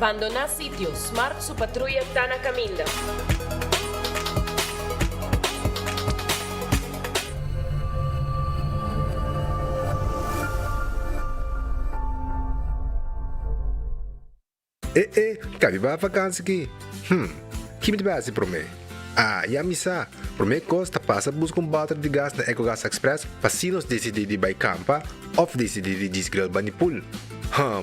Abandonar sitio. Smart su patrulla está na caminda. Cabe ba vakansie aqui? Que me base para mim? Ya misa. Para mim costa passa buscar balde de gás na EcoGas Express para se nos decidir de ir campa ou decidir de desgrill banipul.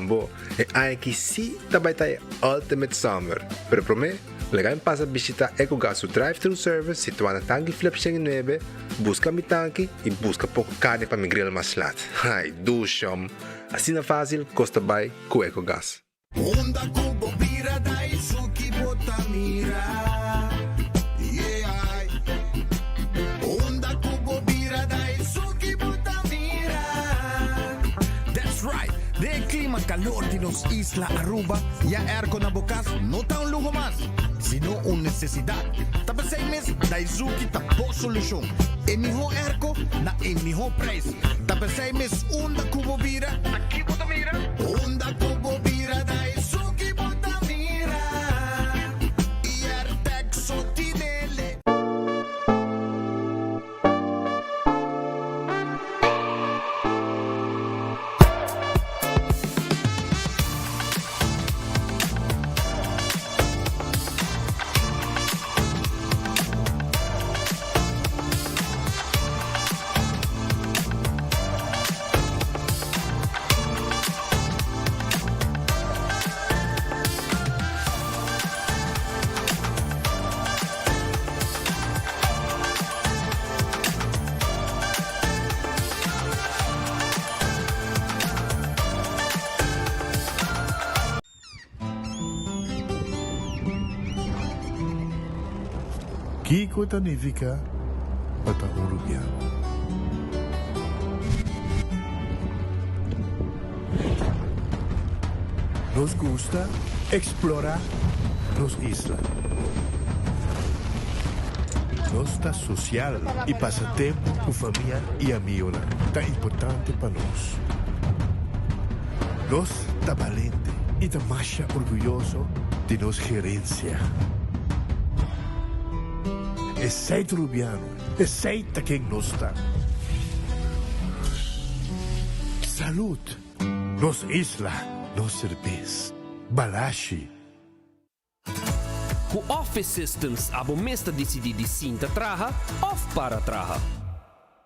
Bo, aqui sim também tá Ultimate Summer. Pero para mim, legal passa visitar EcoGas o drive-thru service situado na tanque Flip 9, busca mi tanque e busca pouco carne para me grill mais lat. Ai, dushom. Assim na fácil, costa by com EcoGas. Onda kubo bira dai suki botamira. Yeah. Onda kubo bira dai suki botamira. That's right. De clima calor de nos Isla Aruba. Ya aircon na bukas, no ta un lujo más, sino una necesidad. Tapos 6 meses, dai suki tapo solusyon. Emiho airco na emiho price. Tapos 6 meses, onda kubo bira. Aquí botamira. Onda kubo bira dai suki botamira. Iertek sotinele. Kiko Tanivika Bata Uruguayan. Nos gusta explorar los islas. Nos está social y pasatiempo con familia y amigos tan importante para nos. Nos está valiente y está más orgulloso de nos gerencia. Es seid rubiano, es seid quien nos está. Salud, nos isla, nos cerveza, balashi. Ku Office Systems abo mesta decidi de cinta traha of para traha.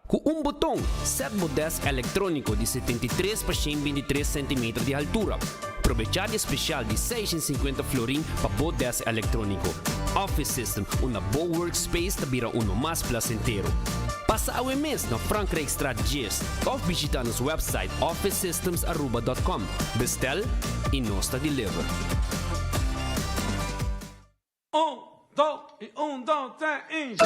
Ku botão, set desk eletrônico de 73 por 123 cm de altura. Aprovechar especial de 650 florin para desk eletrônico. Office System, uma boa workspace que vira mais placentero. Passa o mês na Frankrijkstraat Gist ou visita nosso website officesystems.com. Bestel e nós deliver. 1, 2, 3.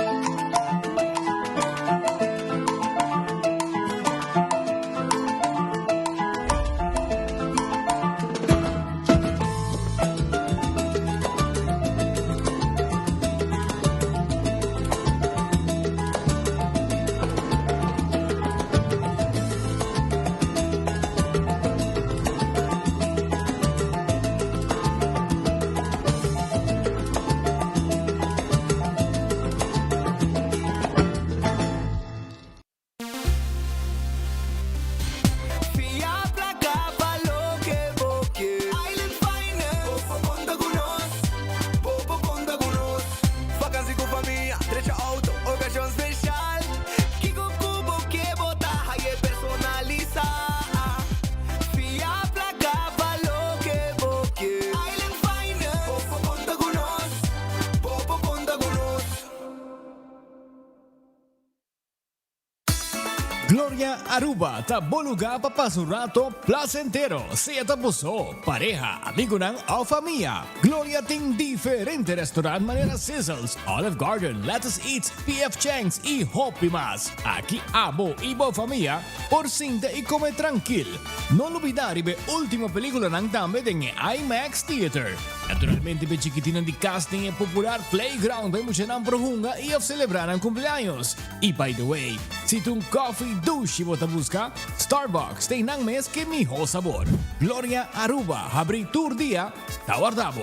Gloria Aruba, taboluga papasurato placentero. Sea tapuso, pareja, amigo ng o familia. Gloria ting diferente restaurant manera sizzles, Olive Garden, Lettuce Eats, PF Chang's y Hopi Mas. Aquí abo ibo familia, por cinta y come tranquil. No olvidar ibe última película ng dame ng IMAX Theater. Naturalmente be chiquitinan di casting e popular playground by mo siya ng prohunga i of celebrar ang cumpleaños. Y by the way, si tung coffee douche mo busca, Starbucks, tay nang mes que miho sabor. Gloria Aruba, habri tour dia, Tawardabo.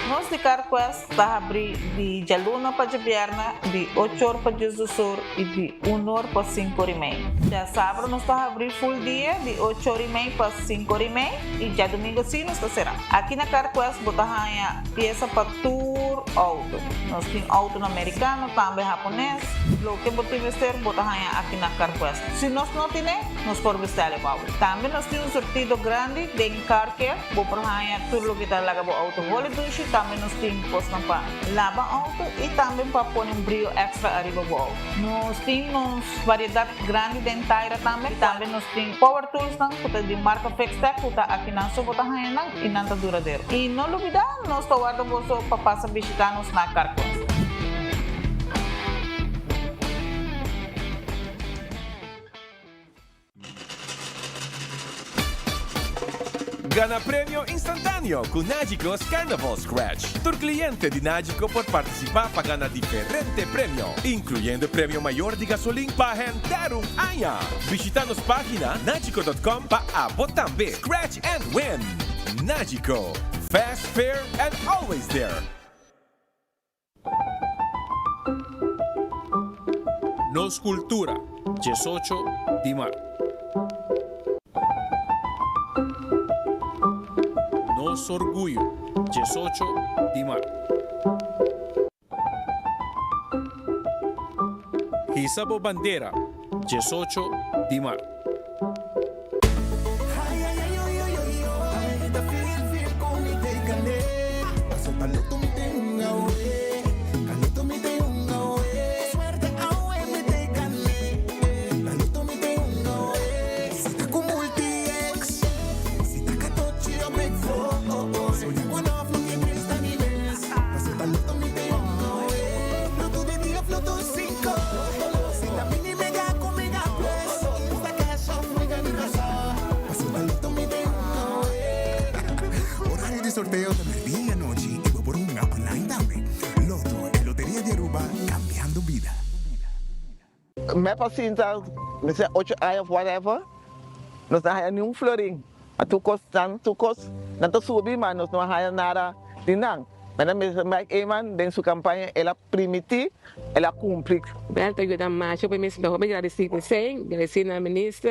Nós de Carquest está abrir de dia luna para dia viernes, de 8 horas para dia do sur e de 1 hora para 5 horas e meia. Dia sábado nós está abrir full dia, de 8 horas e meia para 5 horas e meia e dia domingo sim nós está será. Aqui na Carquest botar a peça para tour auto. Nós temos auto americano, também japonês. Lo que botar vestir botar aqui na Carquest. Se nós não temos, nós podemos vestir o auto. Também nós temos um sortido grande de car care, botar tudo lo que está lá para auto. Vale duche também nós temos posto para lavar auto e também para pôr brilho extra arriba do auto. Nós temos variedade grande de Taira também. Também nós temos power tools que de marca Fextech, que aqui não só botar e não está duradouro. E não olvidar, nós estamos guardando para passar visitar-nos na Carquest. Gana premio instantáneo con Nagico's Carnival Scratch. Tu cliente de Nagico por participar para ganar diferente premio, incluyendo premio mayor de gasolina para rentar un año. Visita nuestra página nagico.com para votar también. Scratch and win. Nagico. Fast, fair, and always there. Nos Cultura, 18 de marzo. Nos Orgullo, 18 de marzo. Isabo Bandera, 18 de marzo. Sorteo de medianoche y voy por un online también. Loto, en Lotería de Aruba, cambiando vida. Me pacienta, me dice 8 años, whatever, no se haya ni un florín. A tu costa, no te subí, man, no haya nada de nada. Mas Mike Eman, en su campaña, ela permitir, ela cumprir. Bel te ayuda más, yo me siento muy agradecido, agradecido al ministro,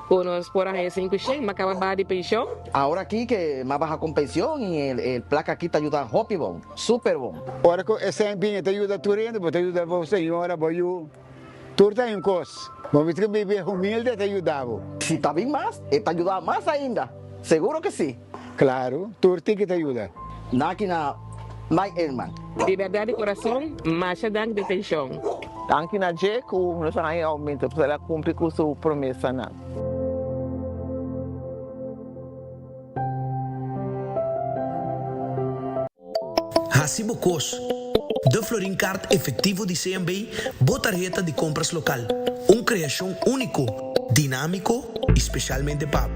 por nos por ahí 5 me acaba de pensión. Ahora aquí que me baja con pensión y el placa aquí te ayuda hopi bon, super bon. Ahora que ese bien te ayuda tu renta, te ayuda a señora, voy yo. Tú estás en cos. Vamos a vivir humilde te ayudaba. Si está bien más, te ayuda más ainda. Seguro que sí. Claro, tú que te ayuda. Náquina Mike Elman. De verdad de corazón, más dan de pensión. Tanque na Jeco, nós aí aumenta para ela cumprir com sua promessa, não. Hasibo Cos, de Florin Card efectivo de CMB, botarjeta de compras local. Uma criação único, dinâmico, especialmente para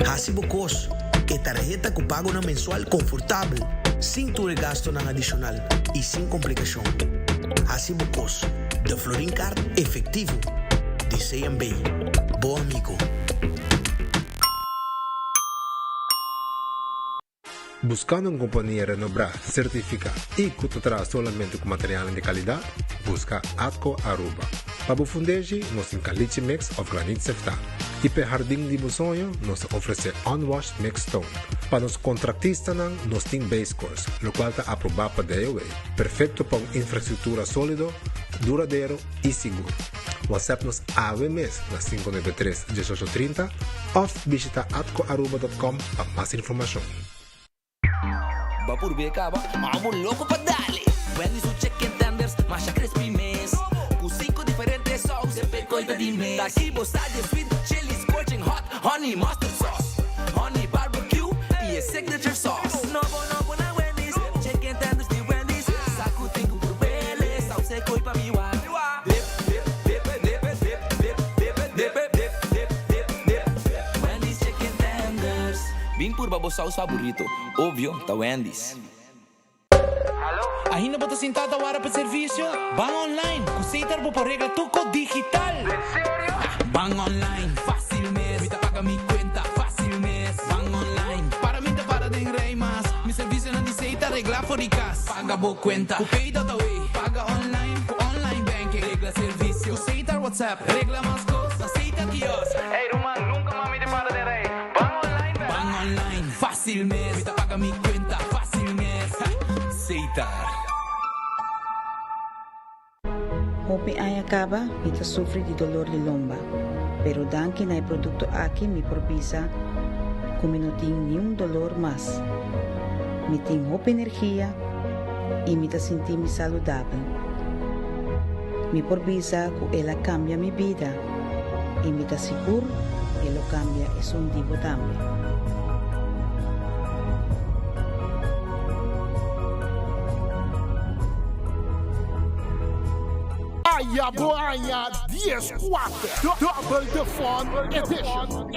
Hasibo Cos, que tarjeta que paga una mensual confortável, sin tu gasto nada adicional y sin complicación. Hasibo Cos, de Florin Card efectivo de CMB. Bom amigo. Buscando una compañía renombrada, certificada y que te trae solamente con materiales de calidad, busca Atco Aruba. Para fundeji, nos encaliche mix of granite sefta. Y para jardín de sonho, nos ofrece unwashed mixed stone. Para los contratistas, nos tiene base course, lo cual está aprobado para DOA. Perfecto para una infraestructura sólido, duradero y seguro. WhatsApp nos AVMS na 593-1830 o visita atcoaruba.com para más información. Va por Becaba, vamos louco pra dali. Wendy's o chicken tenders, masha crispy mess. Com 5 diferentes sauces, sempre coisa de mês. Daqui bostagem sweet, chili scorching hot, honey mustard sauce, honey barbecue e a signature sauce. Novo na Wendy's, chicken tenders de Wendy's. Saco 5 por bele, salsa coi pra miwa. Wendy's chicken tenders. Vim por babossaus favorito, óbvio, tá Wendy's. Ainda bota sentada a hora para serviço? Bang online, com Ceitar por regra tuco digital. Bang online, fácil mesmo. Furicas, paga por cuenta. Pay Dotaway, paga online, online banking. Regla servicio, aceita WhatsApp, regla más cosas, aceita kiosco. Hey, Roman, nunca mami te para de rey. Van online, fácil mes. Ahorita paga mi cuenta, fácil mes. Aceitar. Hopi ay acaba, ita sufre de dolor de lomba. Pero dan que hay producto aquí me provisa, como no tengo ni un dolor más. Me tengo hopi energía y me sentirme saludable. Me provisa que ella cambia mi vida y me seguro que lo cambia es un divo también. Ayabuaya 10-4 Double the Fun Edition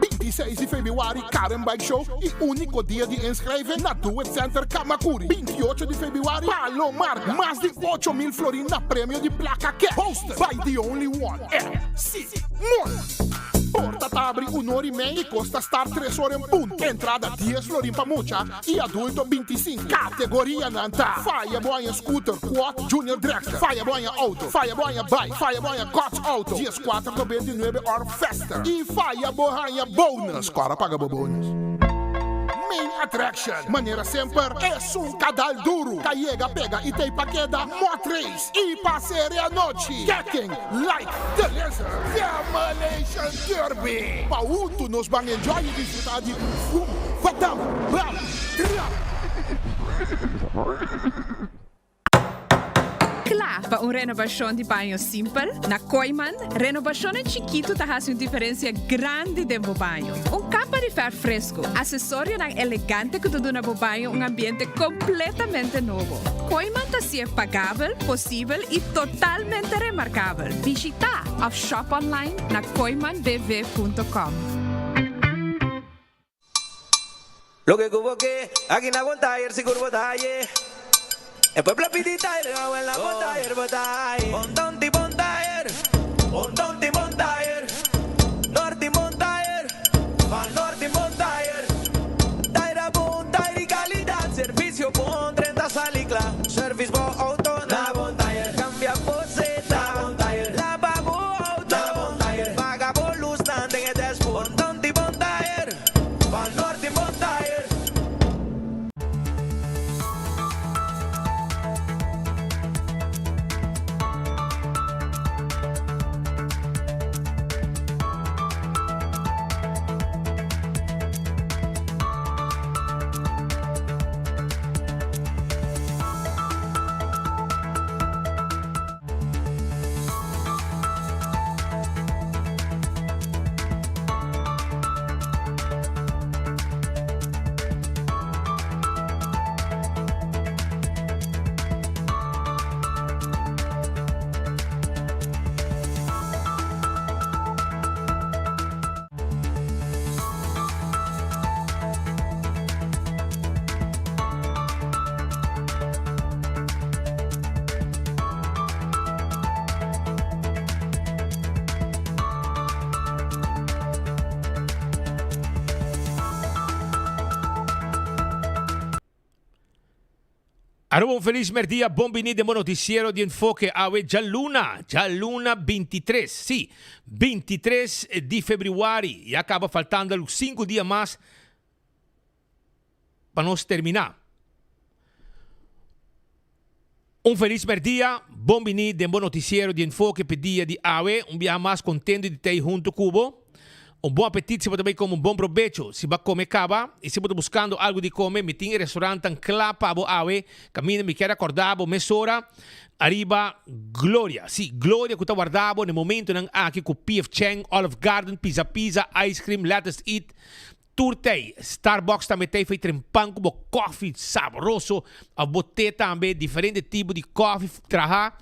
26 de februari, Karen Bike Show e único dia de inscrever na Do It Center Kamakuri. 28 de februari, Palomar, mais de 8,000 florins na prêmio de placa cash. Hosted by the only one, MC Mon. Porta abre 1h30 e custa estar 3 horas em ponto. Entrada 10 florim para mucha e adulto 25. Categoria nanta. Faia boia scooter, quad, junior dragster. Faia boia auto, faia boia bike, faia boia coach auto. Dias 4,99 hora festa. E faia boia bonus. Cara paga bônus. Main attraction. Maneira sempre é cadal duro. Caiega, pega e tem paqueda. Motriz e passeire a noite. Getting like the laser. Demolition Derby. Pauto nos vão enjoy e desfrutar de Fatal Bam Klaar para renovação de banho simples? Na Koiman, renovação chiquito faz uma diferença grande dentro do banho. Capa de fer fresco, acessório elegante que tudo no banho ambiente completamente novo. Koiman é pagável, possível e totalmente remarcável. Visita ou shop online na koimanbv.com. Lo que cubo que aquí na Bontayer si curvo talle. El pueblo pitita y le hago en la Bontayer, Bontayer. Bontonti Bontayer, Bontonti Bontayer, Norti Bontayer, Van Norti Bontayer. Taira Bontayer y calidad, servicio con 30 salicla. Service bo auto na Bontayer. Cambia poseta na Bontayer. Lava bo auto na Bontayer. Paga por luz nande en el Bontonti Bontayer, Van Norti Bontayer. Un feliz merdia, buon venire mo noticiero di Enfoque Awe Gialluna 23, sì, 23 di febbraio, e acaba faltando 5 dias mais para nós terminar. Un feliz merdia, buon venire de mo noticiero di Enfoque pedia di Awe, un dia mais contento de ter junto cubo. Un buon appetito, se também como un buon provecho. Se vai comer caba e se vai buscando algo de comer, me tem restaurante en clapa abo awe, caminho me quer acordar abo mesora, arriba Gloria. Sì, Gloria que tá guardado no momento nang aqui com PF Chang, Olive Garden, Pizza, Ice Cream, Let's Eat, Turtei, Starbucks também tem feito em pão com coffee saboroso, a boté também, diferente tipo de coffee, traha.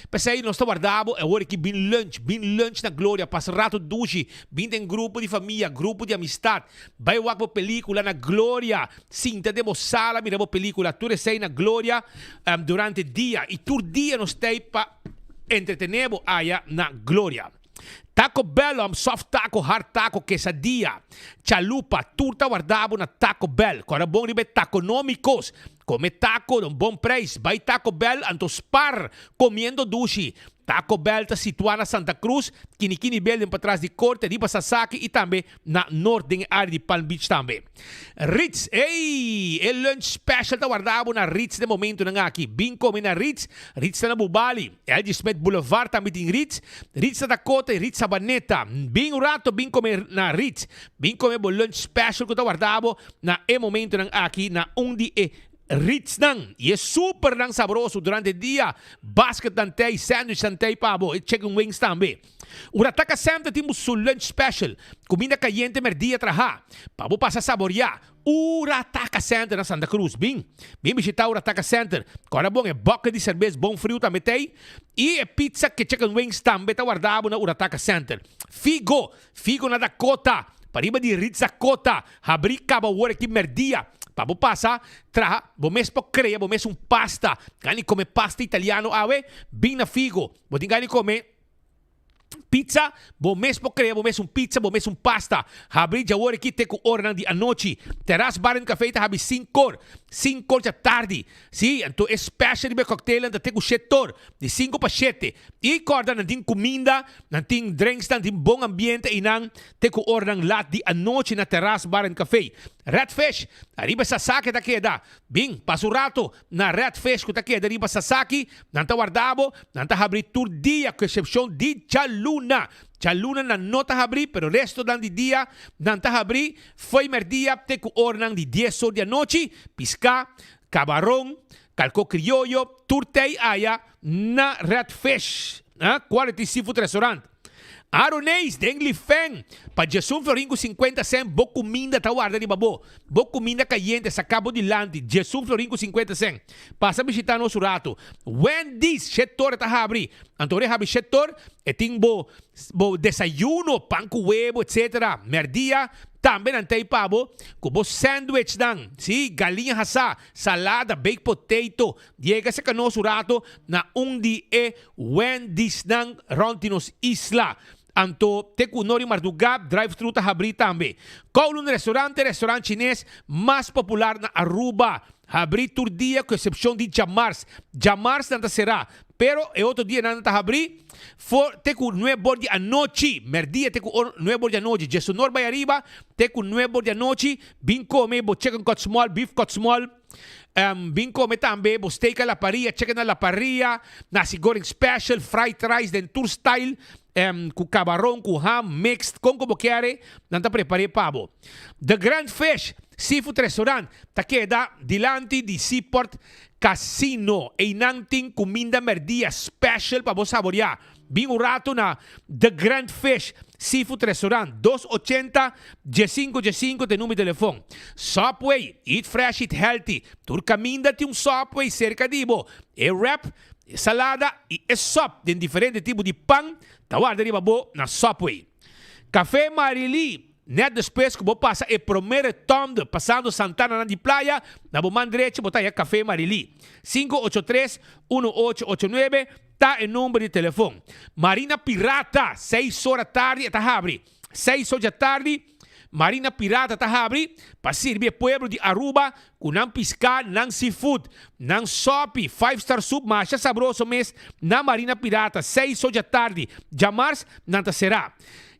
Pensei, nós estamos guardando, é hora que bem lunch na Glória, passa rato duche, bem tem grupo de família, grupo de amistade, vai ver uma película na Glória, sim, temos sala, miramos película, tu recém na Glória durante o dia, e todo dia nós temos para entretenemos aí na Glória. Taco Bell, soft taco, hard taco, quesadilla, chalupa, turta guardabo na Taco Bell. Kora bom ribe taconómicos. Come taco de un bom preço. Vai Taco Bell, anto spar, comiendo dushi. Taco Bell está situada na Santa Cruz, Kinikini Building para trás de Corte, de Sasaki e também na norte área de Palm Beach também. Ritz, el lunch special está guardado na Ritz de momento na aqui. Bem come na Ritz, Ritz está na Bubali, L.G. Smith Boulevard também tem Ritz, Ritz da Dakota e Ritz Sabaneta. Bem rato, bem come na Ritz, bem come o lunch special que está guardado na momento na aqui na onde Ritz nang, e é super nang sabroso durante o dia. Basket nantay, sandwich nantay pabo, e chicken wings também. Urataka Center temos su lunch special, comida caliente merdia traha. Pabo passa saborear. Urataka Center na Santa Cruz, bem visitar Urataka Center. Agora bom é boca de cerveja bom frio também tem. E é pizza que chicken wings também tá guardado na Urataka Center. Figo na Dakota. Pariba de Ritz Dakota, abrir cabo hora que merdia. Pabo passa, traha, bo mesmo creia, bo mesmo pasta. Gani come pasta italiano, awe, bem na figo. Bo din gani come pizza, bo mesmo creia, bo mesmo pizza, bo mesmo pasta. Habri já hora que te com hora de anoche. Terras bar and café tá habi 5 horas da tarde. Sim, então special de cocktail anda te com setor de 5 para 7. E corda não tem comida, não tem drinks, não tem bom ambiente e não te com hora lat de anoche na terras bar and café. Redfish, arriba Sasaki ta queda. Bing, passo rato na Redfish que ta queda arriba Sasaki, não tá guardado, não tá abrir tur dia, com exceção de Chaluna. Chaluna não tá abrir, pero resto dan de dia, não tá abrir. Foi merdia, te com ornan de 10 horas da noite, pisca, camarão, calco criollo, turtei aya na Redfish, Quality Seafood Restaurant. Aronês, Dengli Feng, para Jesus Floringo 50 cent, bo comida tá guarda de babo, bo comida caliente, sacabo de lante, Jesus Floringo 50 cent. Passa a visitar nosso rato. Wendy's, setor tá abri, Antore abri setor, e tem bo desayuno, pão com huevo, etc. Merdia, também não tem pabo, com bo sandwich dan, sim, galinha assá, salada, baked potato, llega se nosso rato na Wendy's dan, rontinos isla. Anto te kunori Mardugab drive-thru ta abri também. Kowloon restaurante chinês mais popular na Aruba. Abri tur dia com exceção de Jamars. Jamars não será. Pero é outro dia não tá abri. For te com 9 horas de noite. Merdia te com 9 horas de noite. Jesunor vai arriba. Te com 9 horas de noite. Bim come bo chicken cut small, beef cut small. Bem come também, bo steak à la parrilla, chicken à la parrilla, nasi goreng special, fried rice, den tour style, com camarão, com ham, mixed, com como quer, não tá preparei pabo. The Grand Fish Seafood Restaurant, tá queda dilante de Seaport Casino, e não tem comida merdia special para você saborear. Bem um rato na The Grand Fish Seafood Restaurant, 280-1515 tem número de telefone. Subway, eat fresh, eat healthy. Tu caminha tem Subway cerca de bo. É wrap, é salada e é sop. Tem diferentes tipos de pão. Tá guarda de bo na Subway. Café Marili. Net depois que vou passar o primeiro tombo passando Santana na de praia, na mão direita botar aí Café Marili. 583-1889 tá o número de telefone. Marina Pirata, 6 horas da tarde, tá abre. 6 horas da tarde, Marina Pirata tá abre para servir o povo de Aruba com não piscar, não seafood, não sope, 5-star soup, mas é saboroso mesmo na Marina Pirata, 6 horas da tarde. Jamars, não tá será.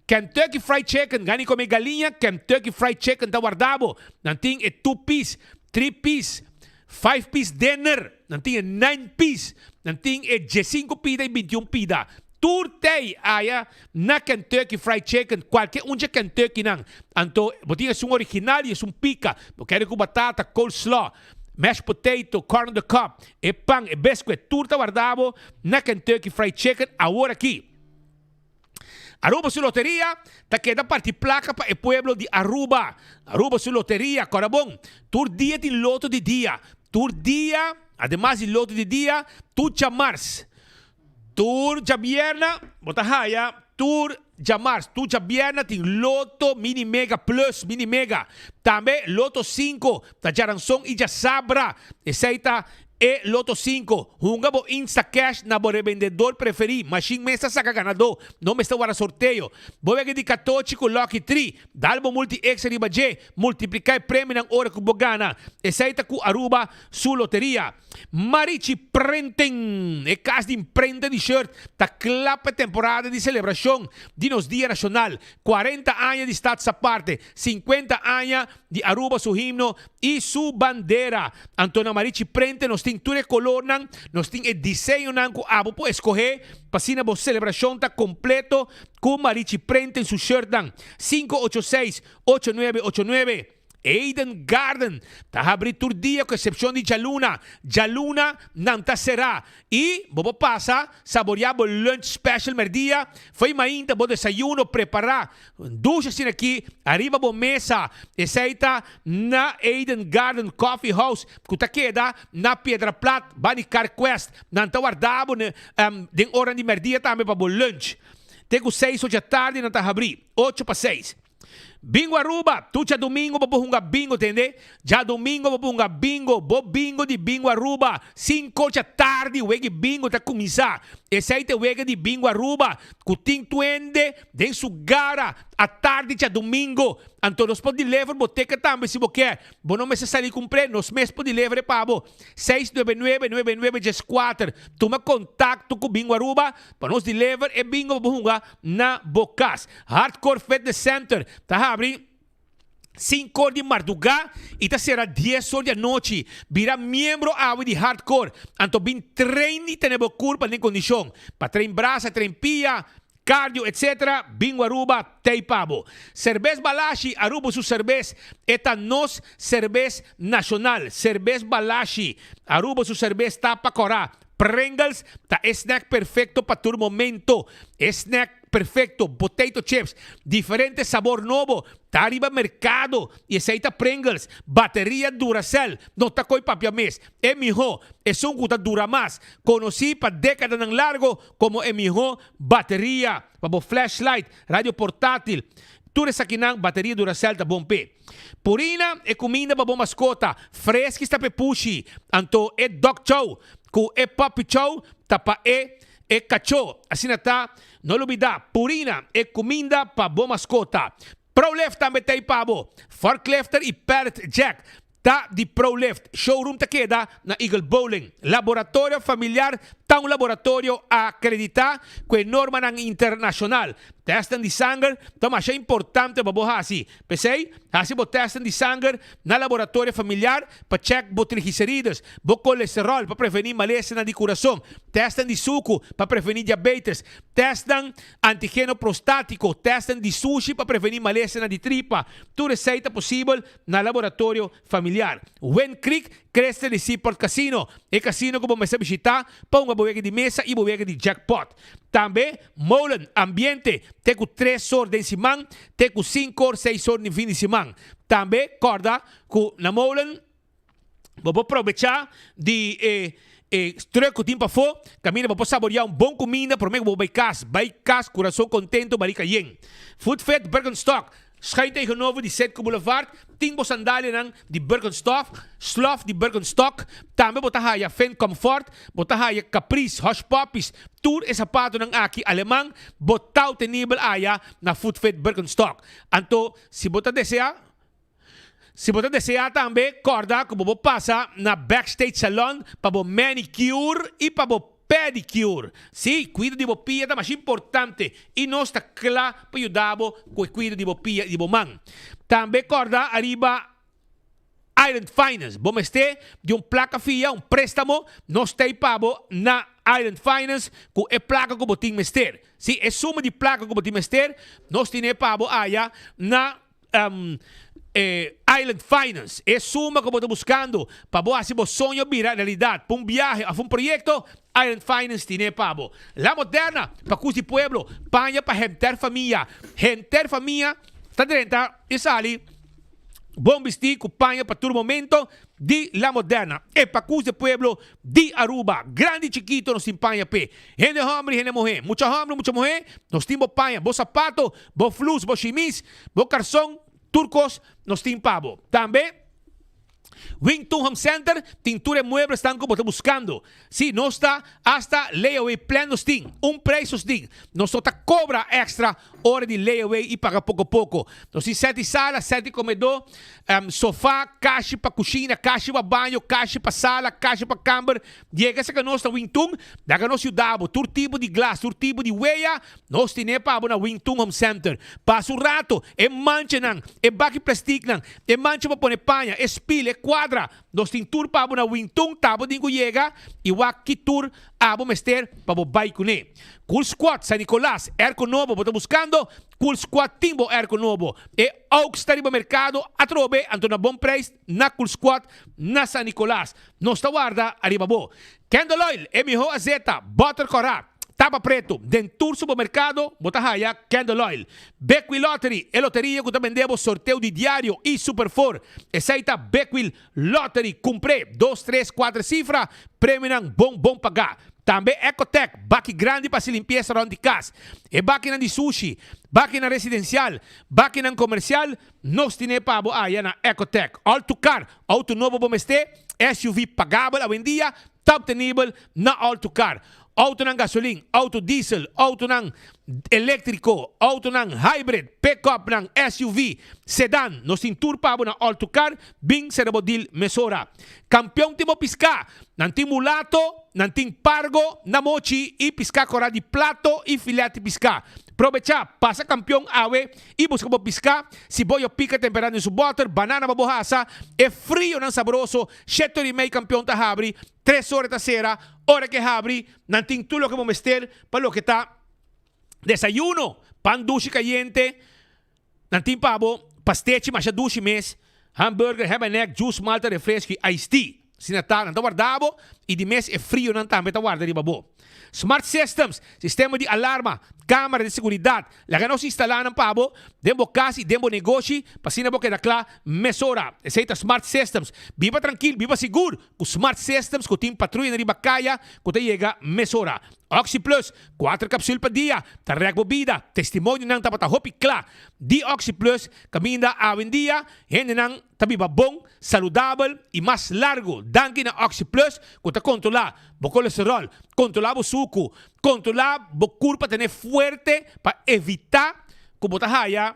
Kentucky Fried Chicken, gani come galinha, Kentucky Fried Chicken tá guardado. Não tem 2-piece, 3-piece, 5-piece dinner, não tem 9-piece, não tem 15 pida e 21 pida. Turtei aya na Kentucky Fried Chicken, qualquer de Kentucky nang. Anto, botinha é um original e é um pica. Eu quero com batata, coleslaw, mashed potato, corn on the cob, e pão, e biscuit, turta guardado na Kentucky Fried Chicken, agora aqui. Aruba su loteria, ta queda parti placa para o pueblo de Aruba. Aruba su loteria, cora bom. Tur dia tem loto de dia. Tur dia, además de loto de dia, tu chamars. Tur javierna, bota haya, tur jamars. Tu javierna tem loto mini mega plus, mini mega. Também loto 5, ta jaranson e já sabra. Essa aí tá e Loto 5. Hunga bo Insta Cash na bo revendedor preferido. Machine mesa saca ganador. Não me está para sorteio. Bo vega de 14 com Lucky 3. Dal bo multi extra riba J. Multiplicar prêmio ng hora que bo gana. Essaita com Aruba su loteria. Marici Prenten. E cas de imprenta de shirt. Ta clapa temporada de celebração de nos Dia Nacional. 40 anos de estado sa parte. 50 anos de Aruba su himno e su bandera. Antona Marici Prenten nos tem tudo color nang, nos tem desenho nang ku abo po escoger pasina bo celebração ta completo com Marici Prenten su shirt nang 586-8989 Eden Garden. Ta abrir dia com exceção de Jaluna. Jaluna não ta será. E bobo passa, saborear o lunch special merdia. Foi mainta bo desayuno preparar. Ducha assim aqui, arriba bo mesa. Essaita na Eden Garden Coffee House. Kuta queda na Piedra Plat, Bani Carquest. Não ta guardabo den hora de merdia também para bo lunch. Tego 6 horas da tarde não ta abrir. 8 para 6. Bingo Aruba, tu já domingo vou punga bingo, entende? Já domingo vou punga bingo, bo bingo de Bingo Aruba. 5 da tarde, wege bingo tá começar. Esse aí te wege de Bingo Aruba, cutim tuende, den sugara, a tarde já domingo. Então nós podemos levar boteca também se você quer. Bom, não precisa sair comprar, nós mesmos podemos levar para você. 699-9914. Toma contato com Bingo Aruba, para nós levar e bingo punga na Bocas. Hardcore Fitness Center, tá abrindo 5 horas de madrugada e tá será 10 horas da noite. Vira membro de Hardcore. Então, bem treino e tem curva em condição. Para treinar braço, treinar pia, cardio, etc. Bingo Aruba, teipabo. Cerveza Balashi, Aruba su cerveza. Esta nos cerveza nacional. Cerveza Balashi, Aruba su cerveza tapa corá. Pringles, tá snack perfecto para tu momento. Snack perfecto, potato chips, diferente sabor novo. Tá arriba mercado e aceita Pringles. Bateria Duracell, não tá coi papia mes. É mijo, é um que dura mais. Conheci para década ng largo como é mijo bateria. Para flashlight, rádio portátil. Tudo isso aqui na bateria Duracell tá bom pé. Purina é comida para bom mascota. Fresca está pepushi. Então é dog chow. Com é puppy chow, tapa é cachorro. Assim tá. Não olvidar, Purina é comida para boa mascota. ProLeft também tem pabo. Forklifter e Pallet Jack. Tá de ProLeft. Showroom tá queda na Eagle Bowling. Laboratório familiar, tá um laboratório acreditado com norma internacional. Testem de sangue, então é importante para você assim. Pensei, assim você testem de sangue na laboratório familiar para check bo triglicéridos, bo colesterol para prevenir maleza de coração. Testem de suco para prevenir diabetes. Testem antígeno prostático. Testem de sushi para prevenir maleza de tripa. Tudo receita possível na laboratório familiar. Wen Creek Cresce de Seaport Casino. É casino que você visitar para uma boega de mesa e boega de jackpot. Também, Molen Ambiente. Tem 3 horas de semana, tem 5 horas, 6 horas de fim de semana. Também, corda, que na Molen, vou aproveitar de troco tempo for, caminho para saborear bom comida, por mim vou baicas, coração contento, barica yen. Food Fed Bergenstock. Schijnt tegenover die Zetko Boulevard. 10 sandália ng di Birkenstock. Slough di Birkenstock. Também botahaya Fen Comfort. Botahaya Caprice Hush Puppies. Tour e sapato ng aki alemang. Botaw tenibel aya na Food Fit Birkenstock. Anto, si bota desea também, corda, como vou passar na Backstage Salon para o manicure e para o pedicure. Sim, cuida de bopia é mais importante. E nós está claro para ajudar com o cuidado de bopia e de bomang. Também, corda, arriba Island Finance. Bom este de placa fia, préstamo, nós tem pabo na Island Finance com a placa que botim mester. Sim, é suma de placa que botim mester, nós tem pabo aya na Island Finance. É suma que botim buscando para boa se bo sonho virar realidade. Para viaje, a um projeto, Island Finance tiene pabo. La Moderna, para cusi pueblo, paña para gente familia. Gente familia, está dentro, e sali. Bom vestir, paña para todo momento de La Moderna. E para cusi pueblo de Aruba. Grande e chiquito nos tem paña pe. Gente hombre, gente mujer. Mucha hombre, mucha mujer. Nos tem bo paña, bo sapato, bo flus, bo chimis, bo calzón, turcos, nos tem pabo. Também, Wington Home Center, tintura e muebles estão como está buscando. Sim, não está hasta layaway planos ting, preço ting. Não só cobra extra hora de layaway e paga pouco a pouco. Então, se 7 sala, 7 comedor, sofá, caixa para cozinha, caixa para banho, caixa para sala, caixa para câmara. Chega essa que nós na Wington, daí nós ajudamos, todo tipo de glass, todo tipo de weia, nós temos para na Wington Home Center. Passa um rato, é mancha nang, é baki plastic nang, é mancha para pôr panha, é spil, é quadra. Nós temos tour para na Wington, tabo dingo chega, e waki tour abo mester para o baicune. Cool Squad, San Nicolás, Erco Novo, bota buscando, Cool Squad Timbo Erco Novo. E Oaks está no mercado, a trobe, anto na bom preço, na Cool Squad, na San Nicolás. Nós está guarda, arriba bo. Candle Oil, MH Azeta, Butter Corá, Tapa Preto, Dentur Supermercado, bota haya, Candle Oil. Beckwil Lottery, e loteria que também vendemos sorteio de diário e Super 4. Aceita Beckwil Lottery, cumpre 2, 3, 4 cifras, prêmio não bom pagar. Também Ecotec, baki grande para se limpeza around the casa. E baki de sushi, baki na residencial, baki na comercial, nós temos para aí na Ecotec. Auto car, auto novo bom este, SUV pagável a vendia, top nível na auto car. Auto ng gasolina, auto diesel, auto ng elétrico, auto ng hybrid, pick-up ng SUV, sedan, no cintur pa na auto car, bing serabodil mesora. Kampiyon timo piska, nanting mulato, nanting pargo, namochi, i piska kora di plato, i filete piska. Provecha, pasa kampiyon awe, i busca mo piska, si boyo pica temperado su butter, banana babuhasa, e frio ng sabroso, 7 e meio kampiyon ta habri, 3 horas da sera, hora que habri, nanting tulo que mo mester, pa lo que ta desayuno, pan dulce caliente, nanting pabo, pastechi, masha dulce mes, hamburger, ham and egg, juice, malta, refresco e iced tea. Sinata, não guardavo, e de mês é frio, não também está guardado, babo. Smart Systems, sistema de alarma, câmara de segurança. Laga nós instalar ng pabo, dembo casa e dembo negócio, pasina bo que dakla mesora. Aceita Smart Systems. Viva tranquilo, viva seguro. Com Smart Systems, com team patrulha na ribacaya, com te chega mesora. Oxy Plus, 4 capsules per dia, tarrek bobida, testimonio ng tapatahopi kla. Di Oxy Plus, caminda awin dia, hindi ng tabibabong, saludable e mais largo. Danke na Oxy Plus, kung ta kontrola bo colesterol, kontrola bo suco, kontrola bo curva tener fuerte para evitar como tahaya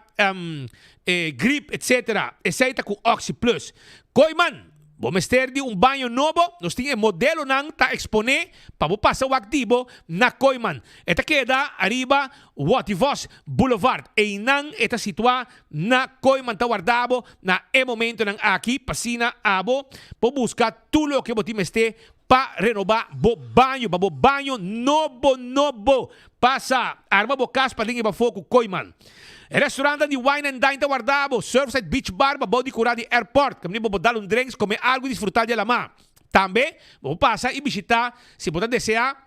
grip, etc. Aceita com Oxy Plus. Koiman, vou mester de banho novo, nós temos modelo nang ta expone para passar o ativo na Koiman. Esta queda arriba Wativos Boulevard. E nang esta situa na Koiman ta guardabo na momento nang aqui pasina abo po buscar tudo o que você mester para renovar bo banho novo. Passa arma bocas para linha foco Koiman. Restaurante de Wine and Dine guardabo, Surfside Beach Bar, body cura de airport. Kami bo dar drinks, comer algo e disfrutar de lama. Também, vou passar e visitar, se você desejar,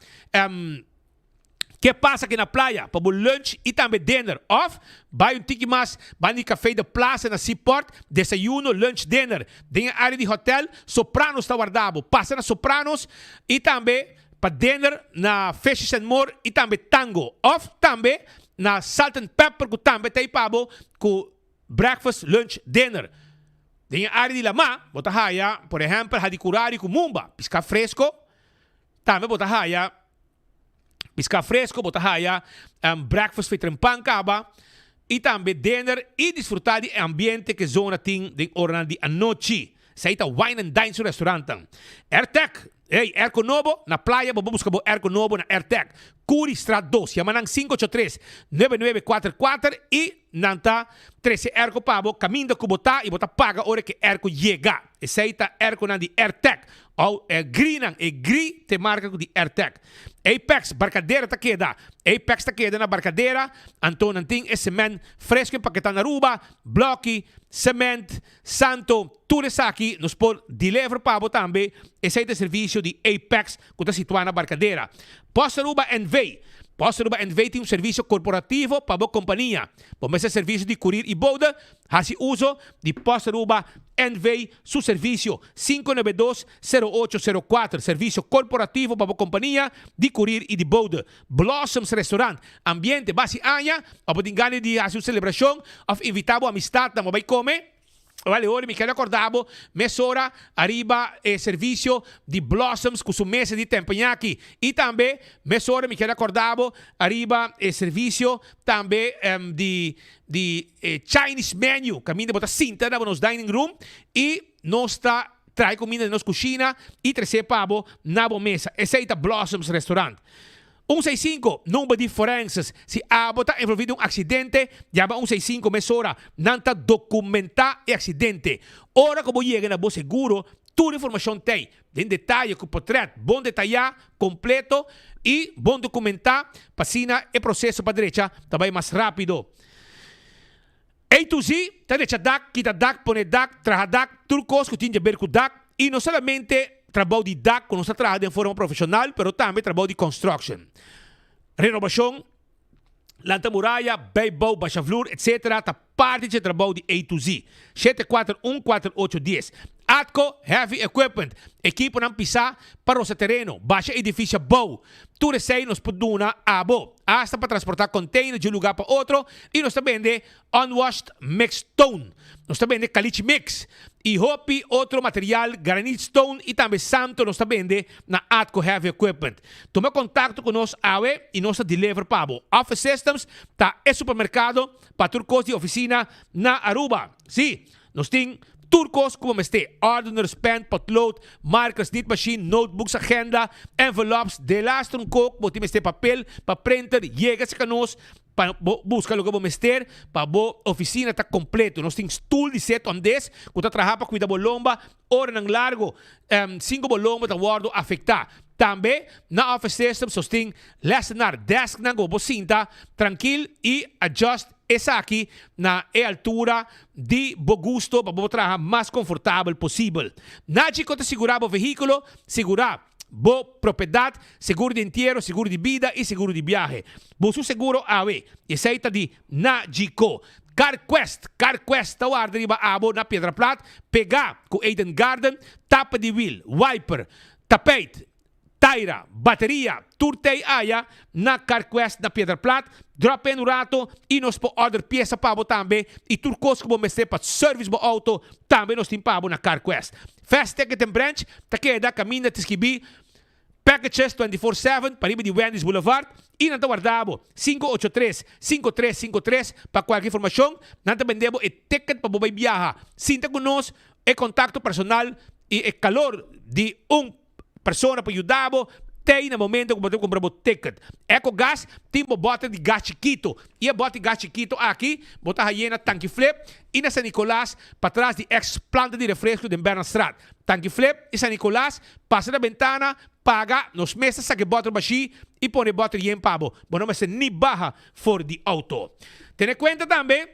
que passa aqui na praia, para o lunch e também dinner. Off, vai ticket mais, vai no café da praça na Seaport, desayuno, lunch, dinner. Tem a área de hotel, Sopranos está guardado. Passa na Sopranos e também para dinner na Fishes and More e também Tango. Off, também na Salt and Pepper, que também tem pabo, com breakfast, lunch, dinner. Tem a área de lama, bota haya, por exemplo, hadicurari com mumba, pisca fresco, também bota haya, pisca fresco, bota haya, breakfast feito em pancaba, e também dinner, e desfrutar de ambiente que zona tem de hora de anoche. Saíta Wine and Dine no restaurante. AirTech, Erco Novo, na praia, vamos buscar Erco Novo na AirTech. Curi Strat 2, yamanang 583-9944 e nanta 13 Erco Pabo, caminho que botar e botar paga hora que Erco chega. E saíta Erco na de AirTech. Ou green e gri te marca de AirTech. Apex, barcadeira ta queda. Apex ta queda na barcadeira. Anton nanting e cement fresco empaquetado na ruba, bloque, cement, santo, tudo isso aqui nos por deliver pabo também. Esse é o serviço de Apex que está situado na barcadeira. Posta Ruba NV. Posta Ruba NV tem serviço corporativo para a companhia. Por esse serviço de curir e boda, faz uso de Posta Ruba NV, su serviço 592-0804. Serviço corporativo para a companhia de curir e de boda. Blossoms Restaurant. Ambiente base anha, ou pode ganhar de fazer celebração, ou invitar a amistad na vai comer. Vale, ora mi quero acordavo, mezz'ora arriva servizio di Blossoms con su mese di tempo aqui. E também, mezz'ora mi quero acordavo, arriva servizio também di Chinese menu, cammina bota cinta na nos dining room e nostra trai comida na nos cucina e trece pavo na bo mesa. Essa Blossoms restaurant. 165, número de forenses. Se a bota envolvido um acidente, llama 165 mesora. Nanta documentar o acidente. Ora como chega na bo seguro, toda informação tem. Tem detalhe com o portrait, bom detalhar, completo e bom documentar. Passina e processo para direita, também mais rápido. A to Z, tá direita DAC, quita DAC, pone DAC, traja DAC, tudo coisa que tem a ver com DAC. E não somente trabalho de DAC, quando você trabalha de forma profissional, mas também trabalho de construction. Renovação, lanta muralha, beibou, baixa flor, etc. Tá parte de trabalho de A to Z. 7414810. Atco Heavy Equipment. Equipo não pisar para o seu terreno. Baixa edifício bom. Tudo isso nos poduna abo. Hasta para transportar container de um lugar para outro. E nós também vende unwashed mixed stone. Nós também vende caliche mix. E hopi, outro material, granite stone e também santo nós também vende na Atco Heavy Equipment. Toma contato conosco awe e nós deliver para o Office Systems. Tá é supermercado para turcos de oficina na Aruba. Sim, nós temos turcos como este, ordeners, pen, potlood, markers, knit machine, notebooks, agenda, envelopes, de last um coco, botim este papel, para printer, llega-se canos, para buscar o que vamos ter, para a oficina está completo. Nós temos stool de 7 on 10, que está trabalhando para cuidar da bolomba, hora ng largo, 5 bolomba está guardo afetar. Também, na Office Systems, nós temos lessenar desk na go bocinta, tranquilo e adjust essa aqui na altura de bom gosto para trabalhar mais confortável possível. Nagico te segurar o veículo, segurar boa propriedade, seguro de inteiro, seguro de vida e seguro de viagem. Bosu seguro AW, receita de Nagico. CarQuest tá guarda riba abo na Pedra Plata, pegar com Eden Garden, tapa de wheel, wiper, tapete, taira, bateria, turtei aya na CarQuest na Pedra Plata, drop in rato e nós po order peça pabo também e turcos que vamos ter para service bo auto também nós temos pabo na CarQuest. Fast Ticket and Branch, tá queda caminho de Skibi, packages 24/7 para riba de Wendy's Boulevard e nanta guardabo 583-5353 para qualquer informação. Nanta vendemos e ticket para bobay viaja. Sinta conosco e contato personal e calor de persona para ajudar tem no momento que você comprar o ticket. EcoGas tem uma bota de gás chiquito. E a bota de gás chiquito aqui, bota a tanque flip. E na San Nicolás, para trás de ex-planta de refresco de Bernastrat. Tanque flip e San Nicolás, passa na ventana, paga, nos meses saque bota baixi e põe bota de pabo. Bueno, mas ni baja for de auto. Tenha conta também,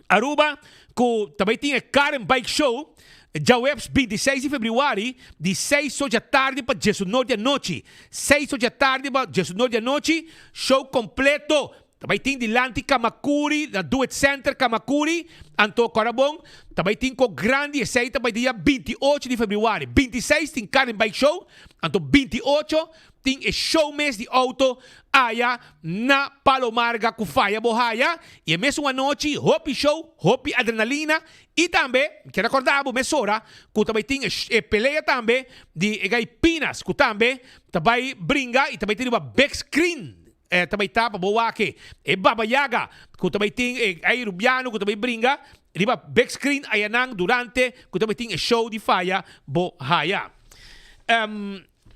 Aruba, que também tinha Karen Bike Show. Já webs 26 de fevereiro, de 6 da tarde para 19 da noite. 6 da tarde para 19 da noite, show completo. Também tem de Lanti Kamakuri, da Do It Center Kamakuri, Anto Corabon. Também tem com grande receita para dia 28 de fevereiro. 26 tem Karen Bike Show, Anto 28 tem o show mês de auto aya na Palomarga Kufaya Bohaya. E é mesmo uma noite, Hopi Show, Hopi Adrenalina. E também, quero recordar, mesora, que também tem peleia também de Pinas, que também brinca e também tem uma back screen. Também tá para boa aqui. E Baba Yaga, que também tem Rubiano, que também brinca. Riba back screen ayanang durante, que também tem show de faia Bohaya.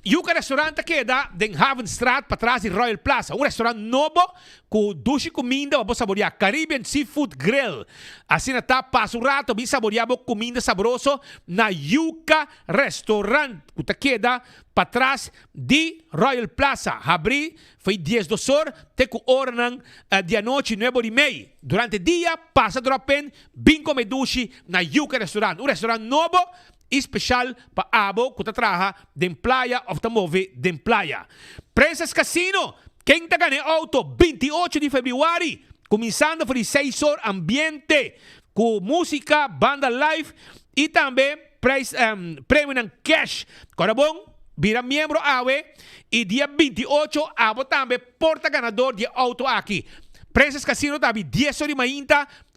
Yuka restaurante queda em Havenstraat para trás de Royal Plaza. Restaurante novo com duche comida para saborear Caribbean Seafood Grill. Assim está, passa um rato, bem saborear comida saboroso na Yuka Restaurant. Que queda para trás de Royal Plaza. Abri, foi 10 de horas, até que hora de noite, 9h30. Durante o dia, passa drop-in, bem come duche na Yuka Restaurant. Restaurante novo, especial para abo que trabalha de playa ou move de playa. Princess Casino, quem está ganhando auto 28 de fevereiro, começando por 6 horas, ambiente, com música, banda live e também prêmio em cash. Agora bom, vira membro AWE e dia 28 abo também porta ganador de auto aqui. Princess Casino também 10 horas de manhã,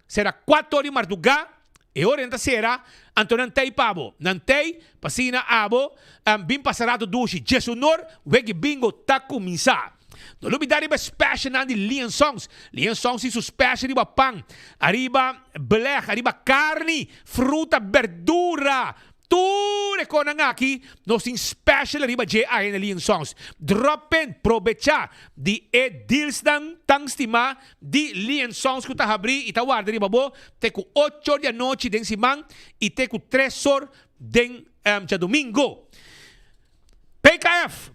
será 4 horas de madrugada. E ora sera, anto nantei pabo. Nantei, pasina abo, bim passarato dushi. Jesunor, wegi bingo taku minsa. No lumidari ba special na di Lian Songs. Lian Songs is special riba pang. Arriba beleg, arriba carne, fruta, verdura. Ture ko na nga ki, no sing special riba J.I. na Lian Songs. Droppen, probecha, di deals ng tangstima, di Lian Songs ko tahabri, itawarda riba bo, teku 8 de noche den simang, iteku 3 hor den domingo. PKF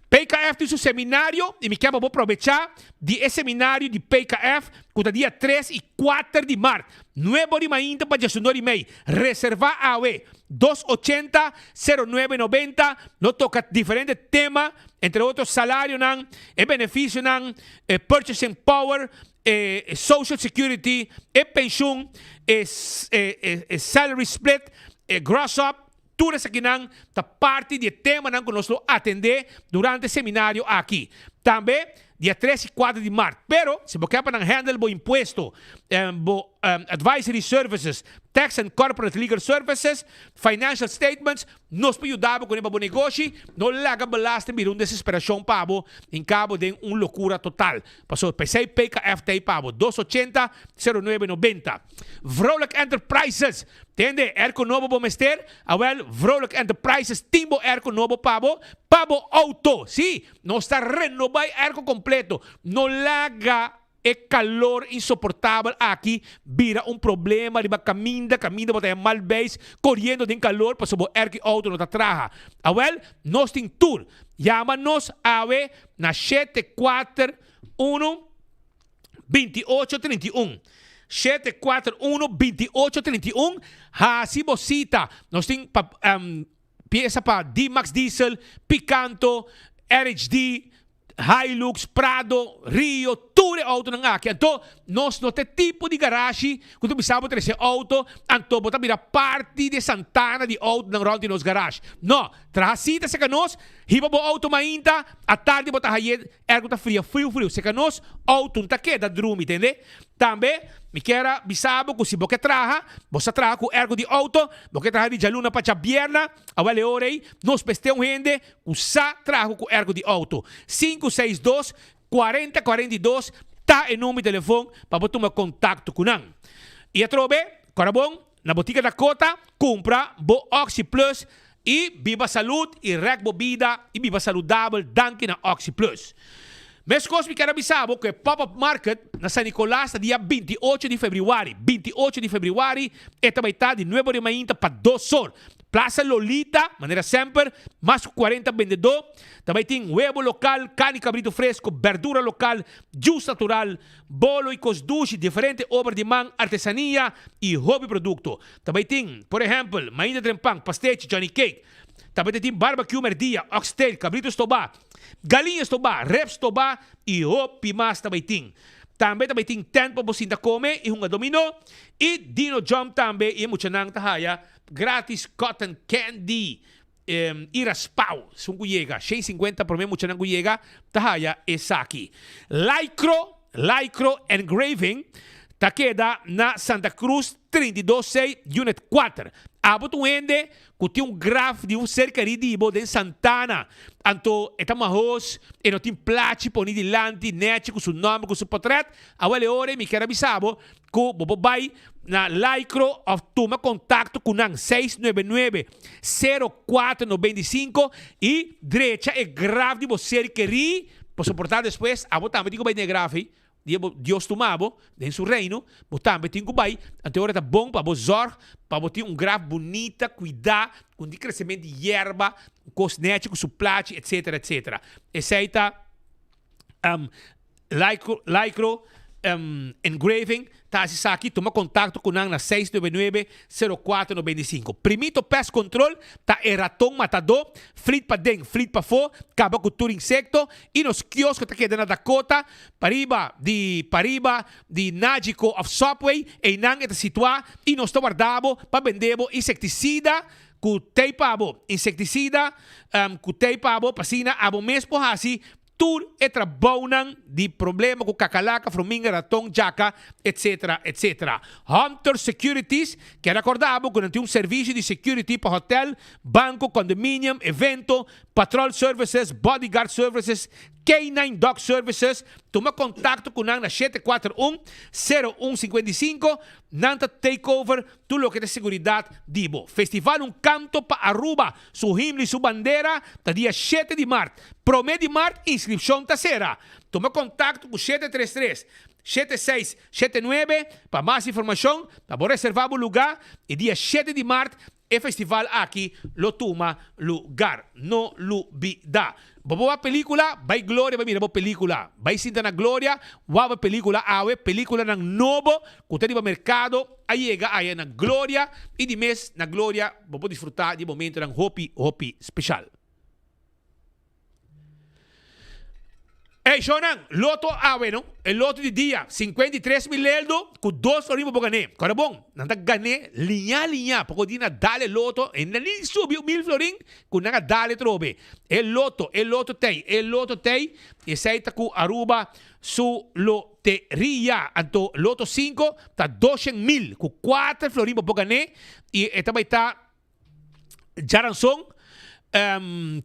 tem seu seminário, e me quer para aproveitar de seminário de PKF, que é dia 3 e 4 de março. Nuevo de ainda para gestionar e meio. Reservar a UE 280-0990. Não toca diferente tema, entre outros salário, benefício, purchasing power, social security, pensão, salary split, gross up. Tudo isso aqui é parte do tema que nós vamos atender durante o seminário aqui. Também, dia 3 e 4 de março. Pero, se você quer handle o imposto, advisory services, tax and corporate legal services, financial statements, nós podemos ajudar com o negócio, não laga belasting, vir desesperação pabo, em cabo de loucura total. Passou, pensei PKFT pabo, 280-0990. Vrolijk Enterprises, tende, erco novo bomester, awel, Vrolijk Enterprises, timbo erco novo pabo, pabo auto, sim, não está renovar erco completo, não laga calor insoportável aqui, vira problema, riba caminda, bota mal base, correndo de calor, para o erco auto não está traja. Awel, nós tem tour, chama-nos awe na 741-2831. 741-2831. Hasi bosita. Nós tem peça para D-Max Diesel, Picanto, RHD, Hilux, Prado, Rio, tudo auto ng aqui. Então, nós não temos tipo de garagem, quando precisamos ter esse auto, então, bota mira parte de Santana de auto ng round de nos garage. Não, trahasita sa kanos, hiba bo auto mainta, a tarde bota hayed, ergo ta frio, sa kanos, auto ta queda drum, entende? Também, me quero bisabo que se você traga com ergo de auto, você traga de jaluna para Chabierna, a vale orei, nós pestemos gente, usa trago com ergo de auto. 562-4042, tá em nome de telefone, para botar um contato com nang. E a trobe, corabon, na botica da Cota, compra bo Oxy Plus, e viva saúde, e rec bebida, e viva saludável, danke na Oxy Plus. Mas coisa que avisar que Pop-Up Market na San Nicolás dia 28 de fevereiro. 28 de fevereiro, esta vai estar de Nuevo de Mainta para 2 horas. Plaza Lolita, maneira sempre, mais 40 vendedores. Também tem huevo local, carne cabrito fresco, verdura local, juice natural, bolo e cosduche, diferentes obras de mão, artesania e hobby produto. Também tem, por exemplo, mainda trempang, pastete, Johnny Cake. Também tem barbecue merdia, oxtail, cabrito estobá, galinha estobá, reps estobá e hopi mas também tem. Também tem tent para você comer e dominó. E Dino Jump também e muito nang tahaya grátis cotton candy. Iraspau, são cuyega, 650 por mim, muito nang cuyega, tahaya essa aqui. Lycro Engraving, ta queda na Santa Cruz 326 Unit 4. Abo tu ende, que tem graf de cerca de de Santana. Anto, etamahos, e não tem placi, poni de lanti, nete, com seu nome, com seu portrait. Awale ore, me quero avisar, que bobo vai na Lycro of toma contato com nang 699-0495 e direita é graf de você querer, por suportar depois, abo também digo vai de graf, Deus tomava em seu reino, também tem que vai, até agora tá bom para você para ter grafo bonita, cuidar com o crescimento de erva, cosmético, suplate, etc, etc. Essa Lycro Engraving, tá aqui, toma contato com nang na 699-0495. Primito Pest Control, tá ratão matador, flit pa dentro, flit pa fora, acaba com todo insecto, e nos quioscos tá aqui na Dakota, pariba de Nagico of Subway, e nang está situado, e nós tá guardado para vender inseticida, com teipabo, inseticida, com teipabo, pasina, abo mesmo assim, tur e trabalham de problema com cacalaca, formiga, ratão, jaca, etc, etc. Hunter Securities, que recordava que tem serviço de security para hotel, banco, condomínio, evento, patrol services, bodyguard services, K9 Dog Services. Toma contato com nang na 741-0155. Nanta takeover tudo que é seguridade dibo. Festival canto para Aruba. Su himno e su bandeira. Ta dia 7 de março. Promete de março, inscrição ta será. Toma contato com 733 7679 para mais informação. Para reservar o lugar. E dia 7 de março. E festival aqui lo toma lugar. No lubida. Boa película, vai Glória, vai mirar boa película. Vai sinta na Glória, vai película awe, película ng novo, kung tayo ba mercado, ayega aya na Glória, e di mes na Glória, vou disfrutar de momento ng hopi special. Hey, Shonan, loto awe, no? El loto de dia, 53 mil eldo, com 2 orimos po gane. Kora bom, nanda gane, linha, poko di na dale loto, e nali subi 1,000 florin, kung nanga dale trobe. El loto tei, e saita ku Aruba su loteria. Anto, loto 5, ta 200,000, ku 4 florin po gane, e esta vai ta Jaransong,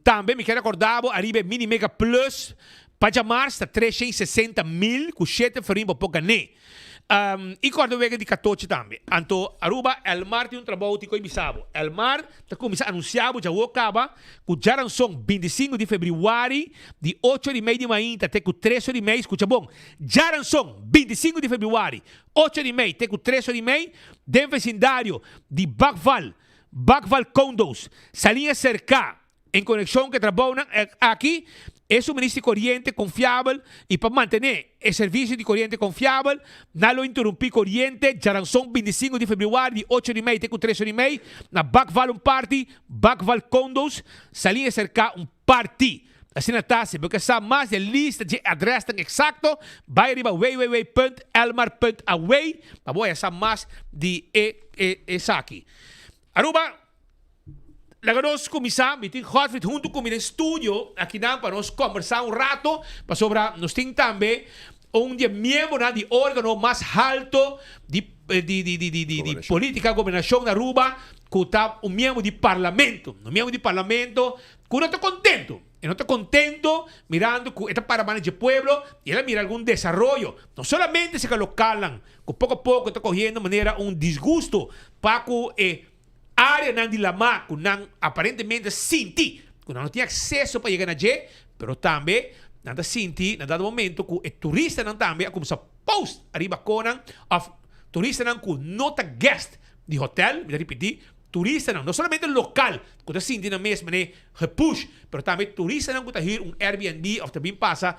também me quero acordar, arriba Mini Mega Plus, Pajamar está 360,000, com 7 florim para ganhar. E quando vem de 14 também. Então, Aruba, Elmar tem trabalho que começava. Elmar está começando a anunciar, já vou acabar, que já são 25 de fevereiro, de 8h30 de manhã até 3h30, escuta bom. Já são 25 de fevereiro, 8h30 até 3h30, de vecindário de Bacval Condos, salinha cerca, em conexão que trabalham aqui. É suministro de corrente confiável e para manter o serviço de corrente confiável, não interromper corrente, já são 25 de fevereiro, de 8h30 até 3h30, na Bacval party, Bacval Condos, salinha cerca party. Assim está, se você sabe mais de lista de adresse exato, vai arriba www.elmar.away, para você saber mais de essa aqui. Aruba, nós começamos, Godfrey junto com o estúdio, aqui para nós conversar rato, para sobre, nós temos também dia membro de órgão mais alto de política, governação na Aruba, que está membro de parlamento. Um membro de parlamento que não está contento. E não está contento mirando que esta paramana de pueblo e ela mira algum desenvolvimento. Não somente se localam, que pouco a pouco está correndo de maneira desgosto para que área não de lama, que não aparentemente senti, que não tinha acesso para chegar na G, mas também não senti, na dado momento, que o turista não também começa a post arriba com turista não que nota guest de hotel, me repetir, turista não somente local, que está sentindo na mesma repush, mas também turista não que está hier Airbnb ou também passa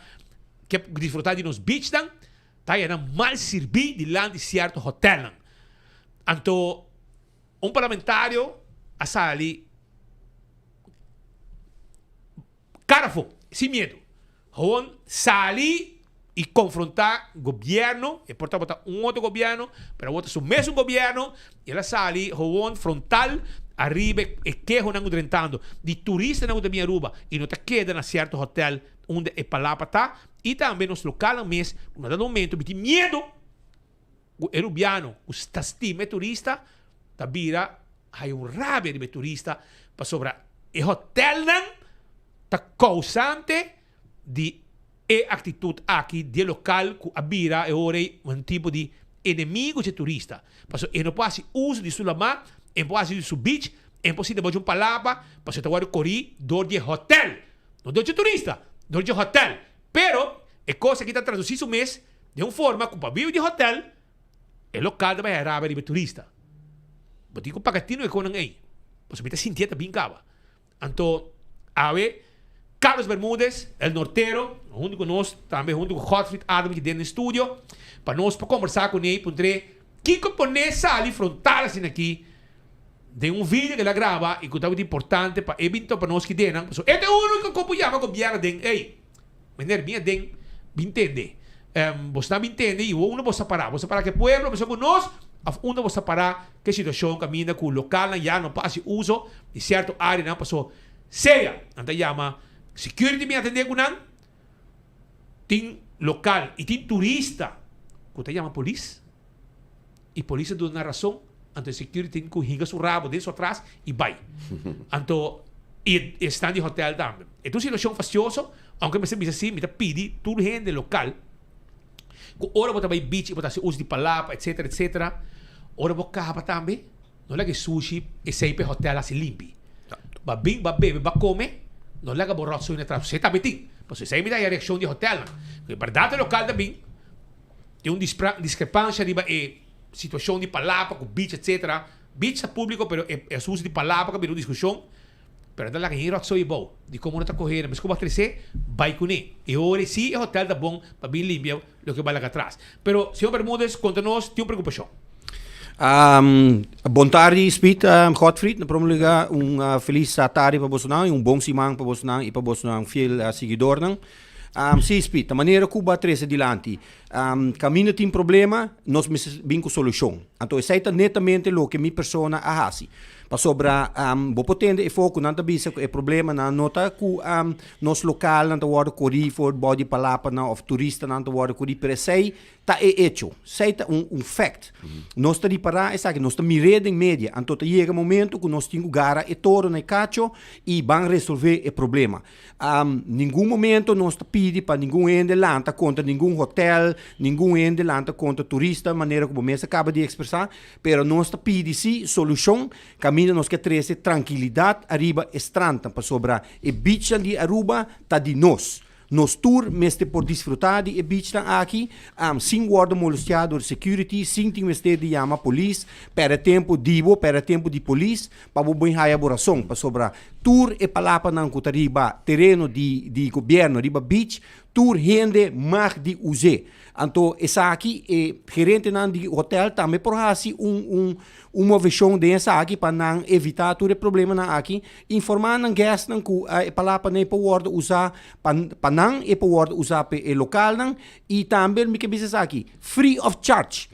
que desfrutar de nos beach não, está aí mal servir de lá de certo hotel não. Então parlamentário a sair carafo, sem medo. Gewoon sair e confrontar o governo, e portanto botar outro governo, para botar o mesmo governo, e ela sair gewoon frontal, arriba, e que não está rentando, de turista não também Aruba, e não está queda na certo hotel, onde é palapa tá, e também nos local mesmo, no dado momento, tem medo, o erubiano, o estima turista, tabira hay rabia de turista para sobre e hotel nan ta causante de atitude aqui de local que abira e ora tipo de inimigo de turista. Paso e não pode uso de sulama, e pode de su beach, e pode de um palapa, paso te guardo corri dor de hotel. Não dor de turista, dor de hotel. Pero é coisa que está traduzido mês de uma forma que para viver de hotel é local vai rabia de turista. Mas digo pagatino é com aí. Pues me está sintiendo bien cava. Então, a ver, Carlos Bermúdez, el nortero, junto com nós, também junto com Godfrey Adam, que dentro do estúdio, para nós, para conversar com ele, para que componência ali frontal assim aqui, de vídeo que ele grava e que é muito importante para evitar para nós que dentro. Este é o único que acompanhava com o governo dentro. Ei, maneira bem dentro, bem entender. Você não entende e o você parar. Você parar que o povo, você com nós, onde você parar que a situação caminha com o local já não passa uso de certa área não passou seja então chama security me atender com não tem local e tem turista, que chama polícia, e polícia dá na razão, então security tem que hinga seu rabo dentro atrás e vai. Então, e está de hotel também. Então, situação faciosa, aunque me se assim, me pedi tudo gente local, que ora bota vai beach, bota se uso de palapa, etc, etc. Ora bota capa também, não é que sushi e sempre hotel assim limpi. Ba bem, ba bebe, ba come, não é que borracho na trás. Você também tem, mas você me dá a reação de hotel, porque para data local também tem discrepância de situação de palapa com beach, etc. Beach é público, pero é uso de palapa que virou discussão. Pero dá lá que hiro só bom, de como não está correndo, mas como crescer, vai com ele. E agora sim, o hotel tá bom para bem limpo, o que vai lá atrás. Pero, senhor Bermúdez, conta-nos, tem uma preocupação. Boa tarde, Speed, Godfried. Na primeira lugar, feliz tarde para você, bom semana para você e para você, fiel seguidor. Sim, Speed, da maneira que vai trazer adiante. Caminho tem problema, nós vamos com solução. Então, essa é netamente o que minha pessoa faz. Para sobra, vou potendo e foco não também é problema na nota que nos local não tá cori for body palapa na of turista não tá cori pero sei tá hecho sei tá fact nós tá de parar essa que nós tá mirando em média então tá chega momento que nós temos gara e toro na cacho e vão resolver o problema nenhum momento nós tá pedi para nenhum ende lanta contra nenhum hotel nenhum ende lanta contra turista maneira como mesa acaba de expressar pero nós tá pedi sim solução caminho nós que trazer tranquilidade arriba estranta para sobrar e beach ali Aruba tá de nós tour meste por desfrutar de beach tá aqui sem guarda molestiado security sem tem meste de chama police para tempo de police para bom elaboração para sobrar tour e palapa não que arriba terreno de governo arriba beach tour rende mag de use então essa aqui gerente não de hotel também por assim uma visão dessa aqui para não evitar todo problema na aqui informar não guest não que a palavra nem pode usar para não usar para o local não e também me que diz aqui free of charge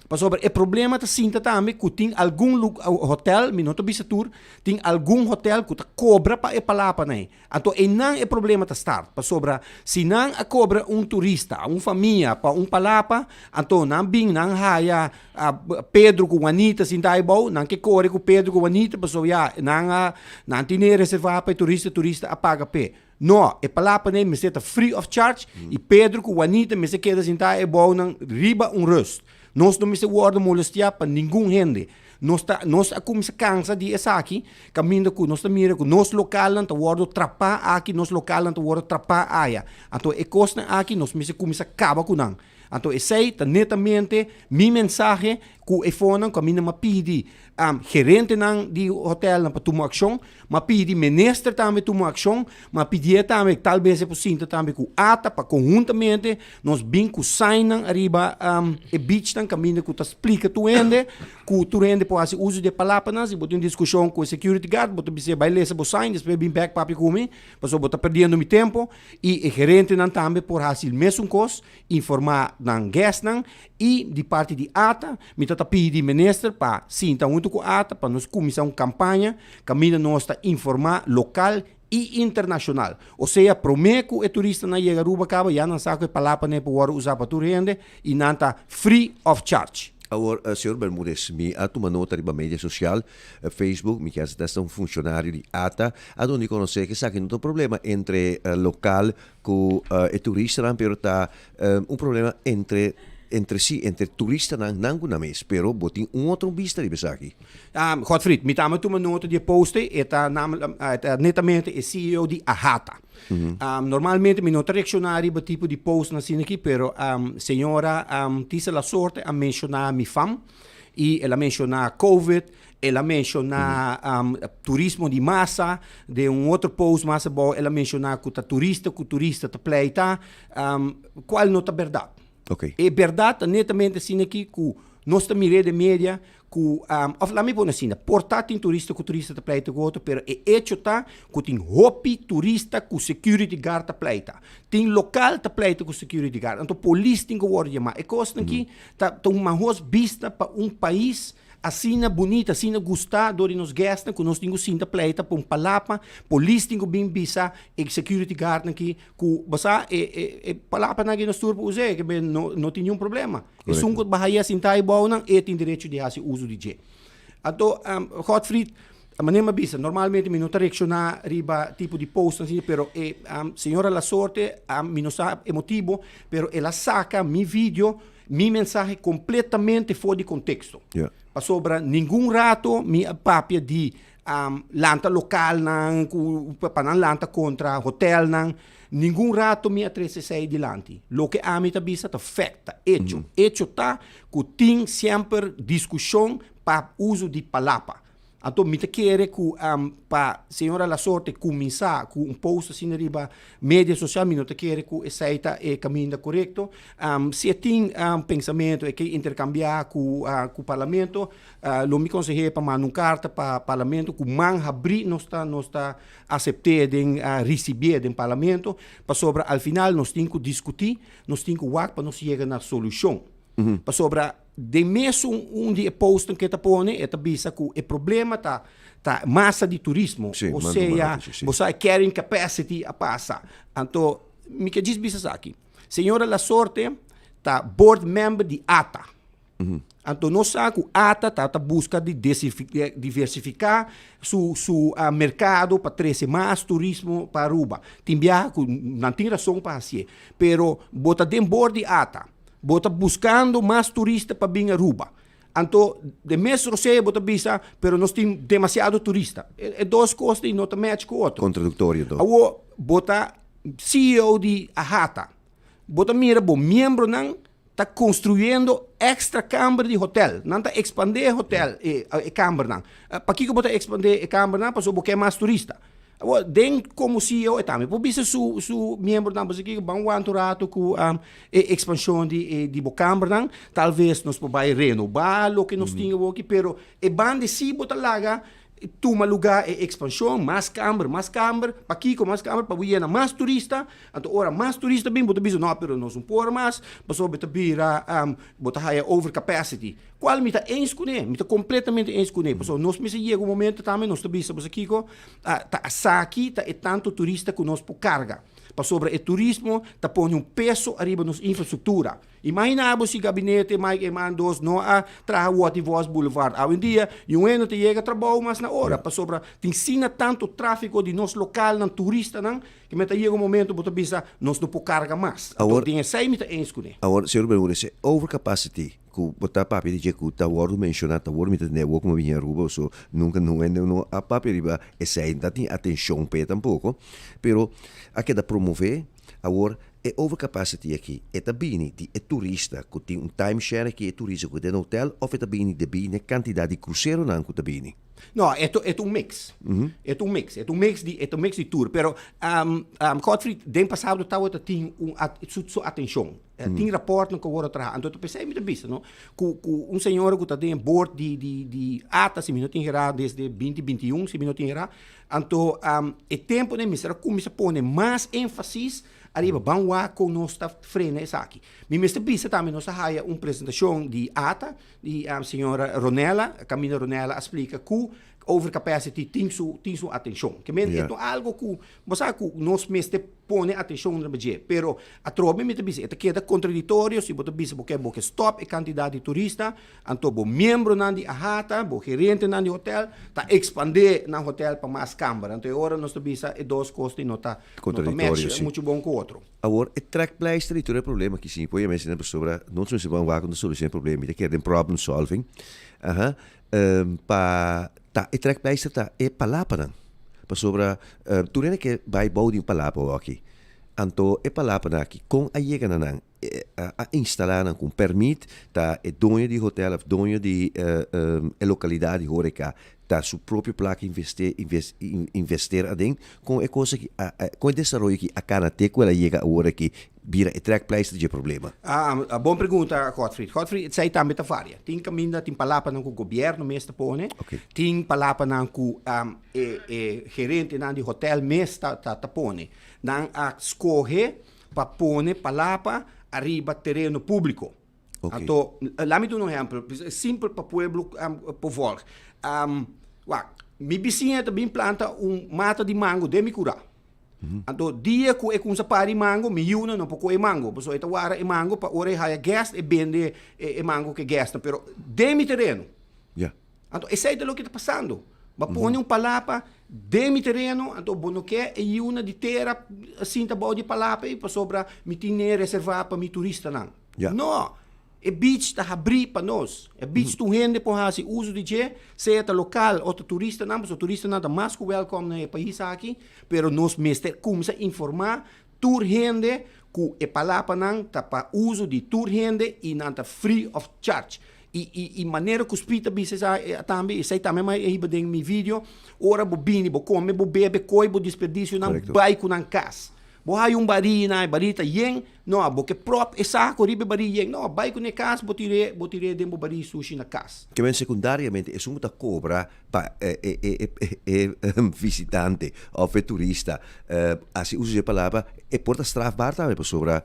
para sobre o problema tá sinta também que tem algum hotel minuto bisa tour tem algum hotel que tá cobra para a palavra né então não é problema tá start para sobre se não a cobra turista família para palapa então não bem não haya Pedro com Juanita sin dai bom não que corre com Pedro com Juanita para sobre não tem reservar para turista a paga pé não, é palavra nem me seta free of charge e Pedro com Juanita me se queda sin dai bom não riba rust nós não me se guarda molestia para nenhum gente. Nós começa cansa de essa aqui, caminho com nós mira com nós local não guarda trapa aqui, nós local não guarda trapa aia. Então é costa aqui nós me se começa acaba com não. Então esse é netamente minha mensagem que o fone caminho me pede gerente não de hotel para tomar ação, me pede ministro também tomar ação, me pede também talvez é possível também com ata para conjuntamente nós bem com sign arriba e beach não caminho que tu explica tu ende, que tu ende pode uso de palavras e botar uma discussão com o security guard, botar você vai ler esse sign, depois bem back papi comigo, para botar perdendo meu tempo e gerente não também por fazer mesmo coisa, informar não guest não e de parte de ata, me tá pedi ministro para sim tá muito com ata para nós começar uma campanha, caminho nós tá informar local e internacional. Ou seja, prometo que o turista na chega Aruba acaba já não sabe que palavra nem para usar para tudo rende e não tá free of charge. Agora, senhor Bermúdez, me há uma nota de mídia social, Facebook, me quer dizer um funcionário de ATA, onde conhece que sabe que não tem problema entre local com o turista, mas está problema entre si, entre turista não na mês, pero botin outro vista de aqui. Godfried, me tamo uma nota de post, eta netamente é CEO de Ahata. Normalmente me não reaccionar a tipo de post na cena aqui, pero senhora tisa la sorte a mencionar mi fam e ela mencionar COVID, ela mencionar turismo de massa, de outro post massa bom, ela mencionar que o turista tá pleita, qual não tá verdade? Okay. É verdade, netamente assim aqui que nós estamos mirando de média que lá me põe assim, portar turista que o turista está pleita com outro, pero é hecho tá que tem hopi turista que o security guard está pleita, tem local está pleita com o security guard, então polícia tem que guardar, mas é coisa aqui tá uma vista para país assina bonita, assina gostar do nos guests, que nós temos sinta pleita para palapa, polícia tinha bem bisa, e security guard aqui, que basta palapa na nós turbo usar, que não tem nenhum problema. E sungo bahaya sinta e bom não, tem direito de fazer uso de je. Então, Godfried, a maneira bisa, normalmente mi não reacciona riba tipo di post, assim, pero senhora la sorte, mi não sabe emotivo, pero ela saca mi video, mi mensaje completamente fora de contexto. Yeah. Pa sobra nenhum rato mi papia di lanta local nang panan lanta contra hotel nang nenhum rato mi atrese sei dilanti. Lo que a mi tabisa ta facta, hecho. Hecho ta que tem sempre discussão pa uso di palapa. Então, me quer que para senhora la sorte começar com post assim na riba mídia social, me não quer que essa é caminho correto. Se tem pensamento é que intercambiar com o parlamento, lo me aconselhei para mandar uma carta para o parlamento que man abrir não está aceitado em receber do parlamento, para sobre al final nós temos que discutir, nós temos que work para nós chegar na solução. Para sobre de mesmo dia posto que está pone é bisa que o problema tá massa de turismo, ou seja, você carrying capacity a passar. Então, me que diz bisa aqui. Senhora la sorte tá board member de ATA. Então, nós sabemos que ATA tá busca de diversificar su mercado para trazer mais turismo para Aruba. Tem não tem razão para assim, pero bota de board de ATA. Bota buscando mais turistas para vir a Aruba. Então, de mês você bota bisa, pero nós temos demasiado turista. É duas coisas e não te match com o outro. Contraditório. Agora, bota CEO de Ahata. Bota mira, membro não está construindo extra câmara de hotel. Não está expandir hotel e câmara não. Para que bota expandir a câmara não? Para so porque mais turista. Den como CEO também, por isso su membro da música vão rato com a expansão de Bocambra, talvez nós podemos renovar o que nós tínhamos aqui, pero e bande se botar lá toma lugar e expansão, mais câmara, para aqui com mais câmara, para vir mais turista, então ora mais turista bem, botar biso não, pero nós não por mais, passou botar bira, botar higher overcapacity. Qual me está enscune, me está completamente enscune, passou nós me chega um momento também nós também sabemos aqui com tá aqui tá é tanto turista que nós por carga. Para sobre o turismo, está pondo peso arriba nos infraestrutura. Imaginamos se gabinete mais mandos não a trazer o Ativos Boulevard. Hoje em dia, um ano te chega trabalho mas na hora. Para sobre tem sina tanto tráfego de nos local, não turista não, que me chega um momento para bisa nós não por carga mais. Então tem essa me está escolher. Agora, senhor Bermúdez, overcapacity. Que botar papel de que tá word mencionado, tá word me tem network como vinha Aruba, so nunca não é não a papel riba essa ainda tem atenção para tampouco, pero aqui da promover agora é overcapacity aqui, é também de turista que tem timeshare aqui é turista que tem hotel ou é também de bem quantidade de cruzeiro não que também. No, é mix. É um mix de tour. Pero, Godfried, den passado estava tinha sua atenção. Tinha rapport que agora traz. Então, eu pensei muito bem, não? Com senhor que está em board de ATA, se não tinha desde 2021, se não tinha. Então, é tempo de mister começa a pôr mais ênfase arriba vamos com nós está frente essa aqui. Me mestre bisa também nós há uma apresentação de ATA, de a senhora Ronella, Camila Ronella explica que overcapacity tem sua atenção. Que é algo que você nós mestre põe atenção no budget, pero a trobe me bisa, é que é contraditório se botar bisa porque stop a quantidade de turista, então o membro nan de ATA, o gerente nan de hotel, tá expandir na hotel para mais câmara. Então agora nós bisa é duas coisas e não tá match muito bom com o outro. Agora, é trackpleister e todo o problema que sim, pode mencionar sobre não se vão lá com a solução do problema, é que é problem solving. E trackpleister tá é palavra para sobre tu rena que vai baudir palavra aqui. Então, é palavra aqui com a chegada nan a instalar com permite tá é dono de hotel, dono de localidade horeca tá sua própria placa investir adem com é coisa que com o desenvolvimento que a cana te que ela chega agora que vira e trackpleister de problema. A boa pergunta, Godfried. Godfried, sai também tá vária. Tem caminho, tem palavra com o governo mesmo pone. Tem palavra com gerente de hotel mesmo tá pone. Não a escolher para pôr palavra arriba terreno público. Okay. Então, lá me dar um exemplo, simples para o povo, para o volk. Mi vizinha também planta mata de mango de me curar. Então, dia que eu com pari mango, me yuna não pouco mango. Porque eu agora é mango para ora haya gas e vende mango que gasta, pero de mi terreno. Yeah. Então, esse é o que está passando. Mas põe palapa de mi terreno, então bono que é yuna de terra assim tá bom de palapa e para sobra me tinha reservar para mi turista não. Yeah. Não. E beach está abrir para nós. E beach tu gente por fazer uso de je, seja local ou turista não, porque o turista não é mais que welcome no país aqui, pero nós mestre começa a informar tur gente que é palapa não tá para uso de tur gente e não tá free of charge. E maneira que os pita bisa também, sei também mais aí bem mi vídeo, ora bo bini, bo come, bo bebe, coi, bo desperdício não vai com nan casa. Bo hay barina, barita yen, no, bo que prop e saco ribe bari yen, no, vai com ne casa, bo tire dembo bari sushi na casa. Que men secundariamente es muita cobra para visitante ou turista, assim usa a palavra, e porta strafbaar também para sobra,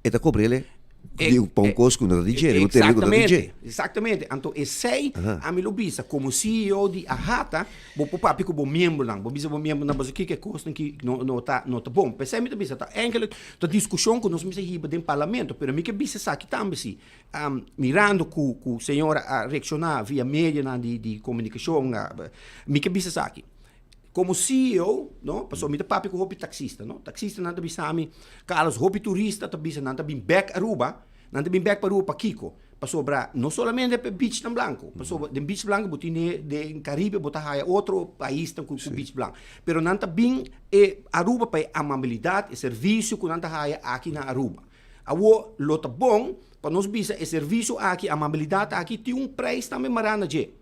e da cobrele di un pão cosco na digere, o tempo da digere. Exatamente. Então, esse a mi lobista como CEO de Ahata, bo papi ko bo membro lang, bo bisa bo membro na bo que costa que no tá bom. Pensei me bisa tá enkele da discussão que nós me hiba dentro parlamento, pero me que bisa saque também se mirando ku senhora a reaccionar via mídia na de comunicação, me que bisa saque. Como CEO, no, passou me papi com hopi taxista, no, taxista nada bisami, Carlos hopi turista, tabisa nada bim back Aruba, nada bim back para Aruba Kiko, passou bra, não solamente para beach na blanco, passou de beach blanco botine de Caribe botar haya outro país com beach blanco, pero nada bim Aruba para amabilidade e serviço que nada haya aqui na Aruba, awo lota bom para nós bisa e serviço aqui amabilidade aqui tem preço também marana je,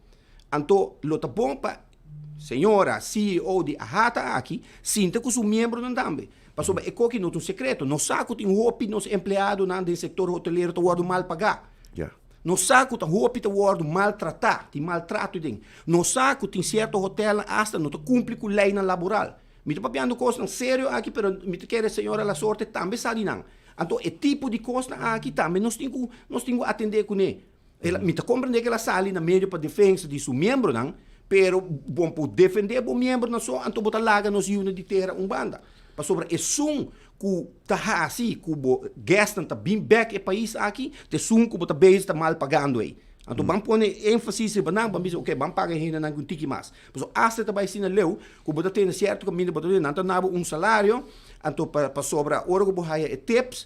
anto lota bom para senhora CEO de Ahata aqui, sinta que os membros não também. Passou é que não é um secreto. Não sabe que tem roupa nos empregados no setor hoteleiro estão mal pagar. Yeah. Não sabe que tem roupa estão maltratar, tem maltrato dentro. Não sabe que tem certo hotel hasta não cumpre com a lei laboral. Me estou papiando coisa sério aqui, mas me quer a senhora la sorte também sabe não. Então, é tipo de coisa aqui também nós temos que atender com ele. Me está compreendendo que ela sai na meio para defesa de seu membro não. Pero bom por defender bom membro na só anto botar laga nos unidade de terra banda para sobre é sum ku tá assim ku bo gastam tá bem back e país aqui te sum ku botar base tá mal pagando aí anto vamos pôr ênfase banang vamos dizer ok vamos pagar ainda não tiki mais porque hasta tá vai sina leu ku botar tem certo caminho botar não nabo salário anto para sobra ora ku bohaya e tips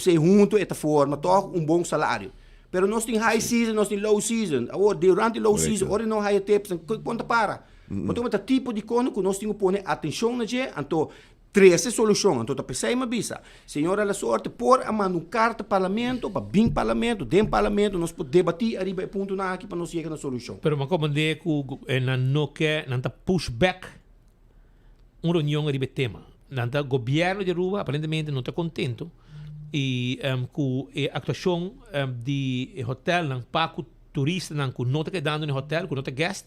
junto e tá forma toch bom salário. Pero nós temos high season, nós temos low season. Durante low season, ora não high tips, quanto para. Então, é tipo de coisa que nós temos que pôr atenção na gente, então, três soluções. Então, pensei uma bisa. Senhora, a sorte, por a mão carta parlamento, para bem parlamento, dentro parlamento, nós podemos debater arriba e ponto na aqui para nós chegar na solução. Pero man como de que não quer, não tá pushback reunião arriba tema. Não tá governo de Aruba, aparentemente não está contento. E com a atuação de hotel não pago turista não com nota que dando no hotel com nota guest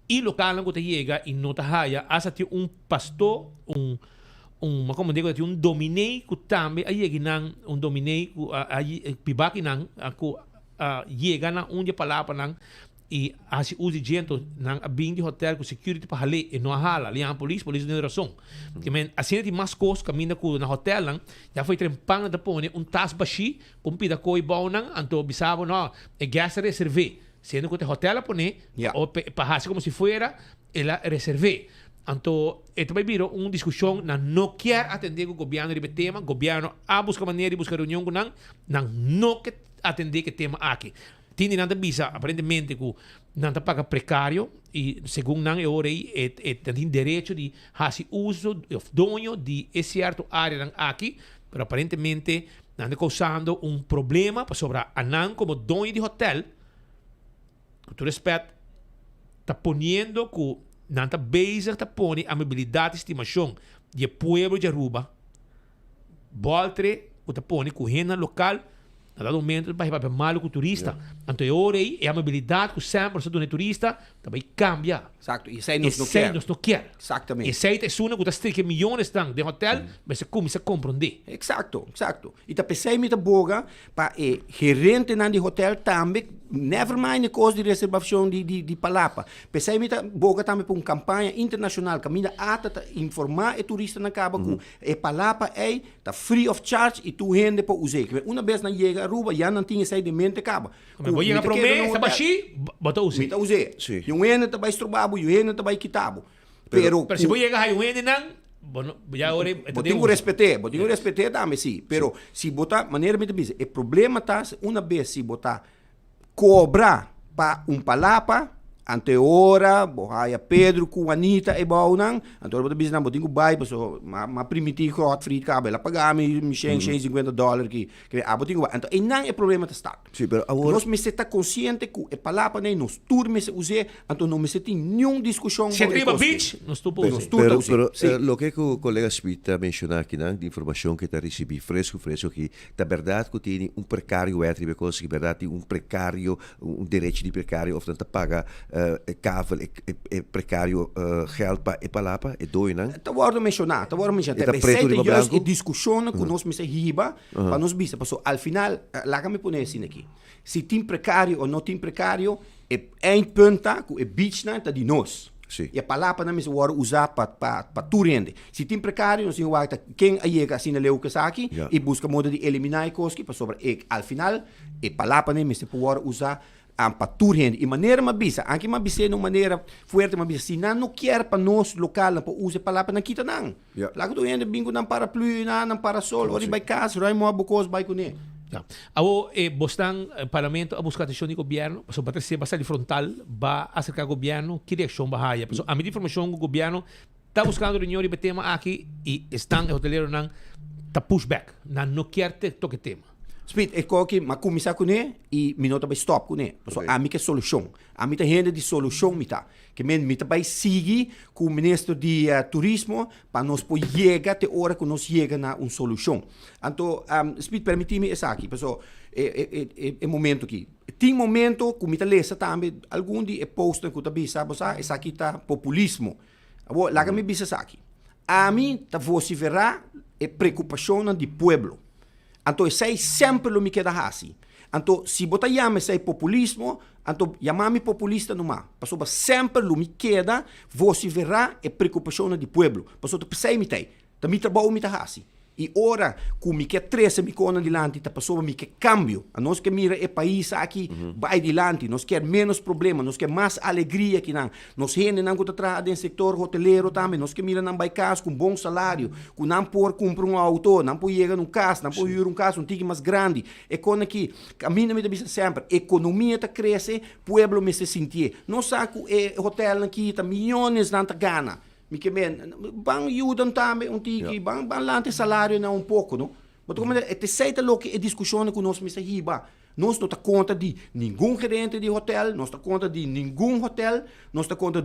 e local não que chega e nota haya asa tem pastor como digo tem dominei que também aí não dominei aí pibaki não chega na onde palavra não e assim usa gente não bem de hotel com security para ali e não hala ali a polícia tem razão porque men assim tem mais coisas caminha com na hotel não já foi trempando da pone tas baixi com pida coi bom não anto bisavo não é gas reservé sendo que o hotel pone ou para assim como se fuera ela reservé anto vai vir discussão não quer atender o governo de tema governo a buscar maneira de buscar reunião com não quer atender que tema aqui Tini nada bisa aparentemente que nada paga precário e segundo não é hora tem direito de fazer uso dono de esse certo área aqui, mas aparentemente nada causando problema para sobre a não como dono de hotel com todo respeito está ponendo que nada base está pondo amabilidade e estimação de povo de Aruba voltre está pondo com renda local a dado momento vai para mal com turista Então, ore e amabilidade com sempre do turista também cambia. Exato. E sei nos não quer. Exatamente. E sei é uma que está que milhões de hotel, mas você começa a compreender. Exato. E tá pensei me boga para gerente na de hotel também, never mind a coisa de reservação de palapa. Pensei me boga também para uma campanha internacional que ainda ata informar o turista na caba que a palapa é tá free of charge e tu rende para usar. Uma vez na chega a Aruba já não tinha saído de mente caba. Vou chegar para mim, tá baixi, bota usar. Mita usar. E um ene tá vai estrobabo, e um ene tá vai quitabo. Pero se vou chegar aí um ene não, já ore, botinho respeitar também sim. Pero se botar maneira muito bem, o problema tá uma vez se botar cobrar para palapa anteora, bohaya Pedro com Anita e baunang, anteora botar business botinho buy, so ma primitivo hot free cabe, la pagar-me $50 que botinho buy. Então, não é problema da Estado. Sim, pero agora nós me está consciente que a palapa nem nos turme se use, então não me tem nenhuma discussão. Se arriba beach, nos tu pode. Pero lo que o colega Smith mencionou aqui, de informação que está recebi fresco que da verdade que tem precário étrico, porque que verdade tem precário, direito de precário, ou tanto paga cavalo e precário geld para e palapa e doi não. Tá vou mencionar. Tem a discussão que nós me se riba para nós bisa, porque al final lá me pone assim aqui. Se tem precário ou não tem precário, é um ponto que é beach na tá de nós. Sim. E a palavra não se pode usar para tu rende. Se tem precário, nós temos que quem chega assim na leu que aqui e busca modo de eliminar a coisa para sobre al final a palavra não se pode usar para tu rende. E maneira uma bisa, aqui uma bisa de uma maneira forte, uma bisa, se não quer para nós local, para usar a palavra não quita não. Lá que tu rende bingo não paraplu, não parasol, ori vai casa, vai moa bocos, vai com ele. Ako, bostang parlamento a buscar atenção do governo, so para ser bastante frontal, ba acerca do governo, que direção bahaya. So, a minha informação do governo está buscando reunião de tema aqui e estão hoteleiro nang ta pushback, não quer ter toque tema. Speed, é que mas começar com ele e minota vai stop com ele. So, a minha solução, a minha renda de solução mita, que minha vai seguir com o ministro de turismo para nós poder chegar até hora que nós chega na uma solução. Então, Speed, permite-me isso aqui, pessoal, é momento aqui. Tem momento que minha lesa também, algum dia posta que eu também sabe, isso aqui tá populismo. Lá que me bisa aqui. A mim tá você verá é preocupação do povo. Então, isso sempre o me queda assim. Então, se botar chama isso populismo, então chamar-me populista não há. Porque sempre o me queda, você verá a preocupação do povo. Porque tu pensei me tem, também trabalho me assim. E ora, com me quer 13 me cona dilante, tá passou me quer cambio. A nós que mira o país aqui vai dilante, nós quer menos problema, nós quer mais alegria que não. Nós gente não que tá no setor hoteleiro também, nós que mira não vai casa com bom salário, com não por comprar um auto, não por chegar num casa, não por ir casa um tique mais grande. É quando aqui, caminho me diz sempre, economia tá cresce, povo me se sentir. Nós saco hotel aqui tá milhões não tá gana. Mica bem, bang ajudam também tiki, bang lante salário na pouco, não? Mas como é certo lo que é discussão que nós me riba. Nós não tá conta de nenhum gerente de hotel, nós tá conta de nenhum hotel, nós tá conta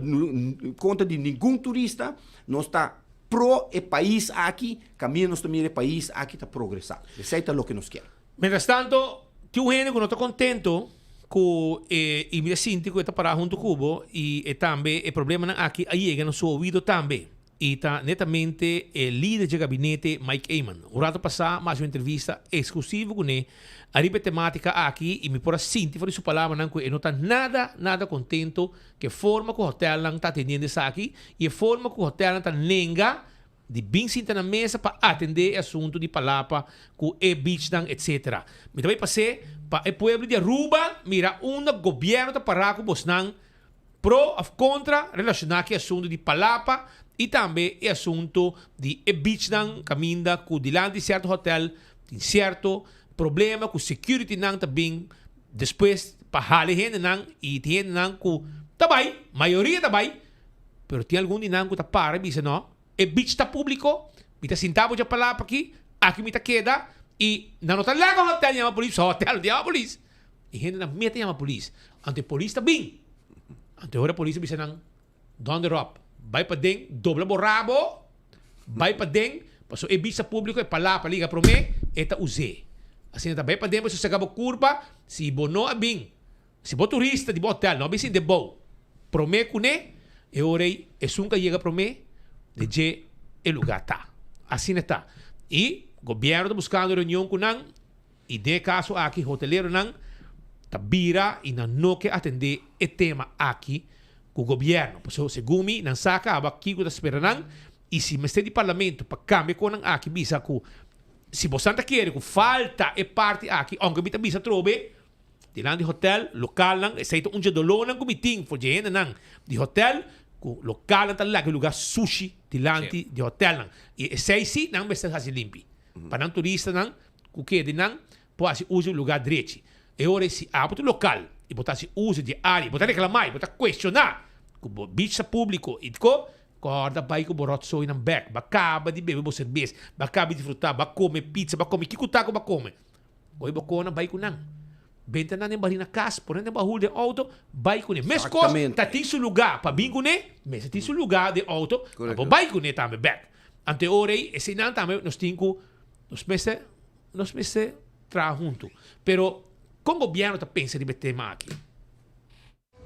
de nenhum turista, nós tá pro o país aqui, caminho nós também o país aqui tá progressar. É certo lo que nós quer. Mientras tanto, tem gente que não está contento com o meu síndico que está parado junto com o Cubo e também o problema aqui chega no seu ouvido também. E está netamente o líder de gabinete Mike Eyman. O rato passado, mais uma entrevista exclusiva com ele, a temática aqui e me por síndico, por isso palavra não não está nada contento que a forma que o hotel não está atendendo isso aqui e a forma que o hotel não está nenga de bem sentar na mesa para atender o assunto de palapa com e beach etc. Me também passei para o povo de Aruba, mira, governo está parado com Bosnan pro ou contra relacionado com o assunto de palapa e também o assunto de e beach caminda com dilante de certo hotel, tem certo problema com security também depois para hali gente e tem gente com tabay, maioria tabay, pero tem algum de que está para e diz não. O beach está público, me está sentado já para aqui me está queda, e não está lá com o hotel, chama a polícia, hotel, chama a polícia. E gente não mete, chama a polícia. Ante a polícia está bem. Ante a polícia diz não, down the rope. Vai para dentro, dobla o rabo, vai para dentro, passou o beach está público, é para lá, para ligar para mim, está usé. Assim, vai para dentro, se acaba a curva, se bonou é bem. Se bo turista de hotel, não bem de bom. Promê cune, e orei, e sunca chega promê, de je e lugar tá. Assim está. E governo está buscando reunião com nang, e de caso aqui hoteleiro nang, tá bira e não quer atender o tema aqui com o governo. Por isso, segumi, não saca, aqui que está esperando, e se me de parlamento para cambiar com nang aqui, bisa que se você não quer que falta e parte aqui, onde bita bisa trobe, de lang de hotel, local nang, e saito unja dolor nang kumiting, for gente nang, de hotel, ku local nang talaga, lugar sushi, de lang de hotel nang. E sei si, nang besta hasi limpi. Para nang turista nang, ku kede nang, pode usar o lugar direito. E ora se abre o local, e botar se uso de área, botar reclamar, botar questionar, com o bicho público, e co, corda vai com o borot soi nang back, bacaba de beber cerveja, bacaba de frutar, bacome pizza, bacome kikutaco, bacome. Oi bacona vai com nang. Benta na nem na casa, por nem bahul de auto, vai com ele. Mas coisa, tá tem seu lugar para bingo né, mas tem seu lugar de auto, para vai com ele também back. Ante ora esse não também nós temos nos meses tra junto. Pero ¿cómo el gobierno está pensando en este tema aquí?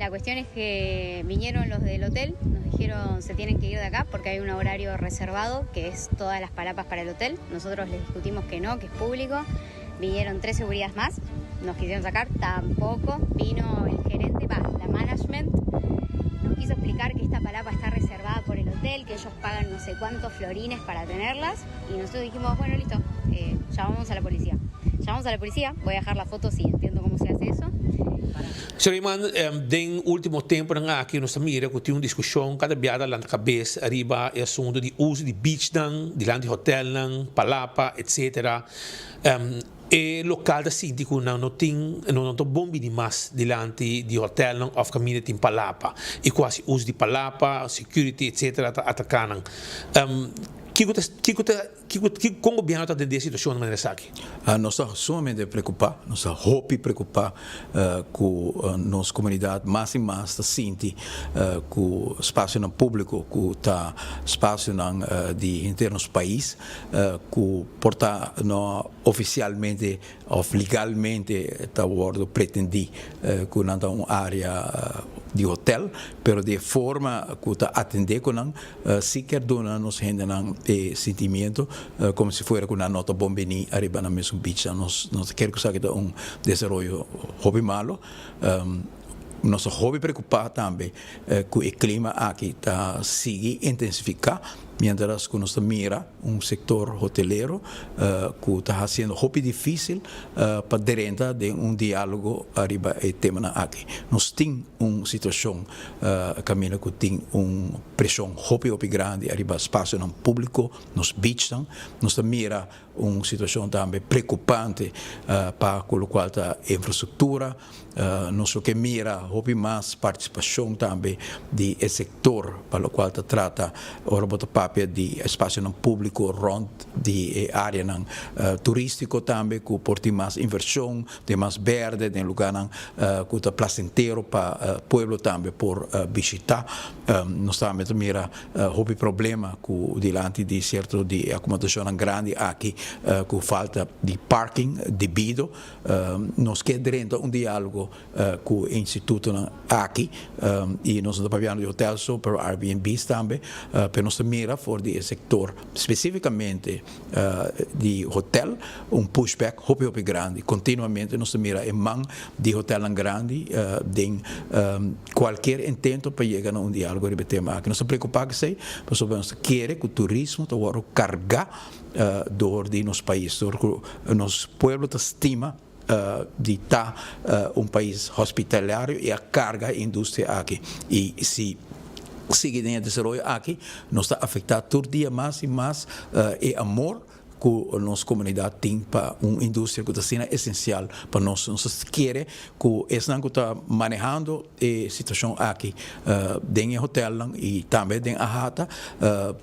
La cuestión es que vinieron los del hotel, nos dijeron se tienen que ir de acá porque hay un horario reservado que es todas las palapas para el hotel. Nosotros les discutimos que no, que es público. Vinieron 3 seguridades más, nos quisieron sacar, tampoco. Vino el gerente, la management, nos quiso explicar que esta palapa está reservada por el hotel, que ellos pagan no sé cuántos florines para tenerlas. Y nosotros dijimos, bueno, listo, llamamos a la policía. Llamamos a la policía, voy a dejar la foto, sí, entiendo cómo se hace eso. Suleiman, den último tempo aqui nós mira que tem uma discussão cada viada lá na cabeça arriba é assunto de uso de beach dan, de land de hotel dan, palapa, etc. E local da síndico não tem bom demais delante de hotel não of caminho tem palapa e quase uso de palapa, security, etc. atacando. Como o governo está dentro da situação de maneira aqui? Nós estamos sumamente preocupados, nós estamos preocupados com a nossa comunidade mais e mais está sente com o espaço público, com o espaço de internos país, com portar oficialmente ou legalmente está pretendido com uma área de hotel, pero de forma que está atender com sequer dona nos rende sentimento como se fuera com uma nota bombini arriba na mesma beach. Nós queremos que seja desenvolvimento hobby malo. Nós hobby preocupado também com o clima aqui está sigue intensificar. Mientras que nós mira sector hoteleiro que está sendo hobby difícil para dentro de diálogo arriba o tema aqui. Nós temos situação caminho que tem pressão hobby grande arriba espaço público, nos beach, nós mira situação também preocupante para colocar a infraestrutura, nós que mira hobby mais participação também de sector para o qual trata ora de espaço público rond de área turístico também que porta mais inversão, de mais verde, de lugar que está placentero para pueblo também por visitar. Nós também mira houve problema com delante de certo de acomodação grande aqui com falta de parking devido. Nós queremos diálogo com o instituto aqui e nós estamos falando de hotéis para Airbnb também, para nós mira for de sector especificamente de hotel pushback hobby grande continuamente nós mira em mão de hotel grande de qualquer intento para chegar a diálogo sobre o tema aqui. Nós preocupamos que nós queremos que o turismo está carregar dor de nosso país, nosso povo estima de estar país hospitalário e a carga indústria aqui e se sigue em desenvolvimento aqui, nos está afetando todo dia mais e mais e amor que a nossa comunidade tem para uma indústria que está sendo essencial para nós. Nós queremos que esse não está manejando a situação aqui dentro do hotel e também dentro da rata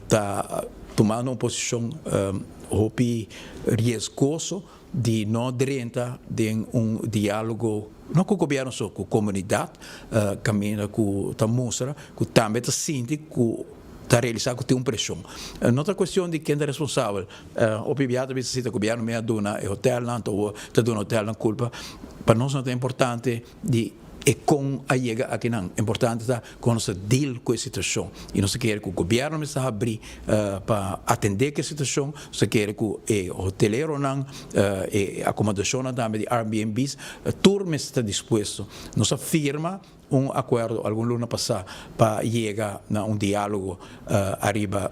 está tomando uma posição riscosa de não adiantar de diálogo não com o governo só, com a comunidade, caminha com a mostra, que também está sentindo que está realizando que tem pressão. Outra questão de quem é responsável, obviamente, se o governo me dona o hotel, ou está dando hotel na culpa, para nós não é importante de e com a chega aqui não. Importante está com nossa deal com a situação. E nós queremos que o governo está a abrir para atender a situação. Nós queremos que o hoteleiro não, e a acomodação também de Airbnbs, turma está disposto. Nós afirma acordo algum luna passar para chegar a diálogo arriba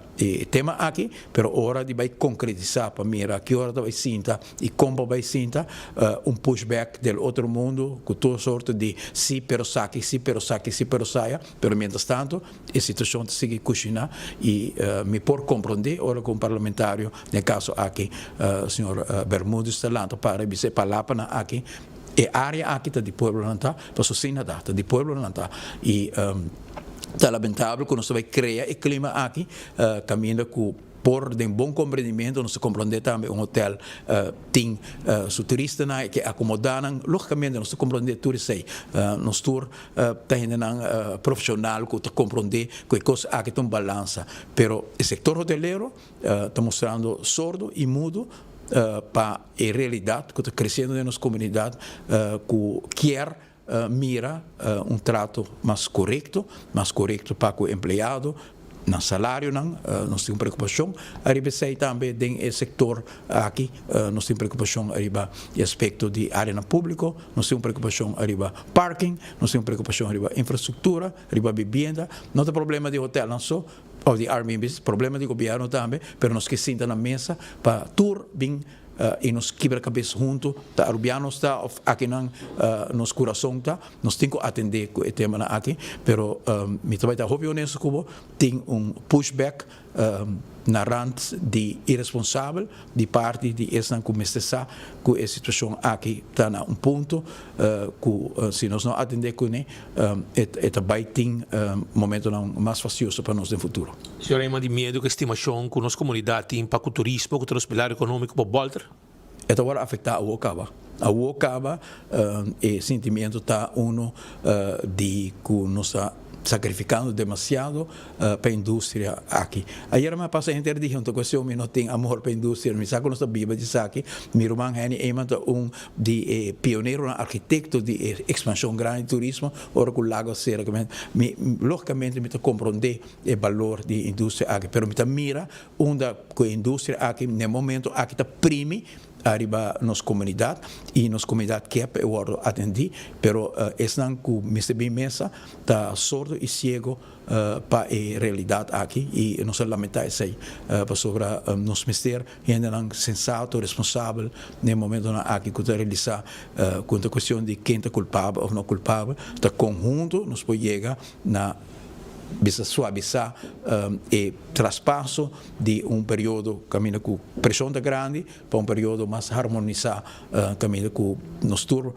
tema aqui, pero hora de vai concretizar para mira que hora vai sinta e como vai sinta pushback del outro mundo com toda sorte de sim pero saque, pero mientras tanto a situação segue cozinhar e me por compreender ora com parlamentário no caso aqui senhor Bermúdez talento para dizer palavra aqui e área aqui está de pueblo não está para sostener data de pueblo não está e está lamentável que nós vai criar o clima aqui caminha com por de bom compreendimento nós compreender também hotel tem su turista na que acomodaram logicamente nós compreender turista nós tour tem profissional que compreender que coisa aqui tem balança pero o setor hoteleiro está mostrando sordo e mudo para a realidade que está crescendo na nossa comunidade que quer mira trato mais correto para o empregado no salário não nós temos preocupação arriba sei também do setor aqui nós temos preocupação arriba aspecto de área público nós temos preocupação arriba parking nós temos preocupação arriba infraestrutura arriba vivenda não tem problema de hotel não só ou de Airbnb problema de governo também pero nós que senta na mesa para tour bem e nos quebra-cabeça junto, tá Rubiano está aqui não nos coração tá, nós temos que atender o tema na aqui, pero me trabalho da hobby honesto como tem pushback na rand de irresponsável de parte de essa começar com a situação aqui está na ponto que se nós não atender com ele vai ter momento não mais facioso para nós no futuro. Senhor, é de medo que a estimação com nossa comunidade tem para o turismo, com o transporte econômico para o Bolter? É agora afetar o Ocaba. A Ocaba e sentimento está de que nós sacrificando demasiado para a indústria aqui. Ayer me passei inteiro de junto com esse homem não tem amor para a indústria, me saco nossa Bíblia de aqui, meu irmão Henny é de pioneiro arquiteto de expansão grande de turismo, ora com o Lago Serra, logicamente me compreender o valor da indústria aqui, pero me mira onde a indústria aqui no momento aqui está prime arriba nos comunidade e nos comunidade que é o atendi, pero não que Mr. Bimesa está sordo e cego para a realidade aqui e nós lamentamos isso para sobre nos mister ainda não sensato, responsável no momento na aqui que está realizar quanto a questão de quem é culpável ou não culpável, está conjunto nos pode chegar na bisa suavizar e traspasso de período caminho com pressão grande para período mais harmonizado caminho com nosso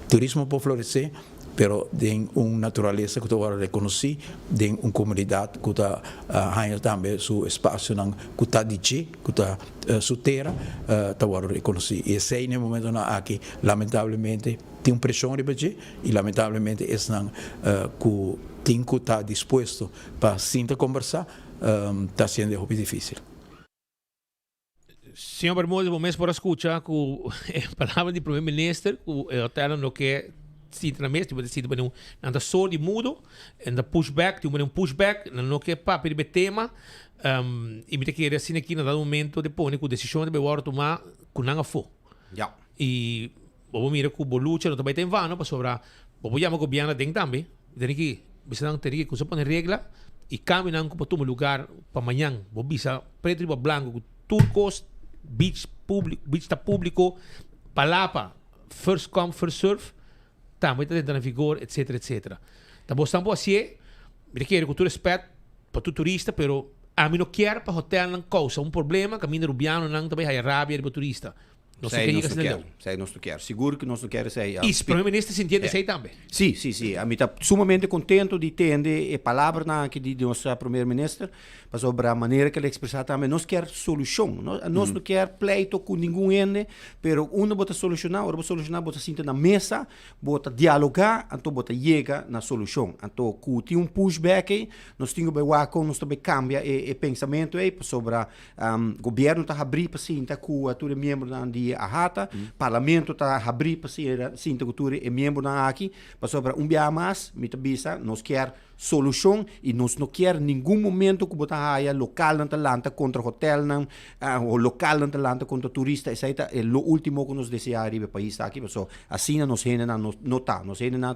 turismo para florescer pero tem natureza que agora reconheci tem comunidade que está ganhando também seu espaço que está de que está sua terra está agora reconheci e sei no momento na aqui lamentavelmente tem pressão de e lamentavelmente é não que tem que estar disposto para sentar conversar está sendo muito difícil. Senhor Bermúdez, vamos por escutar com a palavra do primeiro-ministro, o hotel no que sinta na mesa, tipo decido para não só de mudo, and pushback, tipo um pushback, no que papo de tema, e me queria assim aqui no momento depois que a decisão de agora tomar com não for. Ja. E vamos mirar que o bolucha não também tem vano para sobrar, vamos chamar o governo tem também, tem que bisa nang teria que se põe regra e caminham para todo lugar para amanhã, vamos bisa preto e branco, turcos, beach público, palapa, first come first serve, também está dentro da vigor, etc, etc. Tá bom, estamos assim, me quero com todo respeito para todo turista, pero a mim não quer para hotel não causa problema, caminho rubiano não também há rábia para turista. Não sei não quer. Seguro que não quer sei. E o primeiro-ministro se entende sei também. Sim. A mim está sumamente contente de entender a palavra que de nosso primeiro-ministro sobre a maneira que ele expressa também. Nós quer solução. Nós não quer pleito com nenhum ende, pero uma bota solucionar, outra solucionar, bota sentar na mesa, bota dialogar, então bota chega na solução. Então, que tem pushback, nós temos que ver nós também cambia o pensamento sobre o governo está abrir para sentar com a todo membro de dia a hata, parlamento tá abrir para sinta cultura e membro na aqui, para sobre dia mais, mita bisa, nós quer solução e nós não quer nenhum momento que botar haia local na talanta contra hotel não, ou local na talanta contra turista, isso aí é o último que nós desejamos para o país aqui, so, assim nós gente não tá, nós gente não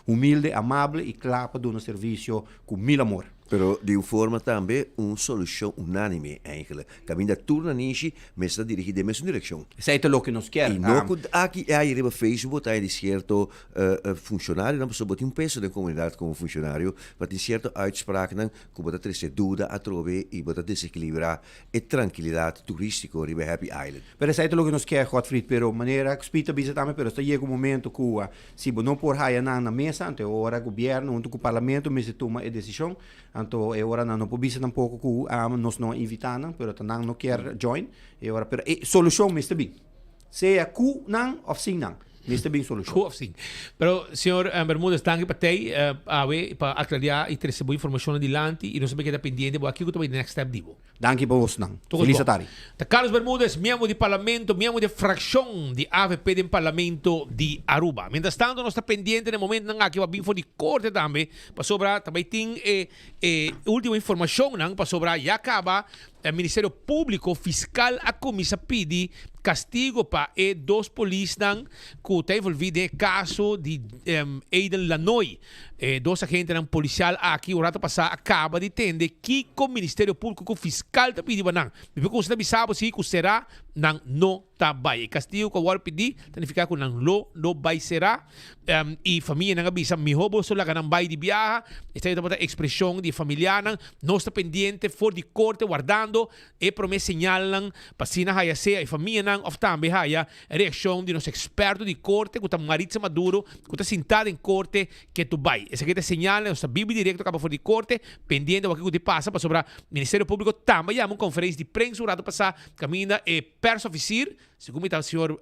humilde, amável e claro para dar um serviço com mil amor. Pero de uma forma também uma solução unânime eigenlijk. Caminha turna nishi, mas está dirigida na mesma direção. Isso é o que nós queremos. E não aqui aí no Facebook tem certo funcionário, não precisa botar peso da comunidade como funcionário, mas tem certo uitspraak não que bota trazer dúvida a trove e bota desequilibrar a tranquilidade turística ribe Happy Island. Pero isso é o que nós queremos, Gottfried, pero maneira que spita bisa também, pero está chega momento que se não por haia na mesa, ante hora governo, junto com o parlamento, mas se toma a decisão. Então, agora não pode ser um pouco que nós não invitamos, mas também não quer join. Agora, pero solução, Mr. Bing. Seja cu não ou sim não. Mr. Bing solução. Cu ou sim. Pero, senhor Bermúdez, danke para ti, para aclarar e trazer boa informação adiante e não saber que está pendente, porque aqui que vai next step divo. Danke para você não. Feliz tarde. Carlos Bermúdez, membro do parlamento, membro da fração de AVP do parlamento de Aruba. Mientras tanto, nós está pendente no momento não aqui vai vir for de corte também, para sobrar também tem última informação não para sobrar já acaba o Ministério Público Fiscal a comissa pede castigo para dois polícias que estão envolvidos no caso de Aiden Lanoy. Dois agentes policiais aqui, o rato passado, acaba de entender que o Ministério Público Fiscal está pedindo não. Porque você não sabe se será não está bem. Castigo que eu pedi, significa que não vai será. E família não avisa, me roubo só lá que não vai de viajar. Está aí a expressão de familiar, não está pendente, fora de corte, guardando, e promessa señalan, para se não haya ser, a família não, ou também haya reação de nos expertos de corte, que está Maritza Maduro, que está sentado em corte, que tu vai. Essa aqui te señala, nossa Bíblia direto, acaba fora de corte, pendente do que te passa, para sobre o Ministério Público, também há uma conferência de prensa, o rato passado, caminha perso officer, segundo o senhor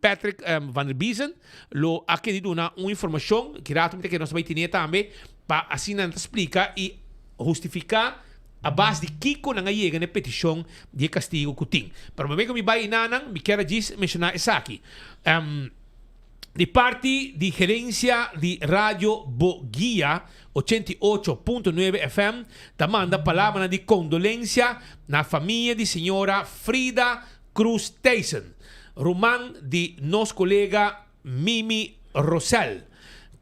Patrick Van der Biesen, lo aqui dito uma informação que que nós vamos ter também, para assim não explicar e justificar a base de Kiko na chega na petição de castigo que tem. Para o momento que me vai inanan, me quero mencionar isso aqui. De parte de gerência de Rádio Boguia 88.9 FM, manda palavra de condolência na família de senhora Frida Cruz Tyson, romã de nosso colega Mimi Rosel,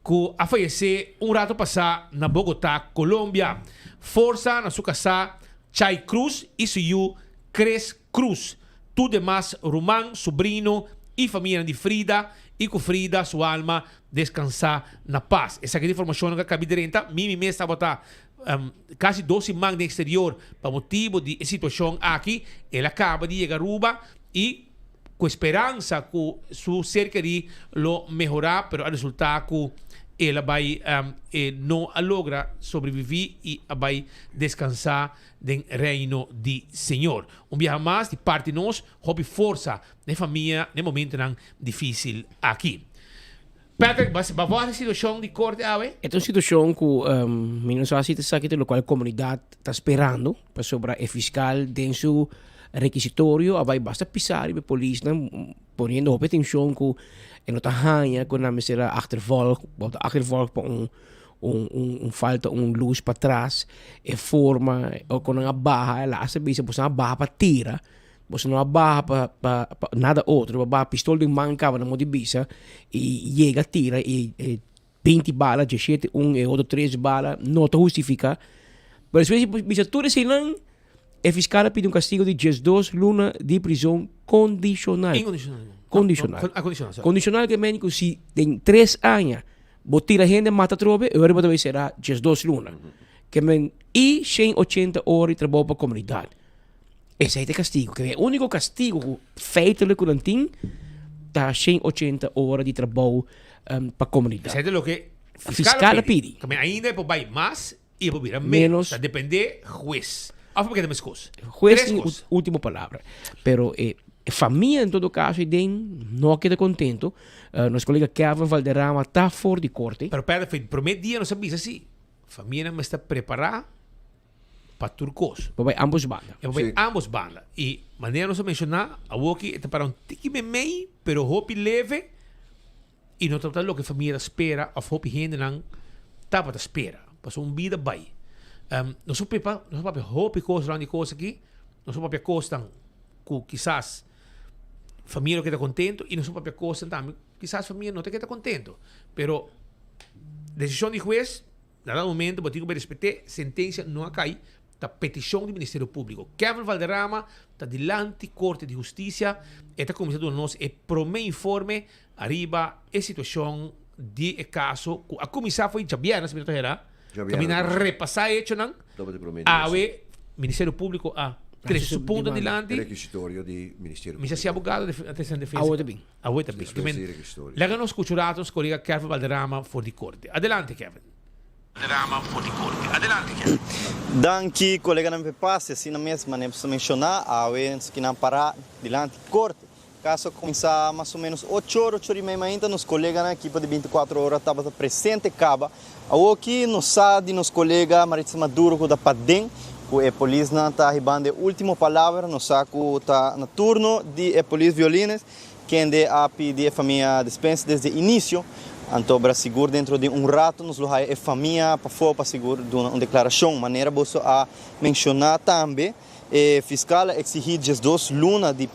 que a falecer rato passado na Bogotá, Colômbia. Força na sua casa Chay Cruz e seu Cres Cruz. Tudo demais, romã, sobrinho e família de Frida, e com Frida, sua alma, descansar na paz. Essa aqui é a informação que acabei de renta. Mimi mesmo estava quase 12 semanas no exterior, por motivo de situação aqui. Ela acaba de chegar a Aruba e com esperança que su ser querido lo melhorar, pero o resultado que ela vai não logra sobreviver e vai descansar no reino de Senhor. Dia mais de parte de nós, houve força na família no momento difícil aqui. Patrick, vai ver a situação de corte ave? É uma situação que não só assim está aqui, qual a comunidade está esperando para sobre o fiscal dentro seu requisitório, vai basta pisar e a polícia ponendo atenção que en dat hanja kon namens er achtervolg para falta luz para trás e forma ou com uma barra ela acha bisa você uma barra para tira você não barra para nada outro uma barra pistola de mancava na mão bisa e chega tira e 20 balas 17 e outro 13 balas não te justifica mas se bisa tudo assim não o fiscal pediu castigo de 12 lunas de prisão condicional. Condicional que médico se tem 3 anos botar a gente mata trobe, agora vai ser 12 lunas. Que men e 180 horas de trabalho para a comunidade. Esse é o castigo, que é o único castigo feito que não tem, tá 180 horas de trabalho para a comunidade. Esse é o que o fiscal pede. Que ainda vai mais e vai menos. Depende juiz. Juez tem última palavra. Pero família, em todo caso, não queda contento. Nosso colega Kevin Valderrama está fora de corte. Pero pera, primeiro dia não sabia assim. Família não está preparada. para turcos. Para ambos bandas. Para ambos bandas. Y maneira não se mencionar, a Woki é para tiki meio, pero hopi leve, e não tratar o que a família espera, a hopi gente não tá para espera. Para vida vai. Não sou para hopi coisa lá de coisa aqui, não sou para coisa que quizás família que está contento, e não sou para coisa também, quizás família não está contento. Pero decisão de juez, nada momento, botigo para respeitar, sentença não cai. Da petição do Ministério Público. Kevin Valderrama está diante da Corte de Justiça e está começando nós e promete informe arriba a situação de caso. A comissão foi Jabiana, se me era, caminhar repassar hecho não. A Ministério Público a três pontos adiante. Requisitório de Ministério Público. Se advogado de defesa. A outra bem. A outra bem. Lega nos culturados colega Kevin Valderrama for de Corte. Adelante, Kevin. Adelante, Kevin. Danke, colega não me passe, assim na mesma, nem precisa mencionar, a vez que não parar diante da corte. Caso começar mais ou menos 8 horas, 8 horas e meia ainda, nos colegas na equipe de 24 horas estavam presente, caba. Aqui, nos SAD, nos colegas Maritza Maduro, que da Padem, que a polícia está arribando a última palavra, nos saco está no turno de a polícia violines, que ande a pedir a família dispensa desde o início. Então, para seguro dentro de rato, nos locais a família para seguro de uma declaração. Maneira você a mencionar também, o fiscal exigir 2 lunas de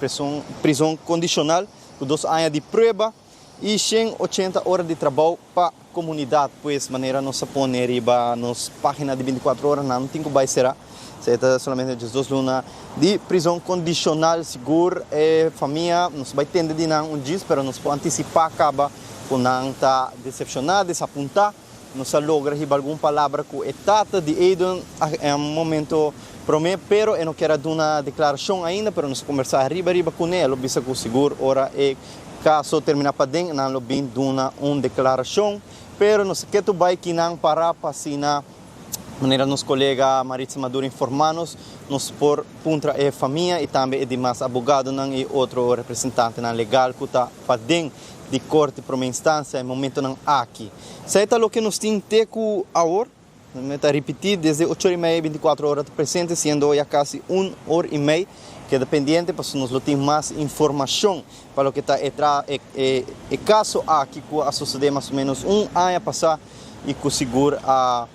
prisão condicional, com 2 anos de prova e 180 horas de trabalho para a comunidade. Pois, maneira não se põe riba nas páginas de 24 horas, não tem que vai ser. Será somente 2 lunas de prisão condicional, seguro, a família não vai tender de não diz, mas não se pode antecipar, acaba. Quando não está decepcionado, desapontar, não se logra alguma palavra com a tata de Eden é um momento promete, pero eu não quero dar uma declaração ainda, pero nós conversar riba com ele, bisa com seguro, ora é caso terminar para dentro, não lo bem dar uma declaração, pero não sei que tu vai que não parar para assinar, maneira nos colega Maritza Maduro informar-nos, nos por contra a família e também demais advogado não e outro representante não legal que está para dentro de corte para uma instância, no momento não aqui. Isso é o que nós temos teco agora, está repetir desde 8h30, 24 horas presente, sendo já quase 1h30, que é dependente, para nós temos mais informação para o que está o caso aqui, que a suceder mais ou menos 1 ano passar e que segura a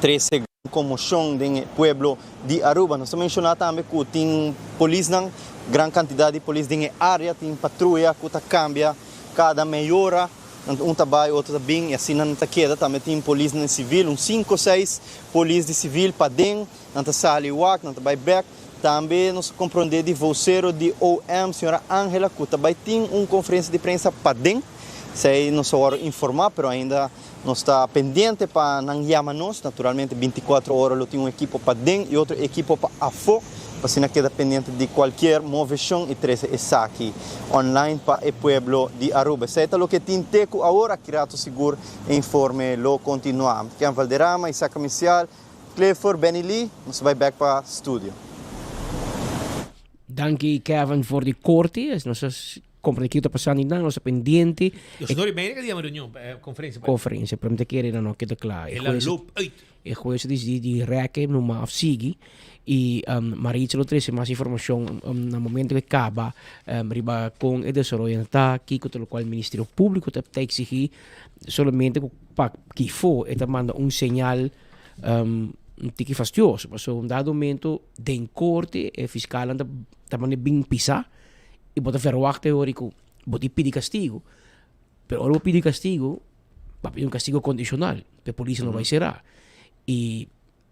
13 comoção do pueblo de Aruba. Nós mencionamos também que tem polícia, grande quantidade de polícia na área, tem patrulha que cambia cada meia hora, um trabalho, outro também, e assim não está queda, também tem polícia civil, 5 ou 6 polícia civil para dentro, não está sali walk, não está vai back, também nós compreender de voceiro de OM, senhora Ângela, que também tem uma conferência de prensa para dentro, sei não só informar, mas ainda não está pendente para não chamar-nos, naturalmente 24 horas tem uma equipe para dentro e outra equipe para afo, para se não queda pendente de qualquer movição e trazer essa aqui online para o pueblo de Aruba. Se é o que tem teco agora, Kirato seguro informe lo continuamos. Ken Valderrama, Isaac Micial, Clifford, Benny Lee, nós vai back para o estúdio. Danke Kevin voor die korte. Nós compramos aqui o que está passando ainda, nós pendente. E os senhores bem que dia reunião, conferência. Conferência, para me querer não queda claro. E juez de reque numa afsigi e Maritza lo trece mais informação no momento que acaba riba com o desenvolvimento aqui com o qual o Ministério Público está exigir somente para que for e manda sinal que fastidioso, mas um dado momento de corte e fiscal também bem pisar e bota verwacht teórico, bota pedir castigo, pero ahora pedir castigo, vai pedir castigo condicional, a polícia não vai ser. E,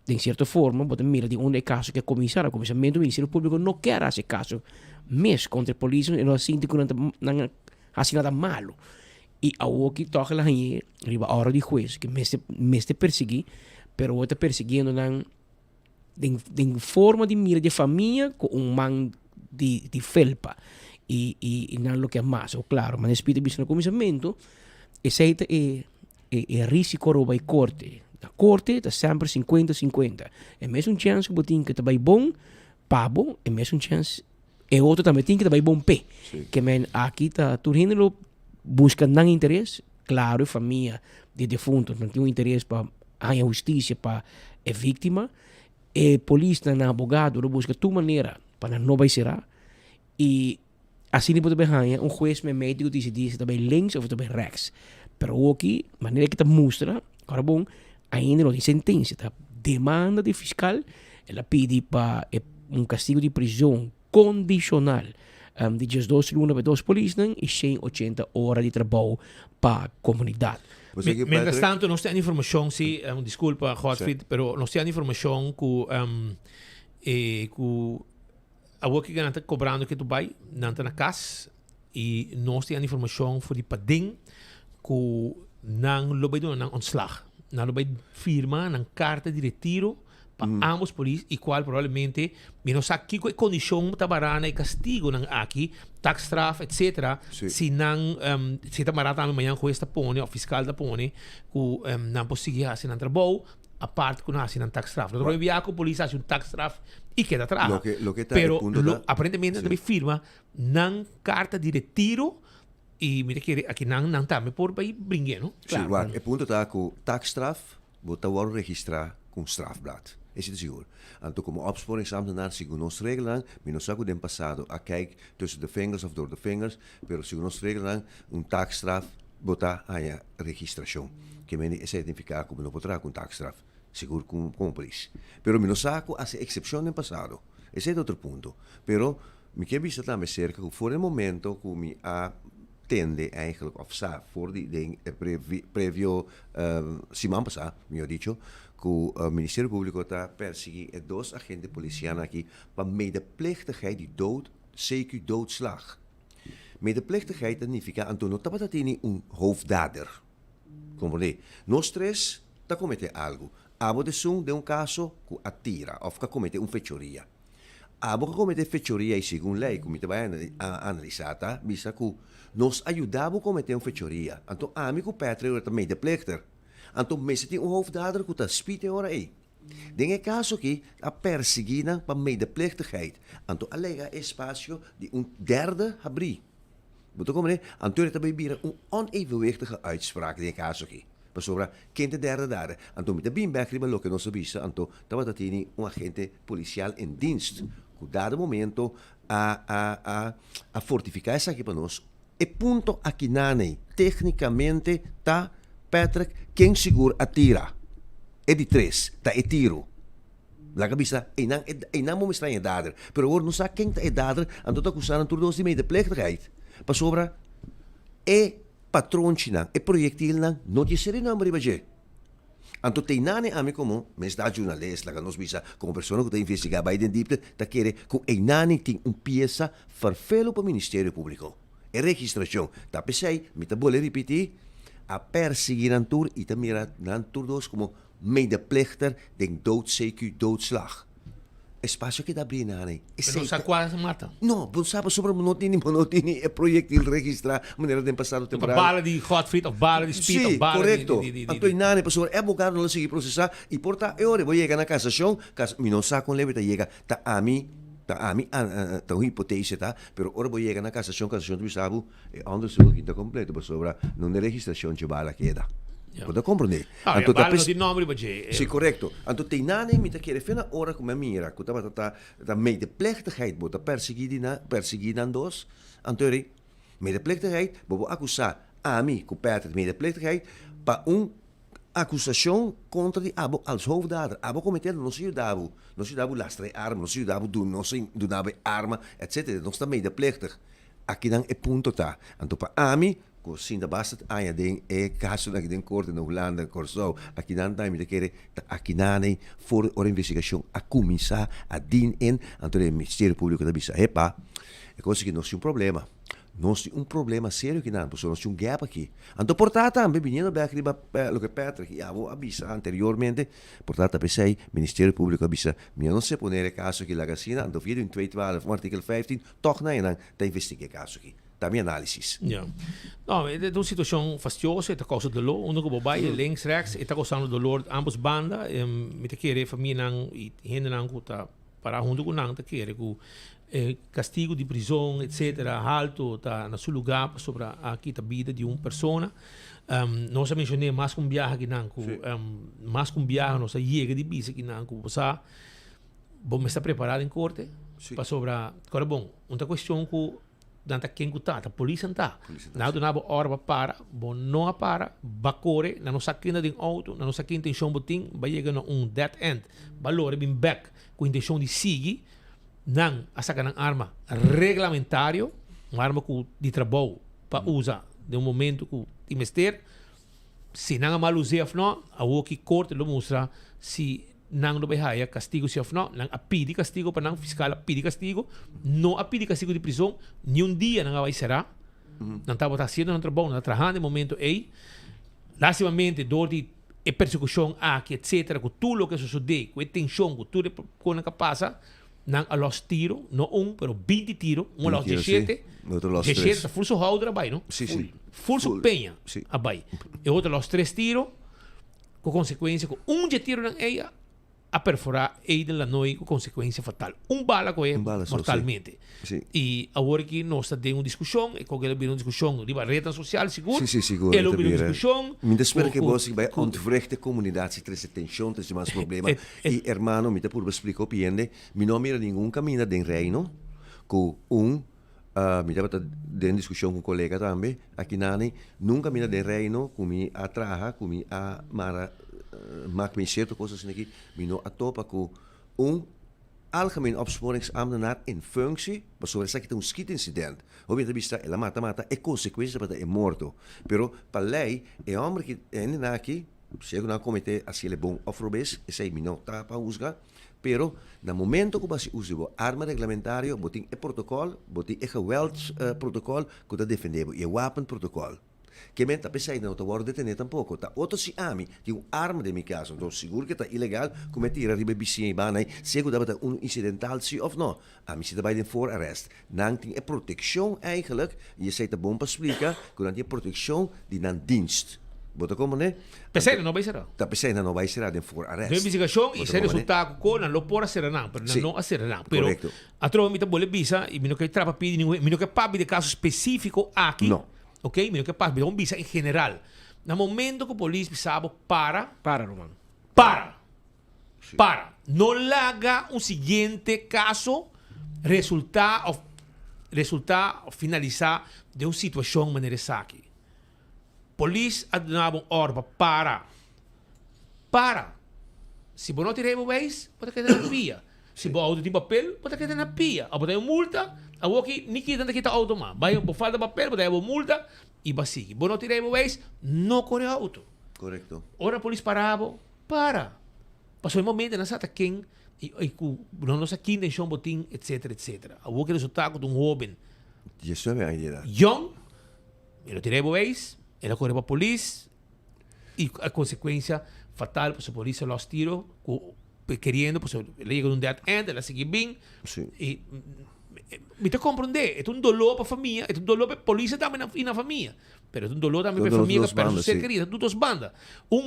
de certa forma, bota mira de onde é caso que começar, o começamento do Ministério Público não quer esse caso, mas contra a polícia não assim que não assim nada malo. E ao que toca lá aí, riba a hora de juiz, que me te perseguir, pero o está perseguindo de forma de mira de família com man de felpa e não lo que é mais, claro, mas espírito visto no começamento, esse é risco rouba e corte. A corte está sempre 50-50. É mesmo chance que botin que está bom, pabo, é mesmo chance e outro também tem que está bom pé. Que men aqui está turno busca não interesse, claro, família de defunto não tem um interesse para a justiça para a vítima polícia na abogado busca tu maneira para não vai ser e assim não pode ganhar juez met médico decidir se também links ou também rechts. Pero aqui, maneira que está mostra, agora bom, ainda não tem sentença, tá? Demanda de fiscal, ela pede para castigo de prisão condicional de 12 lunas para 2 polícias e 180 horas de trabalho para a comunidade. Mientras tanto, nós temos informação, desculpa, Godfried, pero nós temos informação que a work que está cobrando que tu vai na casa e nós temos informação sobre pading que não lobby do não ontslag, não lobby firma não carta de retiro para ambos polícias e qual provavelmente menos aqui com condição tabarana e castigo não aqui taxstraf etc. Se não se tabarata amanhã com esta pone o fiscal da pone que não conseguir assim não trabalho a parte que não assim não taxstraf. Não vai viajar com a polícia assim taxstraf e queda atrás. Pero aparentemente também firma não carta de retiro e mira que aqui não está me por vai brincar, não? Claro. Sim, o ponto está que taxstraf botar o registrar com strafblad. Is het seguro. Então, como opsporingsambtenaar, segundo ons regeling, não sabe o passado, a kijk tussen de vingers of door de vingers, pero segundo ons regeling, taakstraf botar a registração. Que men é certificado como não poderá com taakstraf, seguro com polícia. Pero não sabe a exceção no passado. Esse é outro ponto. Pero, me quer visto também cerca que for o momento que me tende eigenlijk, of sa, voor die previo semana passada, melhor dicho, que o Ministério Público está perseguindo 2 agentes policiais aqui para medeplichtigheid die dood, CQ doodslag. Medeplichtigheid significa Antonio Tabatatini hoofddader. Compreende? Nós três está cometendo algo. Abo de caso que atira ou que comete fechoria. Abo que comete fechoria e segundo lei, como te vai analisar, visa que nós ajudamos a cometer fechoria. Então, amigo Patrick está medeplichtig. Então, mensen die hoofddader que está spiten ora aí. Den caso que a perseguida para medeplichtigheid. Então, alega espaço de derde abrir. Moet ook maar Então, está bem onevenwichtige uitspraak in caso aqui. Para sobre quem é derde dader. Então, met de bimbek riba lo que não sabia. Então, estava tendo agente policial em dienst. Que dado momento a fortificar essa aqui para nós. E ponto aqui nane, tecnicamente está Patrick, quem segura atira. É de 3, tá é tiro. Lá cabeça, e não me estranha dader. Pero agora não sabe quem é dader, então está acusando por 2 de medeplichtigheid. Para sobra, é patrônchina, é projectil não te seria não bribaje. Então tem nane a mim como, mas da jornalista, lá nós bisa como pessoa que está investigar by den diepte, tá querer com e nane tem peça farfelo para o Ministério Público. É registração. Tá pensei, me tá bole repetir. A perseguir aan toer, e dan meer aan toerdoos como medeplichter den CQ doodslag. Espaço que dá brincar, né? Não sabe quase mata. Não, não sabe sobre monotini é projectil registrar maneira de passar o temporário. Bala de Godfried of bala de Speed of bala correcto. Então, nane pessoa é abogado não seguir processar e porta eu vou chegar na cassação, caso me não sabe com levita chega tá a mim tá uma hipótese, tá? Pero ora vou chegar na cassação tu sabe, onderzoek que está completo, para sobre não é registração de bala queda. Pode compreender? Então bala não tem nome, sim, correto. Então tem nada me tá querer fena hora como a minha, que tá medeplichtigheid, bota perseguida dos, então medeplichtigheid, vou acusar a mim com Patrick medeplichtigheid para acusação contra de abo als hoofddader. Abo cometendo não se ajudava lastre arma, não se ajudava do arma, etc. Não está medeplichtig. Aqui não é ponto tá. Então para a mim sim, da basta aya den caso na den corte na Holanda corso aqui não dá me querer aqui não for a investigação a começar a din en ante o Ministério Público da bisa epa é coisa que nós temos problema. Nós temos problema sério que não, nós temos gap aqui. Então, portanto, também vindo back riba lo que Patrick já avisa anteriormente, portanto, pensei, Ministério Público avisa, mas não se poner caso aqui la Gacina, então, via em 212, artikel 15, toch não está investigar caso aqui. Também análise. Ja. Não, é uma situação fastidiosa, é causa de dolor, uno que vai links, rechts, é causando dolor ambos bandas, me te querer família e gente não que tá para junto com não te querer que castigo de prisão, etc., alto, está no seu lugar sobre a vida de uma pessoa. Nós mencionamos mais com viagem que não, mais com viagem, nós chega de bisa que não, que você bom está preparado em corte Sim. para sobrar. Agora bom, outra questão que danta quem que tá, a polícia não tá. Não do nabo hora para, bom não para, bacore, não saquina de auto, não saquina intenção botim, vai chegar no dead end, valor bem back com intenção de seguir, não a sacar arma regulamentário, uma arma de trabalho para usar de momento que invester, se não mal usar não, a o que corte lo mostra se não do behaya castigo se não, não a pede castigo para não fiscal a pede castigo, não a pede castigo de prisão, nenhum dia não vai será. Não estava fazendo não trabalho, não trabalhando de momento aí. Lastimamente dor de persecução aqui, etc, com tudo o que sucede, com a tensão, com tudo o que passa, não a los tiro, não pero 20 tiro, um a los 17, outro los 17 3. full so houder abai, não? Sim. Full so penha Sim. abai. E outro los 3 tiro, com consequência, com tiro na ella, a perforar ella la noi com consequência fatal. Bala com ele mortalmente. Sim. E agora que nós estamos tendo uma discussão, e com ele vira uma discussão de barreira social, seguro? Sim, seguro. Ele vira uma discussão. Me espero que você vai ontwrichten de comunidade, se tem tensão, tem mais problema. E hermano, me por explicar o piende, me não mira nenhum caminho de reino, com me estava tendo discussão com um colega também, aqui nani, nunca me de reino, comi a traja, comi a mara, maak me certo coisas aqui, me não atopa com algemeen opsporingsambtenaar in functie, maar zoals ik een schietincident, hoe je vista, ela mata, e consequência para é morto. Pero para lei, é homem que ainda aqui, chega na comitê, assim ele bom ofrobes, e sei, me não tá para usar, pero no momento que você usa o arma regulamentário, botem é protocolo, botem é geweldsprotocolo, que está defendendo, e wapenprotocolo. Que men tá pensando não tá worden detenido tampouco, tá outro se ami, tem arma de meu caso, então seguro que tá ilegal, como tira riba bichinha banai, seguro dat incidental zie of não. A mim se bij de voorarrest. Dan tem proteção eigenlijk, je zei de bom para explicar, que dan tem proteção de dan dienst. Bota como né? Pensei não vai ser. Tá pensando não vai ser de voorarrest. De investigação e se resultado com não pode ser não, pero não a ser não. Pero a troca me tá bole visa e me não que trapa pedi, me não que papi de caso específico aqui. Não. Ok, mira que pasa, un visa en general. No momento que a polícia pisava, Romano. Para. No haga un siguiente caso, resultar finalizar de una situación manera aqui. Polícia adonava orba, para. Se você não tirar o vez, pode quedar na pia. Se você auto tem papel, pode quedar na pia. Ou pode ter uma multa, ou aqui, nem que kita auto ma. Vai, falta papel, pode ter uma multa, e vai seguir. Se não tirar o vez, não corre auto. Correto. Ora a polícia parava, para. Passou um momento, não sabe quem, não sabe quem tem chão botim, etc. Ou aquele resultado de um jovem. Isso é a ideia. Young, ele tirei o vez, ele corre para a polícia, e a consequência fatal, porque a polícia los tiro, querendo, pues ele llega um dead end, ela segue bem, e me te compreender, é um dolor para a família, é um dolor para a polícia também na família, mas é um dolor também para a família, para o ser querido, duas bandas,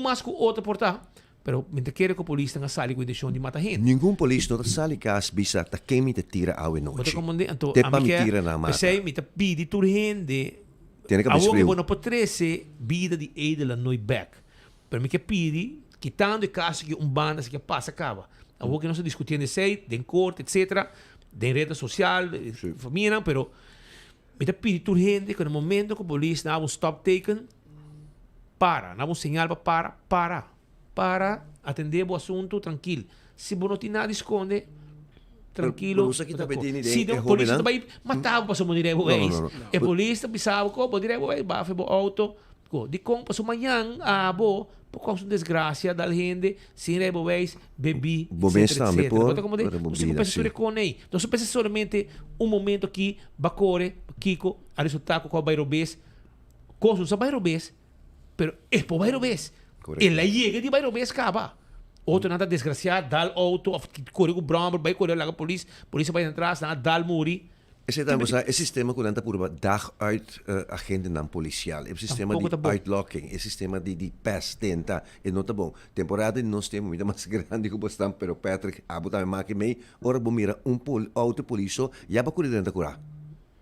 mais que o outro portar, mas me te quer que a polícia tenha sali com a intenção de matar gente. Nenhum polícia não sali cas bisa ta quem me te tira ao noite. Você compreender, então, a me tira na mata. Você me te pede tur gente, a que não pode ser vida de edela no back, mas me que pede quitando o caso que banda que passa acaba. A que não se discutindo de corte, etc., de rede social, de família, pero me te pede tur gente que no momento que a polícia dá stop taken, dá sinal para atender o assunto tranquilo. Se você não tem nada esconde, tranquilo. Se a polícia também matava para sumir o vez. A polícia pensava que o direito vai baixar o auto. De como para amanhã, por causa de desgraça da gente, sem rebo vez, bebi, etc. Não se pensa com aí. Não se pensa somente momento aqui, bacore, Kiko, a resultado com o bairro vez, coisa do bairro vez, pero é para o bairro vez. Ela chega de bairro vez, acaba. Outro nada desgraciado, dá o auto, corre com o bromber, vai correr lá com a polícia vai entrar, dá o muri. Esse sistema que anda por dag uit agente não policial, é sistema de uitlocking, é sistema de pest tenta, e não tá bom. Temporada nós temos muito mais grande que bastante, pero Patrick, abu também mais que mei, ora bom mira auto polícia, já para correr dentro curar.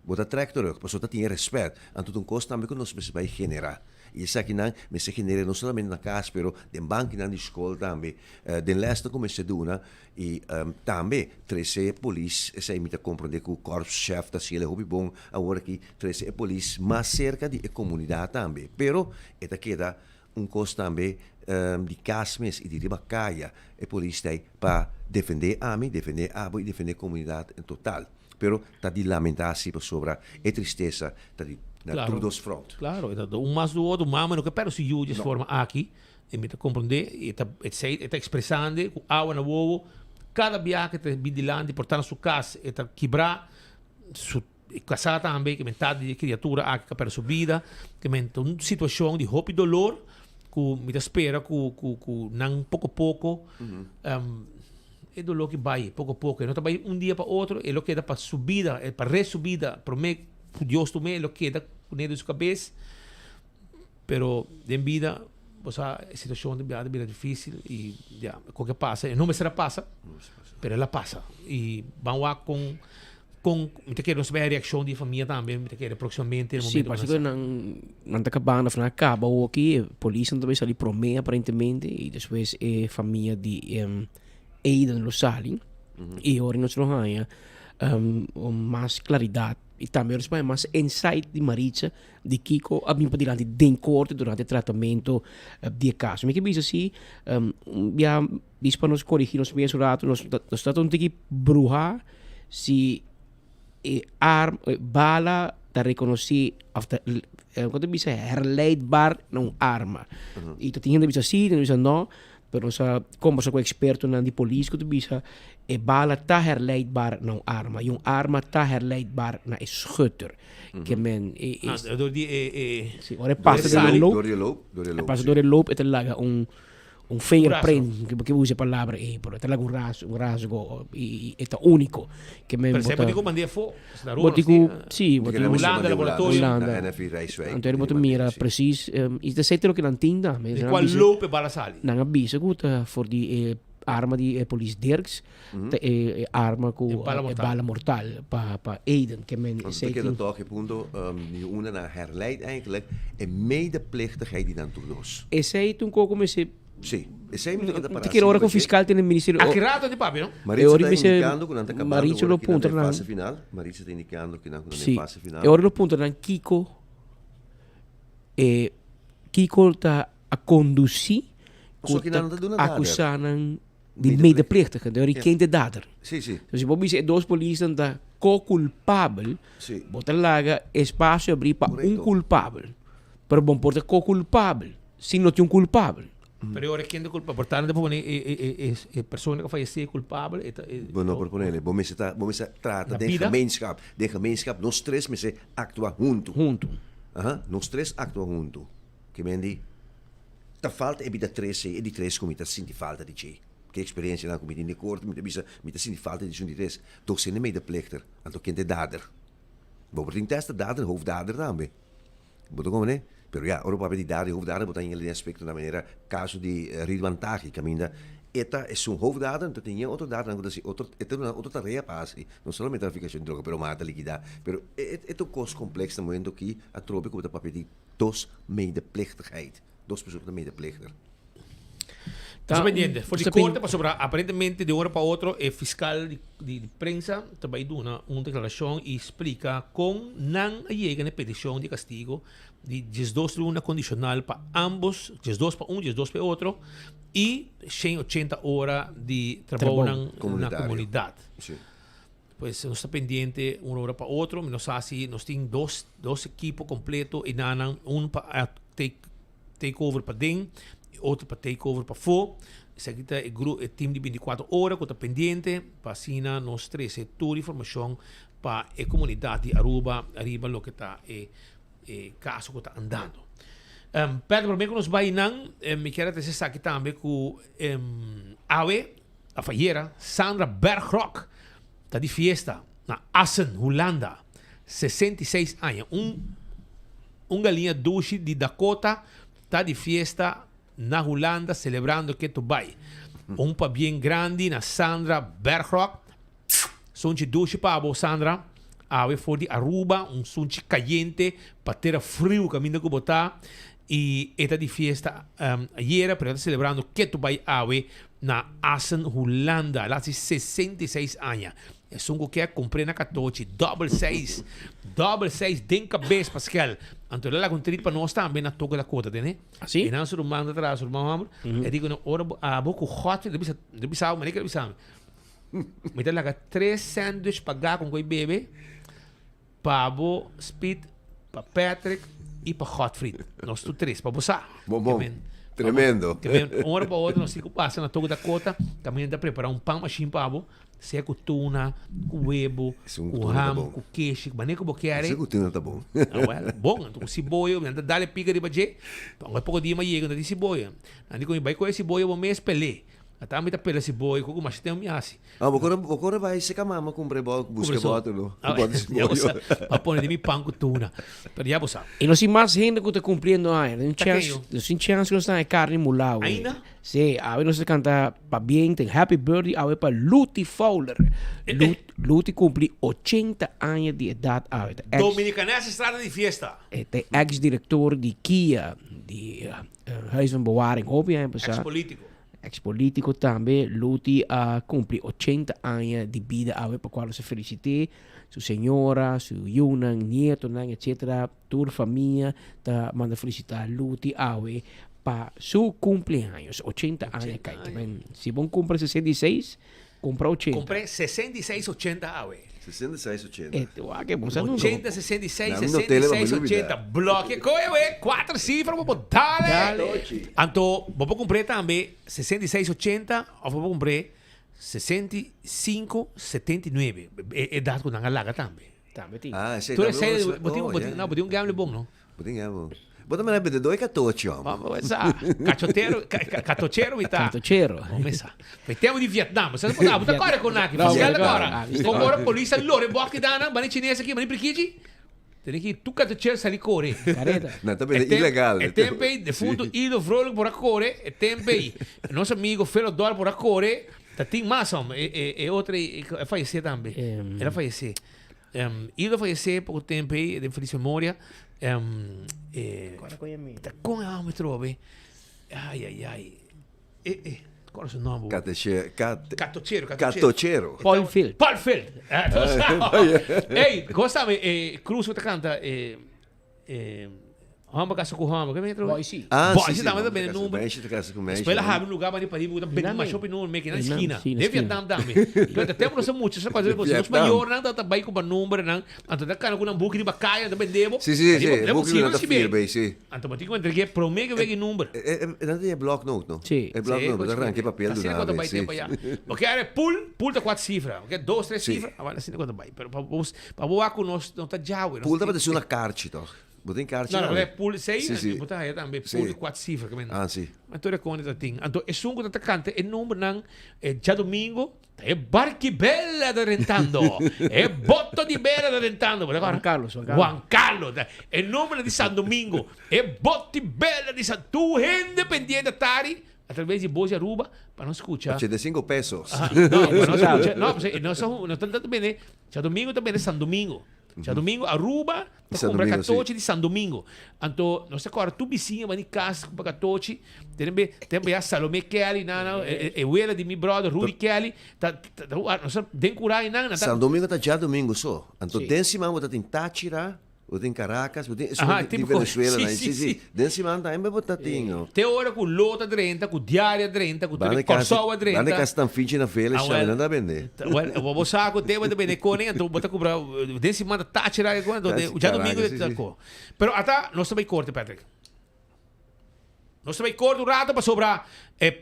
Bota trek terug, pas zodat hij respect. En tot een kost namelijk ons bij generar. E isso aqui não, mas se genera não somente na casa, pero den banco na escola também, den leste como se duna e também 13 polícia, essa aí me tá compreender que o corpo-chefe da Sila hobby bom agora que 13 polícia mais cerca de comunidade também, pero eta queda custo também de casmes e de ribacaia e polícia aí para defender a mim, defender a e defender a comunidade em total. Pero tá de lamentar-se sobre a tristeza, tá de Claro, dos front. claro, um mais do outro, mas não que pero se eu de forma aqui, e me compreender, e está expressando, com água na boa, cada viagem que está vigilando, portanto, sua casa, está quebrar, sua casa também, que metade de criatura aqui para sua vida, que uma situação de roupa e dolor, que me espera, que não pouco a pouco, é dolor que vai, pouco a pouco, não vai dia para outro, é o que dá para subida, é para resubida, para mim, Deus também, é o que dá dentro de sua cabeça, pero em vida, a situação de vida é difícil e já, o que passa, não me será passa, pero ela passa e vamos lá com me quero saber a reação da família também, me quero proximamente no Sim, momento. parece que não está acabando, afinal acaba o aqui, a polícia também saiu por meio aparentemente e depois a família de Aidan lo sali e agora nós não ganha mais claridade e também mais insight de Maritza de Kiko a mim para de corte durante o tratamento de caso. Me que diz assim, já diz para nós corrigir nos bem rato, nós estamos aqui bruxa se bala da reconhecer quando diz herleidbaar não arma. E tu tinha de dizer assim, não diz não. Pero sa conversa com experto na de polícia que tu bisa bala tá herleidbaar na arma e arma tá herleidbaar na schutter que men door die ora passa door de loop et laga fingerprint que usa a palavra pero te laga un rasgo e é único que men per esempio dico mandie fo sì Holanda laboratorio anterior boto mira precies is de setero que não tinda mas qual loop e bala sali não avisa que for die arma de police Dirks arma com bala mortal para Aiden que men zei dat toch punto una na herleid eigenlijk en medeplichtigheid die dan toedos. Esse toen comecei Sì, e sei minuto da parare. Che ora con fiscal tem ministero. Ha creato di papi, no? Marizia sta indicando che non sta acabando. Marizia lo punto na fase final. Marizia sta indicando che non è fase final. E ora lo punto na Kiko Kiko sta a conduzir acusando de medeplichtige, de origine dader. Sì, sì. Dus je moet dos politie da co-culpabel, bota laga espaço abrir para culpável. Pero bom porta co-culpável, se não tem culpável. Pero ora quem é culpável? Portanto, depois a pessoa que faleceu é culpável. Bueno, por ponerle, bom se trata de gemeenschap, nós três me se actua junto. Nós três actua junto. Que mendi, ta falta e da três e di três come ta senti falta di che. Che experiência na comida in de corte, me ta senti falta di três. Toch zijn de medeplichter, en toch kent de dader. Bijvoorbeeld testa dader, hoofddader também. Boto come ne? Pero ja, ora di dader, hoofddader, botan in de aspecto na maniera caso di ridvantaggi, caminda. Eta è un hoofddader, dat in otro dader, dan si otro tarea passi. Non solamente trafficazione di droga, però mata liquida. Pero è un kost complex na momento qui a trope come papel di dos medeplichtigheid. Dos personas de medeplichter. Estamos pendientes. Por de corte, aparentemente de hora para outra, o fiscal de prensa também deu uma declaração e explica como não chega na petição de castigo de 12 lunas condicional para ambos, 12 para 12 para outro, e 180 horas de trabalho na comunidade. Sim. Pues nós está pendiente uma hora para outra, nós assim, nós temos dois equipos completos e não para take over para dentro, outro para take over para fora. Esse aqui é o time de 24 horas que está pendente para assinar nós três toda a informação para a comunidade de Aruba, o que está caso que está andando. Pedro, por bem que nós vai não, me quero dizer aqui também que a falleira Sandra Bergrock está de fiesta na Assen, Holanda, 66 anos. Galinha douche de Dakota está de fiesta na Holanda celebrando que tu vai. Pa bem grande na Sandra Bergrock. Sunchi douche para a Sandra. Ave for de Aruba, sunchi caliente para ter frio caminho que botar. E esta de fiesta ayer, pero está celebrando que tu vai awe na Assen, Holanda. Lá 66 anos. É um que comprei na 14, double 6 den cabeça, Pascal. Então ela com para nós também na toca da cota, né? Assim? E não se manda atrás, o mamãe. Eu digo, ora, a boca hot, de bisau, mas nem que bisau. Me dá lá 3 sándwiches para com o bebê, para o Speed, para Patrick e para Hotfried. Nós tu 3, para você. Bom. Tremendo. Uma hora para outra, nós ficamos passando na toca da cota, também dá preparar um pão machine para você. Se é com tuna, com huevo, com ramo, com queijo, mas nem com boqueare. Se com tuna tá bom. Bom, então com cebola, anda dá-lhe pica de baje. Então, um pouco de mais chega de cebola. Andi com vai com esse cebola, vou me espelhar. Até a mitad pela cebola, com mais tem um miasi. Agora vai se camama com brebo, busca bota no. A pôr de mi pão com tuna. Pero já você. E nós mais gente que está cumprindo aí. Sem chance que nós estamos carne mulao. Ainda? Sim, a nós canta para bem, tem Happy Birthday a para Luti Fowler. Luti cumpre 80 anos de idade. Dominicanese estrada de fiesta. É ex-diretor de Kia, de Huis van Bewaring, Hobby. Ex-político também, Luti cumpre 80 anos de vida, para qual se felicite sua senhora, seu Yunan, nieto, etc. Toda a família manda felicitar Luti para seu cumpleaños, 80 anos. Se bom cumpre 66, compra 80. Comprei 66, 80 awe. 66, 80. 80, 66, 66, 80. Bloque, 4 cifras, vou botar. Então, vou comprar também 66, 80, ou vou comprar 65, 79. É dado com a larga também. Sim. Tu sei, botinho um gamble bom, não? Botinho Bota me lembra de 2,14, homem. Vamos começar. Catocheiro, e tá. Vamos começar. Temos de Vietnã. Você não pode botar agora com nada. Fiscal agora. Agora a polícia, lore, boa que dá, bani chinês aqui, bani priquiji. Tem que tu catocheiro sair correr. Não, também é ilegal. É tempo aí, de fundo, Ido Vrolijk por a correr. É tempo aí. Nosso amigo Felodor por a correr. Tem mais, homem. É outra, é falecer também. Ela falecer. Ido falecer por tempo aí, de feliz memória. Com a me trovi. Ai. Qual é o seu nome? Catocheiro. Paul Field. Ei, gostava, Cruz, você canta. Hamba casa com hamba, que me entrou? Boise. Boise também tá bem número. Depois ela rabe um lugar para ir para bem mais shopping no meio na esquina. De Vietnam também. Então temos muito essa coisa, você não maior não tá bem com o número não. Então tá cara com um book de bacaia também demo. Sim. Book não tá firme bem, sim. Então mas tem que entregar pro meio que vem o número. Não tem block note, não? Sim. É block note, arranque papel do nada. Porque era pool tá 4 cifras, ok? 2, 3 cifras, agora assim quanto vai. Pero para boa com nós não tá já. Pool dá para ser uma carte, toch? Botem carte. Não, é pool 6, botar aí também pool 4 cifras, sim. Mas tu reconhece que tem. Então, é sungo da canta, é número não, é já domingo, é barque bella da rentando, é boto de bella da rentando. Juan Carlos. É número de San Domingo, é bote bella de San. Tu gente pendiente tari, através de Boa de Aruba, para não escutar. 85 pesos. Não, para não escutar. Não tanto bem, né? Já domingo também é San Domingo. Já domingo, Aruba, para comprar catoche de San Domingo. Então, não sei agora, tu vizinha, mas em casa, comprar catoche. Tem a Salomé Kelly, é ela de meu brother, Rudy Kelly. Não sei, tem curar, não. San Domingo tá já domingo só. Então, tem cima, você tem Táchira, ou tem Caracas, ou tem de Venezuela. Sim. Tem cima, também vai botar tinho. Tem hora com lota 30, com diária 30, com Corsoa 30. Banda que estão fingindo na feira, não dá a vender. Eu vou saco, tem que vender com ele, então bota comprar, tem cima, Táchira, já domingo, pero até, nós também corte, Patrick. Nós também corte um rato para sobrar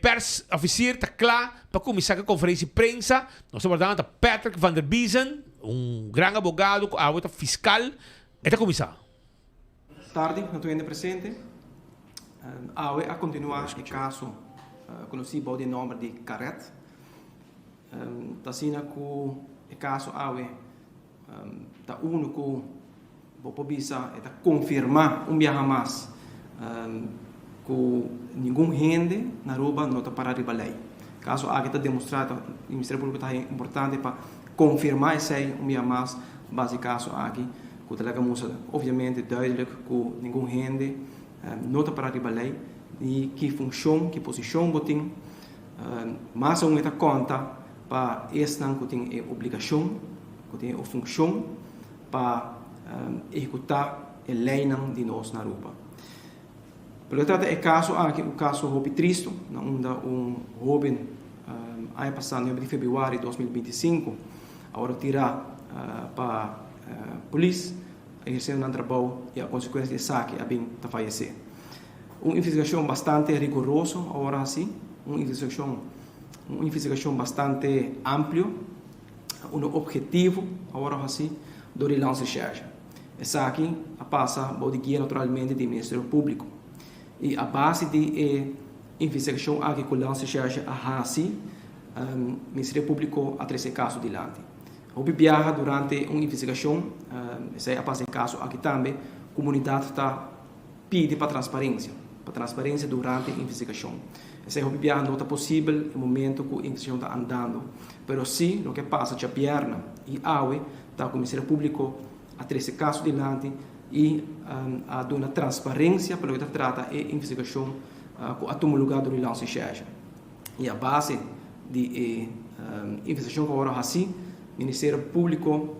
pers officier, tá claro, para começar a conferência de prensa. Nós estamos falando de Patrick van der Biesen, grande advogado, fiscal. Está começar. Tarde, não estou ainda presente. A continuar o caso conhecido de nome de Carret. Está sendo que o caso está único para bisa está confirmar viagem mais que nenhum gente na Aruba não está para a lei. Caso está demonstrado, o Ministério Público está importante para confirmar esse viagem mais base caso aqui. Que obviamente duidelijk que nenhum gente nota para a lei e que função, que posição botin, mas a uma conta para esta que tem obrigação, que tem a função para executar a lei de nós na Europa. Pelo que trata é caso aqui, o caso Hopi Tristo, onde jovem ano passado, 9 de fevereiro de 2025, agora tirar para a polícia, exercendo um trabalho e a consequência de saque a bem de falecer. Uma investigação bastante rigorosa, agora assim, uma investigação bastante ampla, um objetivo, agora assim, do relance recherche. Essa aqui passa de guia naturalmente do Ministério Público. E a base de investigação aqui com o relance recherche assim, o Ministério Público a trazer caso adiante. Houve viaja durante uma investigação, esse é a base de caso aqui também, a comunidade está pedindo para transparência durante a investigação. Esse houve viaja não está possível no momento que a investigação está andando, mas sim, o que passa, já perna e AUE, está com o Ministério Público a trazer caso adiante e a dar uma transparência pelo que trata a investigação que toma lugar do relance recherche. E a base de investigação que agora assim, o Ministério Público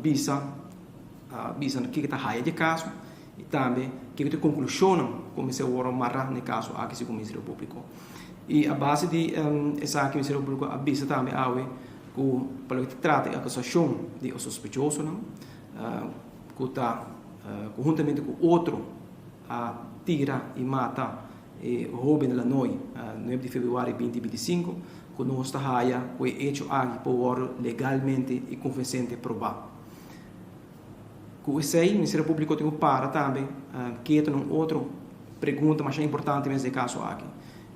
visa que está raia de caso e também que está conclusão como se agora marra no caso aqui com o Ministério Público. E a base de essa aqui o Ministério Público avisa também que pelo que trata a acusação de o suspeitoso que está conjuntamente com outro tira e mata o jovem da noite 9 de fevereiro de 2025 que não está raia que é hecho aqui por legalmente e convincente provar. Com isso aí, o Ministério Público tem para também que tem outra pergunta mais importante nesse caso aqui.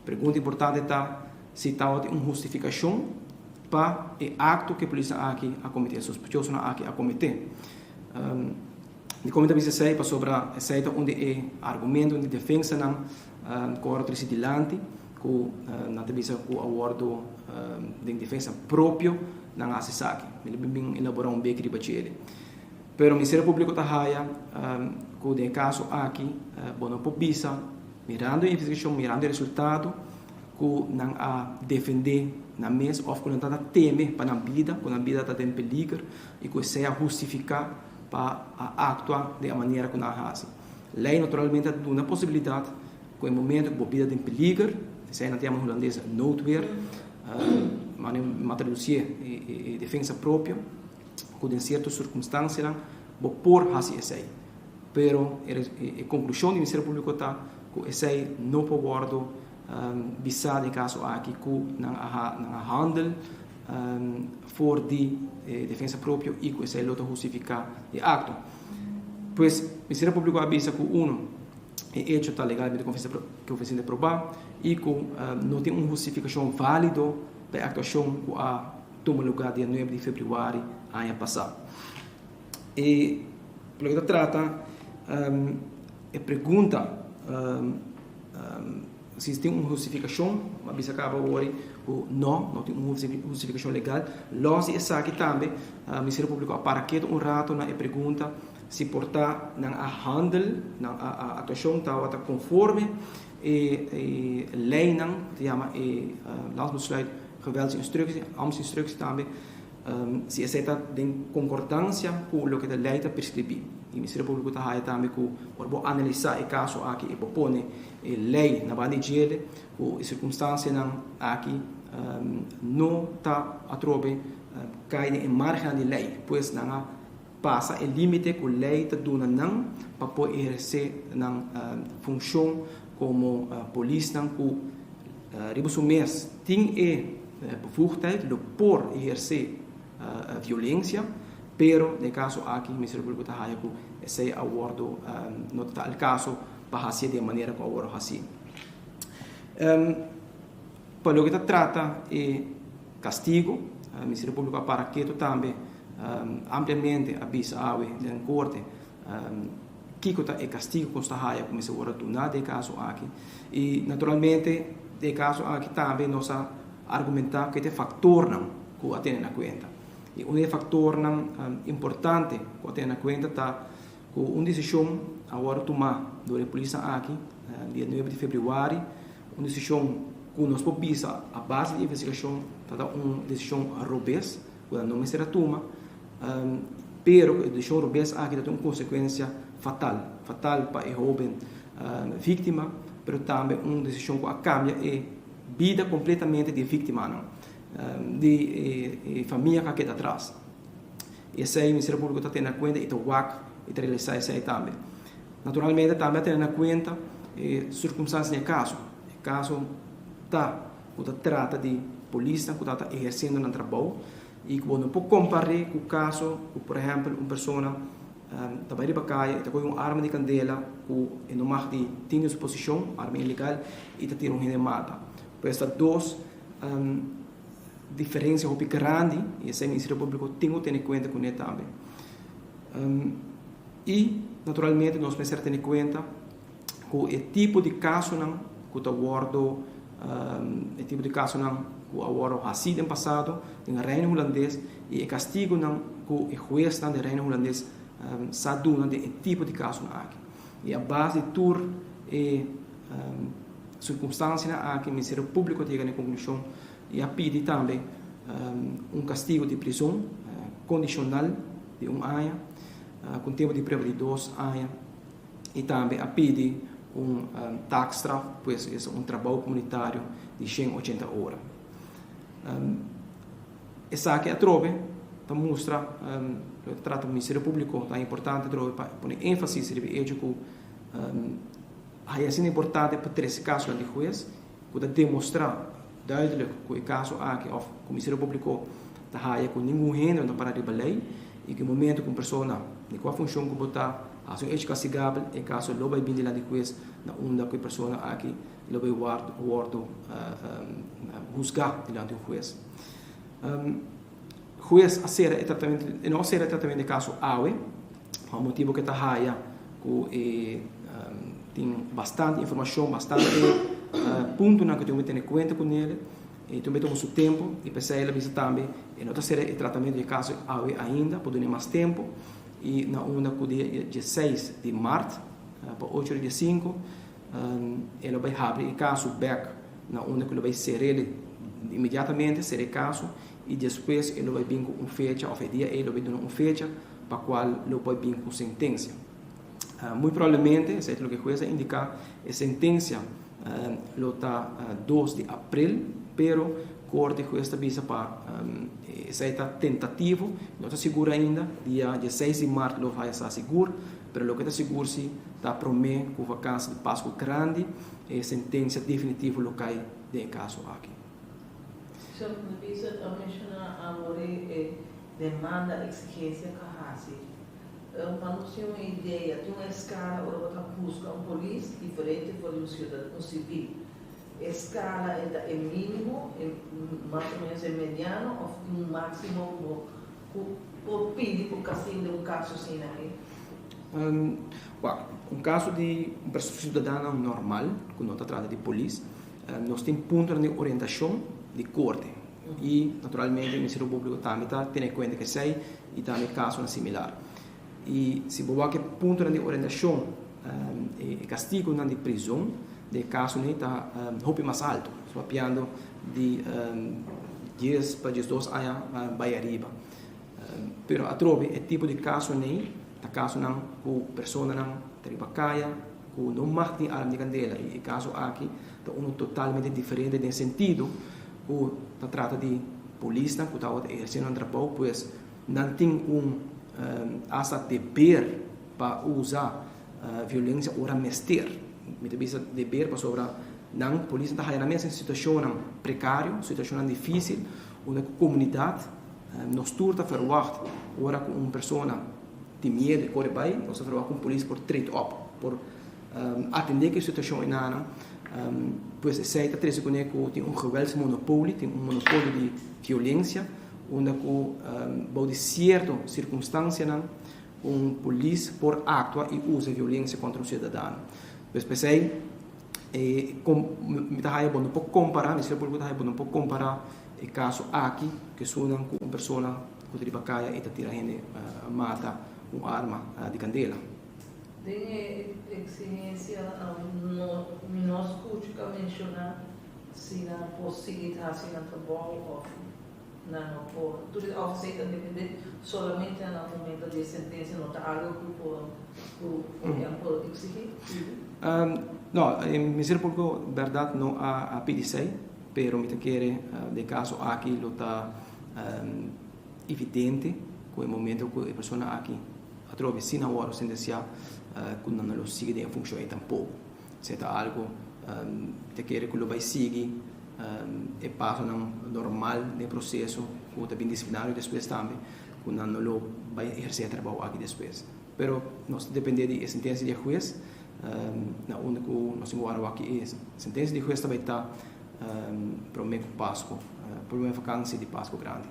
Pergunta importante está se está uma justificação para o acto que a polícia aqui a cometer, suspeitoso aqui a cometer. De comentar isso para sobre essa onde é argumento de defesa não corre adiante com na televisão com o acordo de defesa próprio não hace aqui. Ele bem elaborar um beco de bachele. Pero o Ministério Público está raia com o caso aqui, bono popisa, mirando a investigação, mirando o resultado, que não a defender na mesa, ou que não está teme para a vida, quando a vida está em perigo, e que seja justificar para actuar da maneira que não faz. Lei naturalmente dá uma possibilidade, que no momento que a vida está em perigo, se não temos holandesa noodweer, mas traduzir a defesa própria, que em certas circunstâncias vou por fazer isso aí. Pero a conclusão do Ministério Público está que isso aí não pode visar de caso aqui que não handel for de defesa própria e que isso aí não justificar o acto. Pois o Ministério Público avisa que é hecho está legalmente convincente de provar e que não tem uma justificação válida da actuação que tomou lugar dia 9 de fevereiro ano passado. E pelo que trata a pergunta se tem uma justificação, mas acaba hoje não tem uma justificação legal. Nós essa aqui também o Ministério Público para que rato na pergunta se portar na handel na atuação está conforme e lei não se chama landsbesluit geweldsinstructie, ambtsinstructie também se aceita em concordância com o que a lei está prescrever. O Ministério Público está também para analisar o caso aqui e propõe a lei na base de com as circunstâncias aqui não está a trobe cai em margem da lei, pois não passa o limite que a lei está dando não para poder exercer na função como polícia que ribosumês tem bevoegdheid por exercer violência, pero no caso aqui o Ministério Público está aí que esse acordo não está o caso para fazer de maneira que o acordo assim. Para o que trata é castigo, o Ministério Público para que também ampliamente avisa a na corte que é castigo que está aí como se agora do nada de caso aqui e naturalmente de caso aqui também nós argumentar que é fator não que tem na conta e um fator não importante que tem na conta está com uma decisão agora tomar do polícia aqui, dia 9 de fevereiro, uma decisão que nós podemos a base de investigação, tá uma decisão robust, quando não será toma, pero a decisão robust aqui tem uma consequência fatal para a jovem vítima, pero também uma decisão que cambia a vida completamente de vítima, não? De família que está atrás. E esse aí o Ministério Público está tendo em conta e está realizar isso aí também. Naturalmente também está tendo em conta circunstâncias do caso. O caso trata de polícia que está exercendo no trabalho e que não pode comparar com o caso, por exemplo, uma pessoa está vai de bacaia, está com uma arma de candela, que não mais tem exposição, arma ilegal, e está tirando um mata. Por essas duas diferenças muito grandes, e esse Ministério Público tem que ter em conta com ele também. E, naturalmente, nós precisamos ter em conta que o tipo de caso que está guardado, o tipo de caso que agora ha sido no passado, no Reino Holandês, e o castigo que o juiz do Reino Holandês sabe de tipo de caso aqui. E a base de tudo é circunstâncias aqui, o Ministério Público chega na conclusão e a pede também castigo de prisão condicional de 1 ano, com tempo de prova de 2 anos, e também a pede tax-straf, pois é trabalho comunitário de 180 horas. Essa aqui é a trove, mostra, trata o Ministério Público, é importante para pôr ênfase sobre o que é importante para 3 casos de juiz, para demonstrar duidelijk que o caso aqui, o Ministério Público está com nenhum gênero para a lei, e que no momento que uma pessoa, de qual função que botar, a sua ética castigável, é caso lo vai vir lá de juiz, na onda que a pessoa aqui lo vai guardo juzgar diante do juiz. Juiz não será tratamento de caso AUE, o motivo que está raia que tem bastante informação, bastante ponto que tem que ter em conta com ele, e também temos o tempo, e pensei ele também, e não será o tratamento de caso AUE ainda, por ter mais tempo, e na onda que dia 16 de março, para 8 de 5, ele vai abrir o caso back, na onda que ele vai ser ele imediatamente, ser o caso, e depois ele vai vir com uma fecha, ou dia ele vai dar uma fecha para a qual ele vai vir com sentença. Muito provavelmente, se é o que a juíza indica, a sentença está 2 de abril, pero a corte juíza avisa para essa está tentativo, não está seguro ainda, dia 16 de março ele vai estar seguro, pero o que está seguro se está promete com vacância de Páscoa grande, e a sentença definitiva lo cai do caso aqui. So, você menciona agora demanda, exigência que há. Para nós ter uma ideia, tem uma escala onde você busca polícia diferente de um cidadão civil. A escala é mínimo, mais ou menos é mediano, ou máximo por pedir por castigo de caso assim aqui? Caso de uma pessoa cidadã normal, que não está tratando de polícia, nós temos pontos de orientação de corte. E, naturalmente, o Ministério Público também está tendo em conta que sei e também caso similar. E se você quer ponto de orientação e castigo de prisão, de caso está mais alto, mapeando de 10 para 12 anos vai arriba. Pero a trove é tipo de caso caso não com pessoa não tribacaia, com não mate arma de candela, e caso aqui é totalmente diferente no sentido que trata de polícia que está exercendo um trabalho, pois não tem essa dever para usar violência ou mester, mas dever para sobre não polícia está na mesma situação precária, situação difícil, onde a comunidade nos turta verwacht, ora com uma pessoa tem medo de correr bem, nós verwacht com a polícia por trade-off, por atender que a situação é nada, pois sei que tem um geweldsmonopólio, tem um monopólio de violência, onde por certa circunstância polícia por atua e usa violência contra o cidadão. Pois pensei, não pode comparar, não pode comparar o caso aqui, que são com uma pessoa que está bacaia e está tirando mata com arma de candela. Tem exigência, nós escuta mencionar se na possibilidade se na trabalho não por tudo aceita depender somente no momento de sentença não está algo que por exigir. No, en Ministerio Público, verdad, no a PDC, pero me quiere de caso aquí lo está evidente con el momento que la persona aquí a trovare sin ahora sentenciar quando non lo sigue in funzione tampoco. Se está algo te quiere que lo vai seguir e passa normal del processo o também disciplinário depois também quando não lo vai exercer trabalho aqui depois. Pero nós depende de sentença de juiz na único nós vamos agora aqui é sentença de juiz também está para o meio Páscoa para uma vacância de Páscoa grande.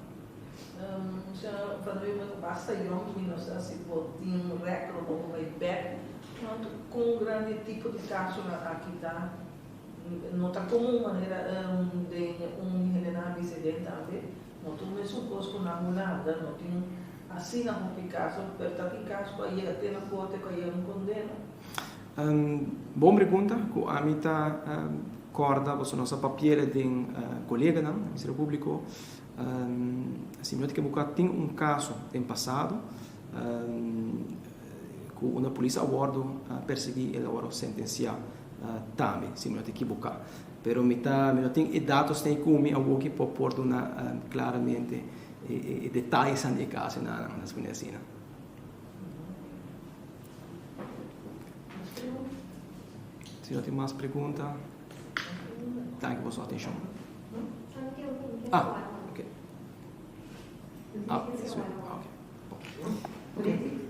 Já falamos basta que nós assim podemos reclamar como vai back com um grande tipo de caso aqui tá não está como uma maneira de general incidente também não tem mesmo coisa com nada não tem assim na caso perto de caso para ir até na corte para ir condena. Boa pergunta que a mim está corda você nossa papel de colega não Ministério Público assim não tem que tem caso em passado que uma polícia a bordo perseguir e agora sentenciar também se não tem que equivocar pero me tem dados tem como algo que pode pôr claramente detalhes do caso nas conhecidas. Se não tem mais perguntas, thank you for sua atenção. Ok. This way. Okay.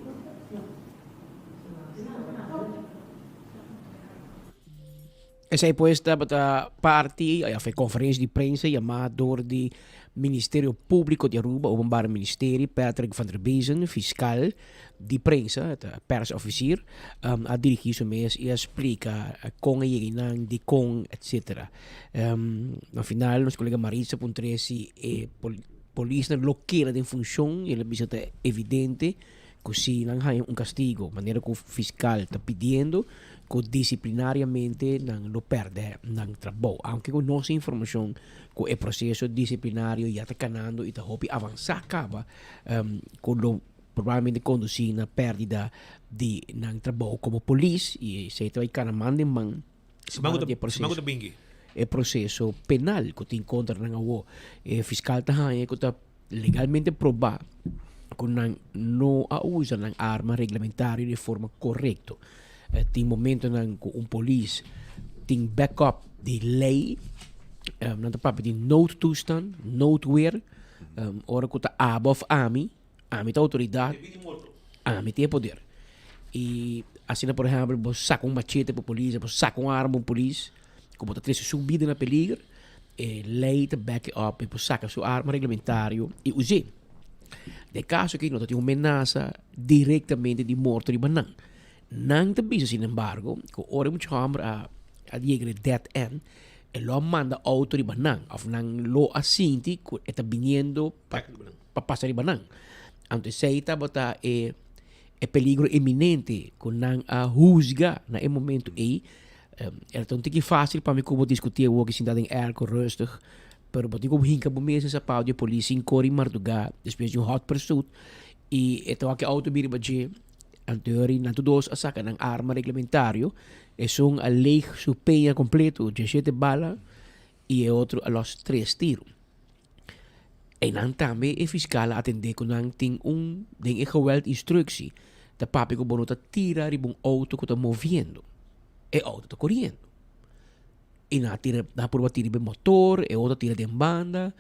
Essa aí pues da parte, a conferência de imprensa chamada door de Ministério Público de Aruba, Openbaar Ministerie, Patrick van der Bezen, fiscal de imprensa, persofficier, a dirigir zo mês e explica com a Yeginan, de com, etc. No final, nosso colega Marisa Pontresi e polícia loqueira de função, ele visita evidente que se não há castigo, maneira que o fiscal está pedindo, que disciplinariamente não lo perde no trabalho. Aunque com nossa informação que o processo disciplinário já está canando e está avançar acaba, com lo provavelmente conduzir na perda de não trabalho como polícia e se vai canamando em mão. É processo penal que te encontra na rua. O fiscal está que está legalmente provar que não usa a arma regulamentar de forma correta. Tem momento que polícia tem backup de lei, não está para de noodtoestand, noodweer, ora que está above AMI tem autoridade, AMI tem poder. E assim, por exemplo, você saca machete para a polícia, você saca arma para a polícia, como está subida na peligro, lei está back up, você saca sua arma regulamentária e use. De caso que não tem uma ameaça diretamente de morte de banana. Não tem bisa, sin embargo, que ora muito hamra a llegar dead end, e lo manda auto de banana, of nang lo asinti, que está viniendo para passar de banana. Antes se está bota é peligro iminente, que nang a juzga na momento aí, é tão que fácil para mim como discutir o que se dá em ergo rustig, pero bati ko hinka bumesa sa pau de polícia em Cori Marduga, depois de hot pursuit, e então aqui auto biribaje anteriori na todos a saca ng arma reglamentario es un a lei su peña completo 17 bala e outro a los 3 tiro e nan tambe e fiscal atende ko nang ting ding e geweld instructie da papi ko bono ta tira ribong auto ko ta moviendo e auto ta corriendo e na tira na por tira be motor e outra tira de banda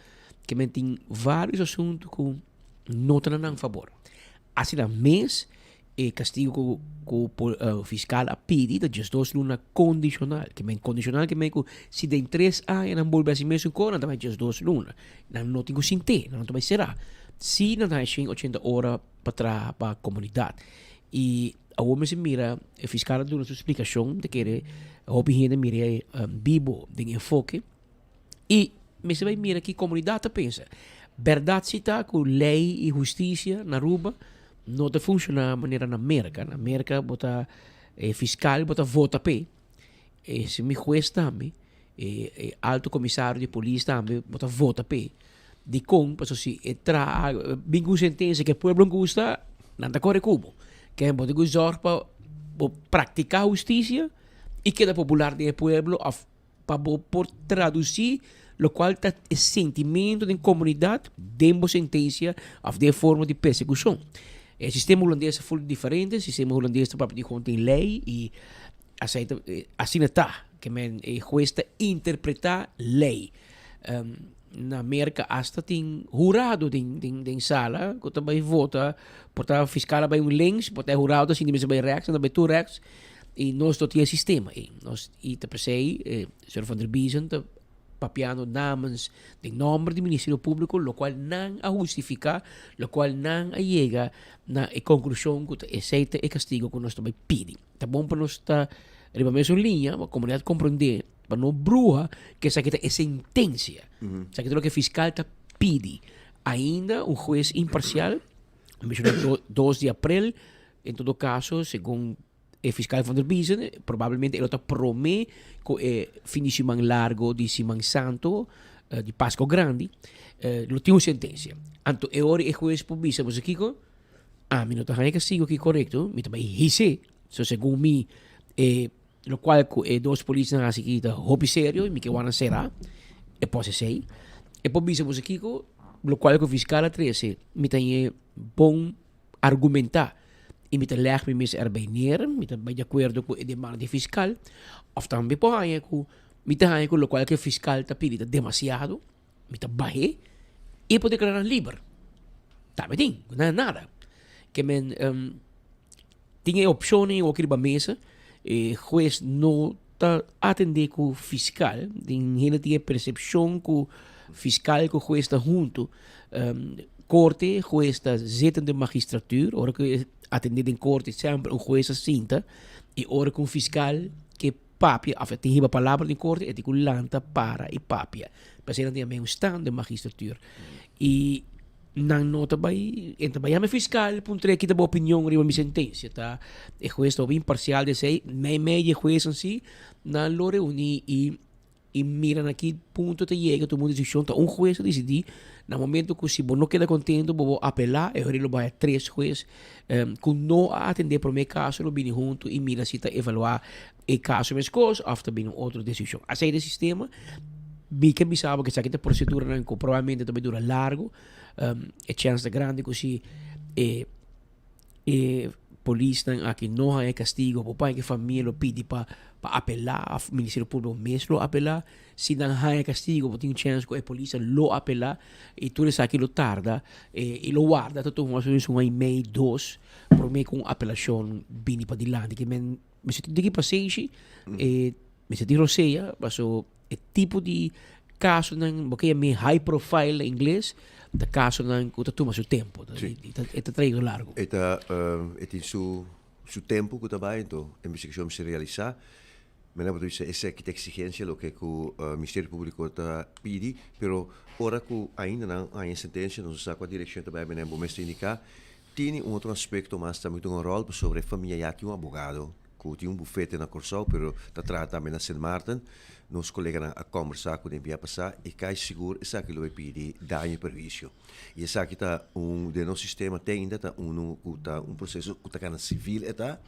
que mentin vários assuntos com nota nang favor assim na mês e castigo que o fiscal a pedi da just 2 luna condicional que men condicional que me se den 3 anos não volve assim mesmo com também just 2 luna não tenho sinte não também será se não há 80 horas para a comunidade e a homem se mira o fiscal dá sua explicação de que a opinião mira vivo de enfoque e me se vai mira que a comunidade pensa verdade se está com lei e justiça na Aruba não te funciona de maneira na América. Na América, bota fiscal bota vota pe. Se me juez também, alto comissário de polícia também bota vota pe. De com, passo se entra bingo sentença que o povo gosta, nada corre cubo. Que é bota gozar para praticar justiça e que da popular do povo para por traduzir lo qual está o sentimento da comunidade dentro sentença of de forma de persecução. O sistema holandês é muito diferente, o sistema holandês próprio tem lei e aceita assim está que o juiz está interpretar lei. Na América hasta tem jurado em sala, que também vota, portanto fiscal vai links, portanto jurado assim de vai rex, não vai tu rex e nós não temos sistema e nós e te pensei, Sr. Van der Biesen papiando namens de nome do Ministério Público, o qual não a justifica, o qual não a chega na conclusão que aceita e castigo que nós também pedimos. Tá bom para nós estar riba mesmo linha, a comunidade compreender, para não bruxa que essa aqui é sentença. Isso aqui é o que o fiscal está pede. Ainda um juiz imparcial, mencionado 2 de abril, em todo caso, segundo o fiscal Van der Biesen, provavelmente ele está promete que fim de semana largo de Semana Santo, de Páscoa Grande, ele tem uma sentença. Então, agora o juiz por Biesen, mas aqui, me não está castigo aqui correto, me também disse, segundo mim, lo qual dois polícias aqui está hobby sério, me que vão será, e pode ser, e por Biesen, mas aqui, lo qual o fiscal 13, me tem bom argumentar. E me leg me mis erbij neer, met bij de acuerdo com a demanda de fiscal, of também por aí com me tem com o qual que o fiscal está pedindo demasiado, me tá baixo e pode declarar livre. Tá bem, não é nada. Que men tinha opções ou que mesa, juiz não tá atender com o fiscal, ele tinha percepção com o fiscal que o juiz está junto, corte, juiz está zitten de magistratura, ora que atender em corte sempre um juiz assinta e ora com o fiscal que papia, tem a palavra em corte e que lanta para e papia. Mas ele tem um stand de magistratura. E não nota bem, então vai a fiscal ponto que tem opinião riba minha sentença, tá? E juiz está bem imparcial de sei, meio juiz assim, na lo reúne e miram aqui ponto te chega todo mundo decisão, tá um juiz decidir no momento que se não queda contente, vou apelar, ele vai a 3 juízes que não atender para o meu caso, ele vem junto e mira se está evaluar o caso, mas coisa, ou também outra decisão. Assim é o sistema, bem que me sabe que essa procedura provavelmente também dura largo, é chance grande que se polícia aqui não há castigo, o pai que a família pede para apelar, o Ministério Público mesmo apelar, se não há castigo, tem chance que a polícia lo apelar, e tudo isso aqui lo tarda, e lo guarda, todo uma solução aí meio 2, por meio com apelação bem para dilante, que me senti daqui para 6, me senti roceia, mas o tipo de caso, porque é meio high profile em inglês, de caso que toma seu tempo, está traído largo. Tem seu tempo que trabalha, então a investigação se realiza. Me lembro disso, essa é a exigência lo que o Ministério Público está pedindo, pero ora que ainda não há sentença, não se sabe qual direção também me lembro, mas indicar, tem outro aspecto, mas também tem rol sobre a família aqui, advogado, que tem bufete na Corsol, pero está tratando também na St. Martin. Nos colegas a conversar com o dia passado e cai seguro essa que ele vai pedir dano e prejuízo. E essa que está de nosso sistema tem ainda um processo que está civil está.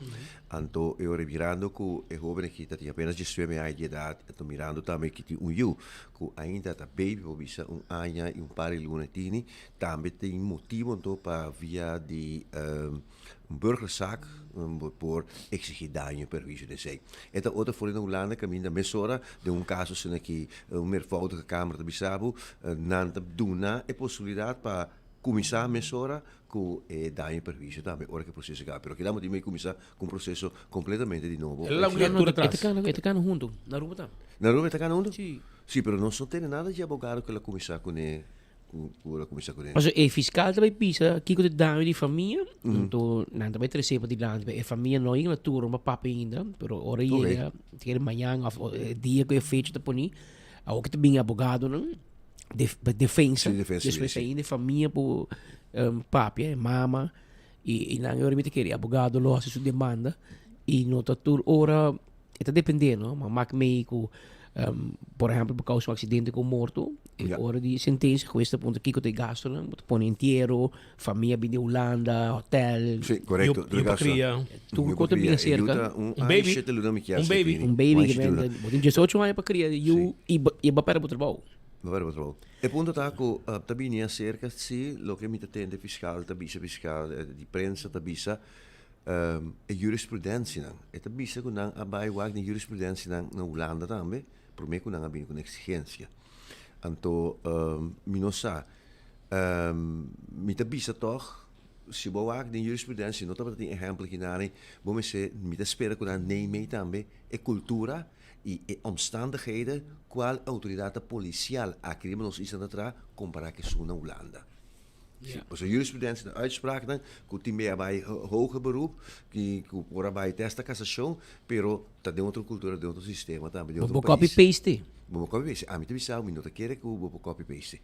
Então eu revirando que o jovem que tem apenas 19 anos de idade, estou mirando também que tem que ainda está baby, ou bisa ano e par de lunatini, também tem motivo então para via de burgerzaak por exigir dano e prejuízo de sei. Esta outra foi na Holanda que ainda mesora de caso sendo que meervoudige Câmara de Bissau não dá a possibilidade para começar a mesora com dano e prejuízo também, hora que o processo acaba. Pero queremos também começar com um processo completamente de novo. La legislatura atrás. Está junto, na rua está. Na rua está junto? Sim. Sim, pero não só tem nada de abogado que ela começar com Mas o fiscal também pisa aqui com o dano de família, então não também recebe de dano, a família não é na turma, uma papa ainda, pero hora ia, tem amanhã, dia que é feito de poni, ao que também abogado, não? Defesa ainda, família por papi, mama, e não é realmente querer abogado, lo hace sua demanda, E no tatur ora, está dependendo, mas maak mee com, por exemplo, por causa de um acidente com morto, Ja. ora de sentença, com este ponto aqui que eu te gasto, né? Põe inteiro, família bem de Holanda, hotel. Sì, corretto. Io pacria. Tu quanto bem cerca? Un baby? Um baby que vem, tem 18 anos para criar, e vai para o trabalho. E punto taco tabini cerca sì lo che mi tende fiscale tabisa fiscale di prensa tabisa e giurisprudenza nan e tabisa con nan abai wag di giurisprudenza nan na Holanda tambe per me con nan abin con exigenza anto mi non sa mi tabisa toch si bo wag di giurisprudenza non tabata di esempio che nani bo me se mi te spera con nan nei me tambe e cultura e omstandigheden qual autoriteit policial acrima nos is aan het ra comparar que su na Holanda. Ja. Dus de jurisprudentie de uitspraak dan kuti meer bij hoger beroep que por bij testa cassação pero ta de outra cultura de outro sistema também de outro país. Copy paste. Vamos copy paste. A mim te bisau minuto quer que o copy paste.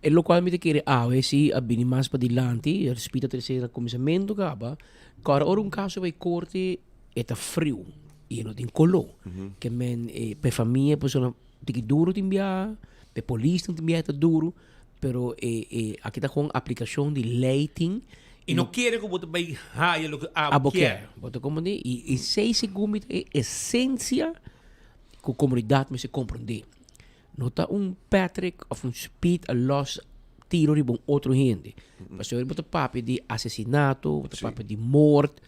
E lo qual mi te chiede se abini mas pa dilanti, rispetto a terceira comissamento caba, cara ora un caso vai corte eta frio. E não tem colô. Que men per família pessoa tem duro tem bia, per polícia tem bia tá duro, pero aqui tá com aplicação de leiting. E não quer que você vai raia lo que quer. Bota como de e 6 segundos é essência que a comunidade me se compreender. Não tá Patrick of Speed a loss tiro de bom outro gente. Mas eu boto papo de assassinato, boto papo de morte.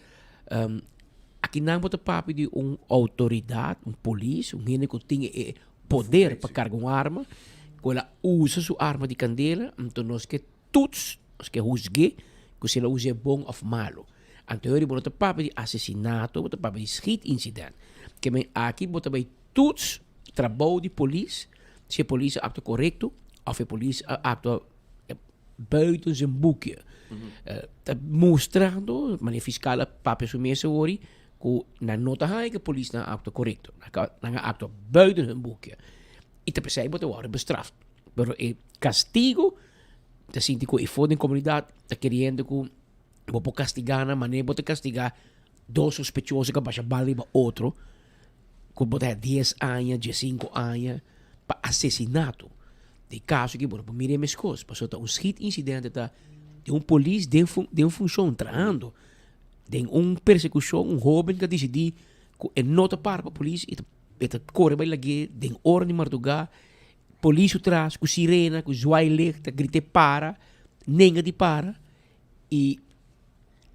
Aqui não bota papo de autoridade, polícia, gente que tem poder para carregar uma arma, que ela usa sua arma de candela, então nós que todos, nós que juzgue, que se ela usa bom ou malo. Então eu bota papo de assassinato, bota papo de incidente, que aqui bota bem todos trabalho de polícia, se a polícia acta correto, ou a polícia acta buiten zijn boekje. Mostrando, maar de fiscale papo sumese hoor que na nota hai que a polícia não acto correto, não acto buiten hun boekje. E te percebe te worden bestraft. Pero o castigo, te sinti que for de comunidade, te querendo que vou castigar na maneira, vou te castigar dois sospechosos que baixa bala para outro, que botar 10 anos, 15 anos, para assassinato. De caso que, bueno, mire minhas coisas, passou um incidente de um polícia de função entrando. Tem persecução, jovem que decidiu que nota para a polícia e corre para lá, tem hora de madrugada, polícia atrás, com sirena, com zoailig, grita para, ninguém de para, e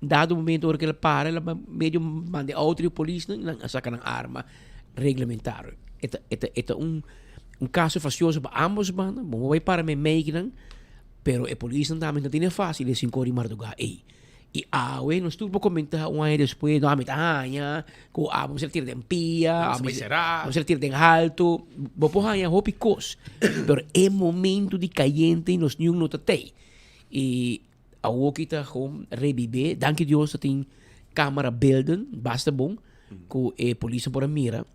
dado o momento que ela para, ela meio manda outra polícia, não saca a arma regulamentar. É um caso facioso para ambos bandas, bom, vai para me meio, pero a polícia também não tem fácil, assim, corre madrugada, E nós tudo para comentar um ano depois, não há metanha, vamos ser tiro de empia, vamos ser tiro de alto, vamos hanya hopi cos. Pero é momento de caliente e nós não tem. E a kita com reviver, danke Deus tem câmera beelden, basta bom, que a polícia por a mira.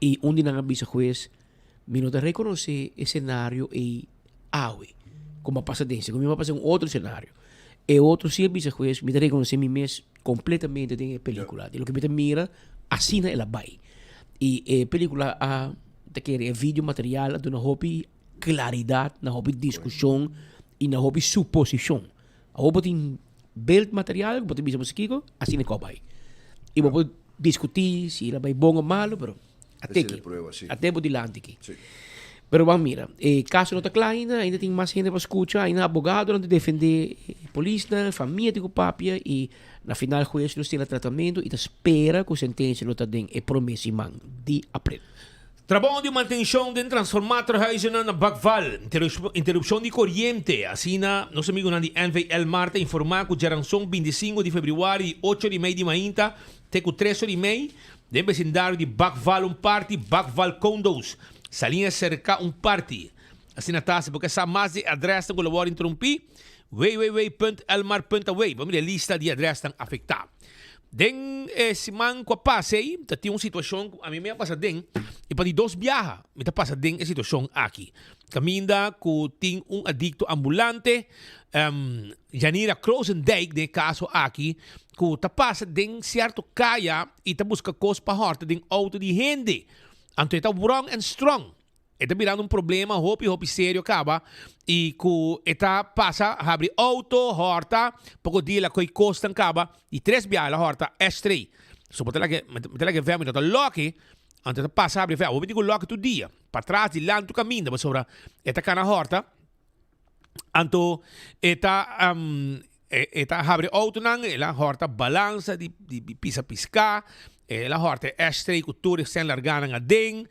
E onde não avisa juiz, me não reconhecer o cenário e como a passadense, como vai passar outro cenário. E outro serviço juiz me reconhecer me mesmo completamente de película. De lo que me mira, assina ela vai. E a película te quer vídeo material de uma hobby claridade, na hobby discussão e na hobby suposição. A hobby tem beeld material, que pode bisa musikigo, assina ko vai. E vou discutir se ela vai bom ou malo, pero até pode dilante aqui. Pero vamos mira, caso não está claro ainda tem mais gente para escutar, ainda advogado para defender polícia, família de papia e na final o juiz não tem tratamento e espera que a sentença não está dando e promessa de abril. Trabalho de manutenção de transformar huizen na Bakval, interrupção de corriente. Assim, nosso amigo na NVL Marta informar que já são 25 de fevereiro e 8h30 de manhã, até 3h30, de vecindário de Bakval party, Bakval Condos. Salinha cerca party. Assim na taça, porque essa mais de adressa que eu vou interromper, www.elmar.away. Vamos ver a lista de adresas afetadas. Den siman kwa pasei, tinha uma situação, a mim me passa den, e para de dois viaja, me passa den a situação aqui. Caminda com tem adicto ambulante, Janira Kroosendijk, de caso aqui, que tá passa den certo caia e tá busca coisa para horta den auto de gente. Então tá wrong and strong. Está virando problema, hopi sério, acaba. E que está passa, abre auto, horta, pouco dia la coi costa acaba, e 3 biala la horta estray. So, me que ver, me tá loki, antes passa, abre ver, vou digo loki tu dia, para trás, de lá, tu caminho, mas sobre, está cana horta, anto, está, abre auto nang, la horta balança, de pisa piscar, la horta estray, cultura, sem largar a ding,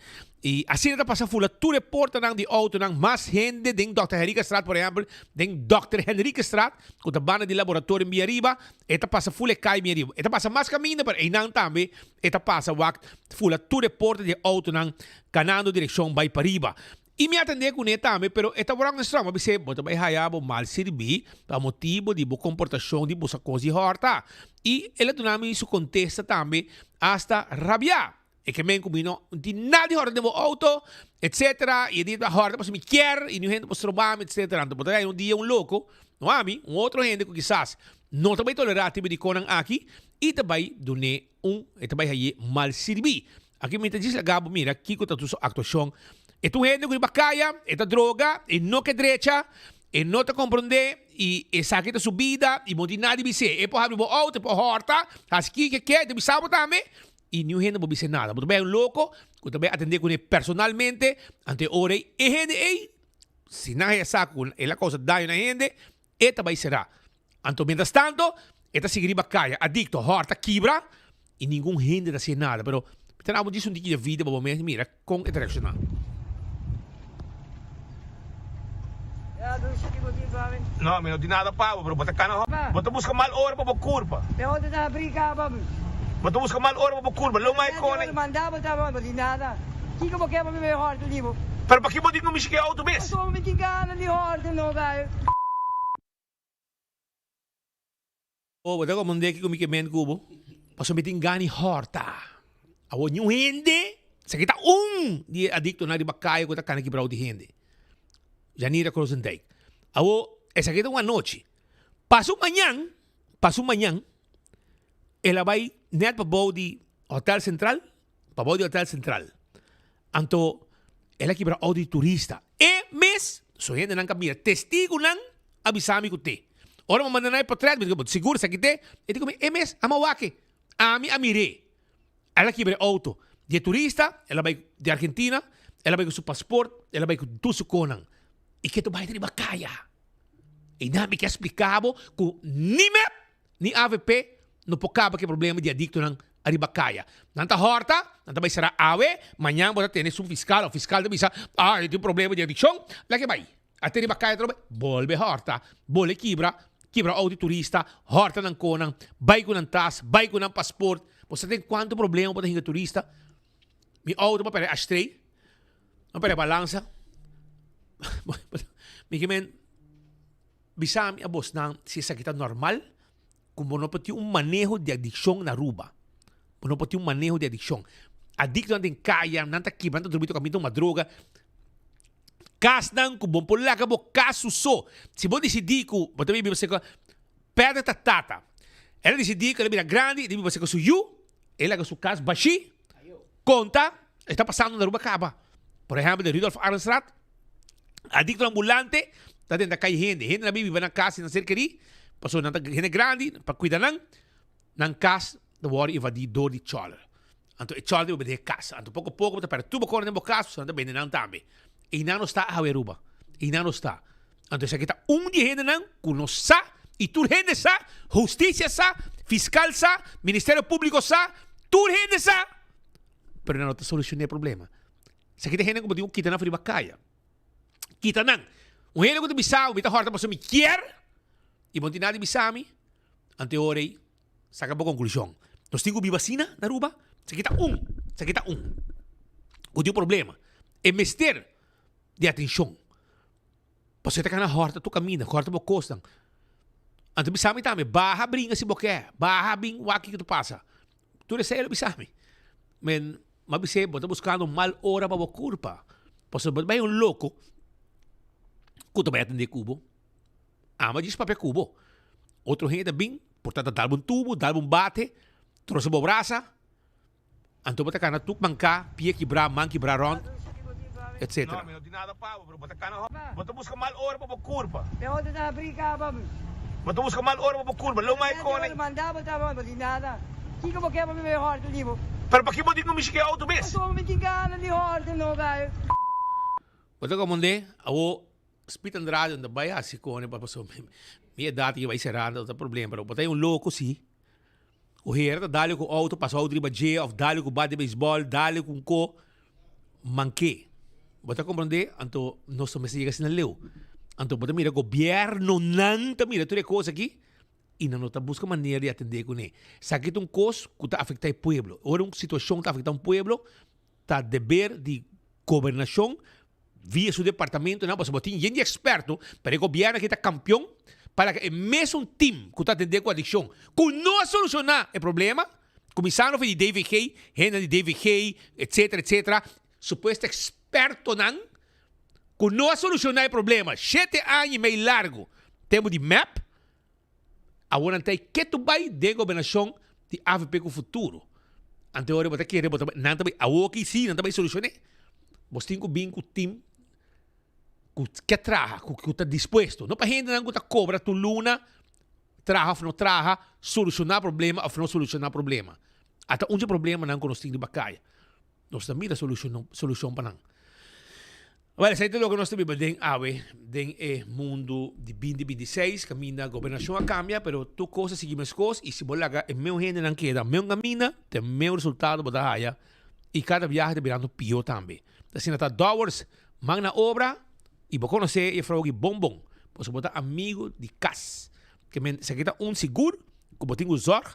e assim está passando fula, tu reporta nang de auto nang mas gente ding Dr. Henrique Straat, por exemplo, ding Dr. Henrique Straat, com a banda de laboratório em arriba, eta passa fula cai em arriba, eta passa mais caminho para nang também, eta passa wakt fula, tu reporta de auto nang canando direção vai para riba. E me atender com ele também, pero eta wrong strong, mas você bota vai hayabo mal servir, para motivo de boa comportação de boa coisa de horta. E ele tunami isso contesta também hasta rabiar. E que men combino di nada horta de auto, etc. E di horta para me quer e não gente para trobar, etc. Então, botar aí dia louco, não há mi, outro gente que quizás não também tolerar tipo de conan aqui e também dune e também aí mal servir. Aqui me diz gabo, mira, aqui que tá tua actuação. E tu gente que bacaia, esta droga, e não que derecha, e não te compreende, e saque da subida, e não tem nada de dizer. E por exemplo, auto, por horta, aqui que quer, te bisabo também. E não gente não vai nada. Mas também é um louco, que também atender com ele personalmente, ante ora e gente, se não é saco, é a coisa da na gente, e também será. Então, mientras tanto, esta seguiria caia, adicto, horta, quebra, e nenhum gente não faz nada. Pero, tenamos disso um dia de vida, para mim, mira, com interacionar. No, me não tem nada pago, pero bota cana, bota busca mal hora para curva. Eu te dá briga, vamos. Bota busca mal hora para curva, não mais cone. Eu mandava, não tem nada. Que como que é para me horta, tipo? Pero para que botar no me cheguei auto mesmo? Eu me tingana de horta, não vai. Oh, bota como aqui com que men cubo. Paso me tingani horta. Awo nyo hindi. Sa kita di adicto na di bakayo ko ta kana kibraw di hindi. Janira Kroosendijk. Awo, esa kita una noche. Paso mañana, ela vai net pa di Hotel Central, pa di Hotel Central. Anto, ela kibra di turista. E mes, so gente nang kamira, testigo nang abisami ko te. Ora mamanda na portrait, siguro sa kite, e dico, mes, amawake, amire. Ela kibra auto. De turista, ela vai de Argentina, ela vai com seu passaporte, ela vai com tudo seu conang. E que tu vai ter bacaya. E não me quer explicar que ni MEP, ni AVP, não pode que problema de adicto ng aribacaya. Nanta horta, nanta vai será awe, amanhã você tem um fiscal, o fiscal deve dizer, eu tenho problema de adicção, lá que vai. Até aribacaya trobe, volve horta, volve quebra auto turista, horta ng conang, vai com ng tas, vai com ng passport. Você tem quanto problema para hinga turista? Mi auto para astray, não para balança. Mikimen, bisami abos nang si sakita normal, kung mo pati un manejo de adicción na ruba. Mo pati un manejo de adicción. Adicto natin kaya, nanta kiban, nanta drumito kami itong madroga. Kas nang kung bom pula ka mo, kasuso. Si mo decidi ko, bato may bibasa ko, perde tatata. Ela decidi que ela mira grande, di bibasa ko su yu, ela ka su kas bashi, conta, está pasando na ruba kaba. Por exemplo, de Rudolf Arnstraat, adicto ambulante, está dentro da calle gente. Gente na vive na casa na cerqueria, passou na gente grande, para cuidar ng casa, da wari evadidor de chola. Então, e chola de obedecer casa. Então, pouco a pouco, para tudo que no caso, você não bem não também. E não está a Haveruba. E não está. Então, se aqui está de gente não, que não sa, e tu gente sa, justiça sa, fiscal sa, Ministério Público sa, tu gente sa. Pero não está solucionando o problema. Se aqui tem gente como digo, kita na friba kaya. Kita nang. Um hele ko bisau, bita horta paso mi kier. E bom nada bisami. Ante orei, saca boa conclusão. Nós temos vacina na Aruba. Se kita um. O teu problema é mester de atenção. Você tá na horta, tu caminha, horta bo costa. Anto bisami também, barra brinca se boqué, barra bing, waki que tu passa. Tu recebe bisami. Men, mas você bota buscando mal hora para culpa. Posso botar um louco. Que tu vai atender cubo. Mas diz papel cubo. Outro gente bem, portanto, dá um tubo, dá um bate, trouxe uma braça. Anto bota cana tuk manca, pia quebrar, man quebrar rond, etc. Não, não tem nada para, bota cana, bota busca mal hora para curva. Eu vou tentar brincar, vamos. Bota busca mal hora para curva, não mais com Eu mandava, não tem nada. Que como que é para me melhor, tu digo? Pero para que botar no Michigan auto bes? Estou me tingando de ordem, não vai. Bota como onde, ao Spit Andrade, onde vai assim com ele para passar. Minha data que vai ser nada, não tem problema, pero bota um louco sim. O herda dali com auto, passou o driba J, of dali com bate beisebol, dali com co manque. Bota compreender, anto nós somos chega assim na leu. Anto bota mira governo nanta mira tudo coisa aqui e não tá busca maneira de atender com ele. Sabe que um coisa que tá afetar o povo. Ora uma situação que tá afetando o povo, tá dever de governação via seu departamento, não, você botar gente experto para o governo que tá campeão para que mesmo um time que está atendendo com a adicção, que não solucionar o problema, começando de David Hay, gente de David Hay, etc., suposto experto não, que não solucionar o problema, 7 anos e meio largo, temos de MAP, agora tem que tu vai de governação de AVP com o futuro. Anterior, você quer botar, não também, agora que sim, não também solucionar. Você tem que vir com o time que traga, que está disposto. Não para gente não que cobra tu luna, traga ou não traga, solucionar problema ou não solucionar problema. Até onde problema não nós temos de bacaia. Nós também da solução para não. Olha, se logo nós também den ave, den mundo de 2026, caminha a governação a cambia, pero tu coisa seguimos coisas e se bolaga é meu gente não queda, meu caminha, tem meu resultado botar raia e cada viagem virando pior também. Assim até dollars, magna obra. E vou conhecer e falar que bombom. Posso botar amigo de casa. Que se quita seguro, que botem o zorg,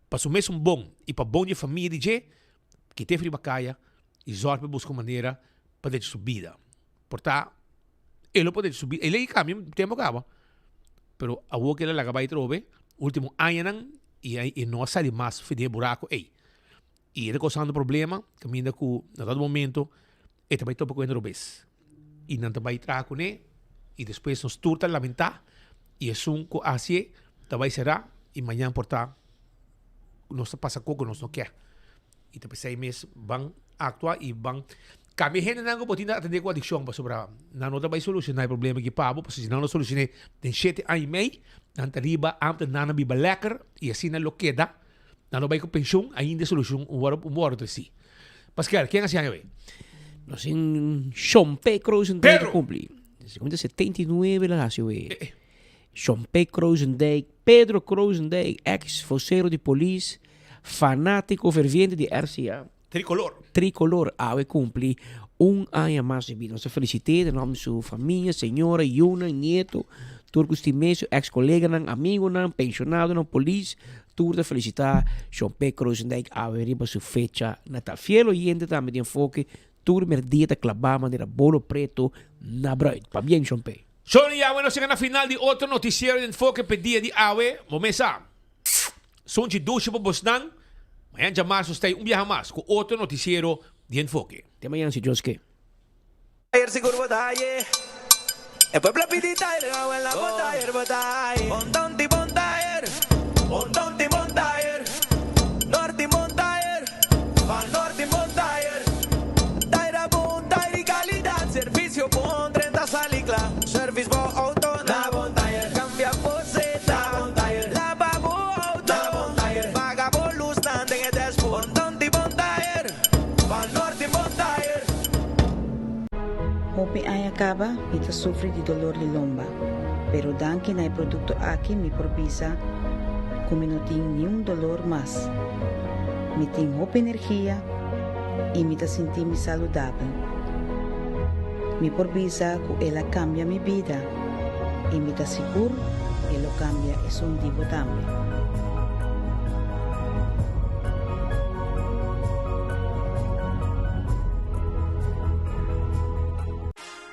para o mesmo bom. E para bom de família de que tem frio bacaia, e zorg para buscar maneira para ter subida. Portanto, ele pode subir. Ele caminha, tempo acaba. Pero a boa que ele vai trobe, último ano, e não sai mais feder buraco. E ele causando problema, caminha com, no dado momento, e também topa com o vez. E não vai entrar com ele, e depois nos turta lamentar, e é um que assim, vai será, e amanhã, portanto, nós passa com o que nós não quer. E depois 6 meses vão actuar e vão. Kami gente não pode atender com a adicção, para sobrar. Não vai solucionar o problema que pabo, porque se não solucionar, tem 7 anos e meio, não arriba, antes não viva lekker, e assim não queda, não vai com pensão, ainda solução, um hora de si. Pascal, quem assim aí? Nós em Chompe Kroosendijk cumpri. Segundo 79 la nació. Chompe Kroosendijk, Pedro Kroosendijk, ex-vocero de polícia, fanático ferviente de RCA. Tricolor, ave cumpri ano mais de vida. Nós felicitamos em nome de sua família, senhora, Yuna, nieto, Turcos Timesio, ex-colega, amigo, pensionado, polícia. Tour felicitar Chompe Kroosendijk, ave riba sua fecha natal. Fiel oyente também de enfoque. Tour merdieta clavama de bolo preto na broid. Pa bien, Chompe. Sony ya, bueno, sigan na final de outro noticiero de enfoque pedia de AWE. Momesa. Sonji duche po Bosnan. Mañana ya más usted un viaje más con otro noticiero de enfoque. Te mañana si Joske. Ayer seguro botaye. El pueblo pidita y le hago en la botayer. Montonti montayer. Montonti montayer. Norte montayer. Van norte montayer. Servicio pon 30 salicla, service bo auto na bontayer, cambia poseta, bontayer, la babo auto, bontayer, paga bolus nande que des bontonti bontayer, van norte bontayer. Hopi ay acaba, ita sufre de dolor de lomba, pero dan que na producto aqui me propisa, como no tenho nenhum dolor mais. Me tenho hopi energia e me sentir-me saudável. Mi provvisa que ella cambia mi vida y me da seguro que lo cambia es un tipo también.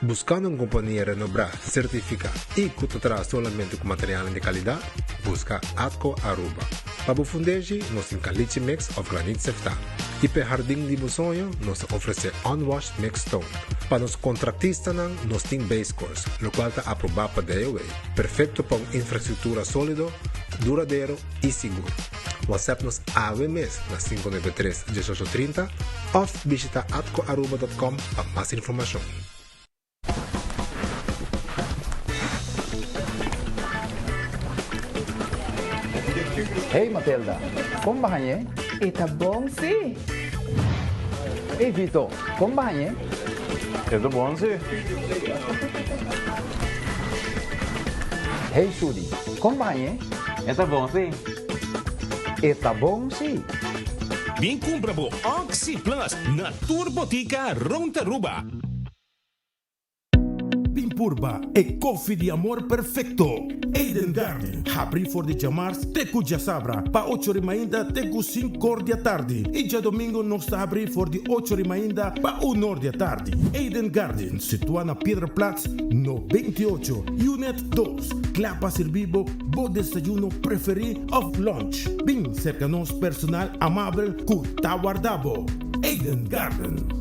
Buscando una compañía renombrada, certificada y que te trae solamente con materiales de calidad, busca Atco Aruba. Para fundeji, nos caliche mix of granite sefta. Y para jardín de sonho, nos ofrece unwashed mix stone. Para los contratistas, nos tiene base course, lo cual está aprobado para DOA. Perfecto para una infraestructura sólido, duradero y seguro. WhatsApp nos AWMES na 593-1830 o visita atcoaruba.com para más información. Hey Matilda, como ba niya? Está bom, sim. Hey Vito, como ba niya? Está bom, sim. Hey Sudi, como ba niya? Está bom, sim. Está bom, sim. Vem compra bo Oxy Plus na Turbotica Rontaruba. Pimpurba e koffie di amor perfecto. Eden Garden. Abri for de chamars teku já sabra. Pa 8h ainda teku 5h da tarde. E já domingo nós está abri for de 8h ainda pa 1h da tarde. Eden Garden, situa na Piedraplatz, no 28, Unit 2. Clapa servibo, bo desayuno preferi of lunch. Bem cerca nos personal amável ku tawardabo. Eden Garden.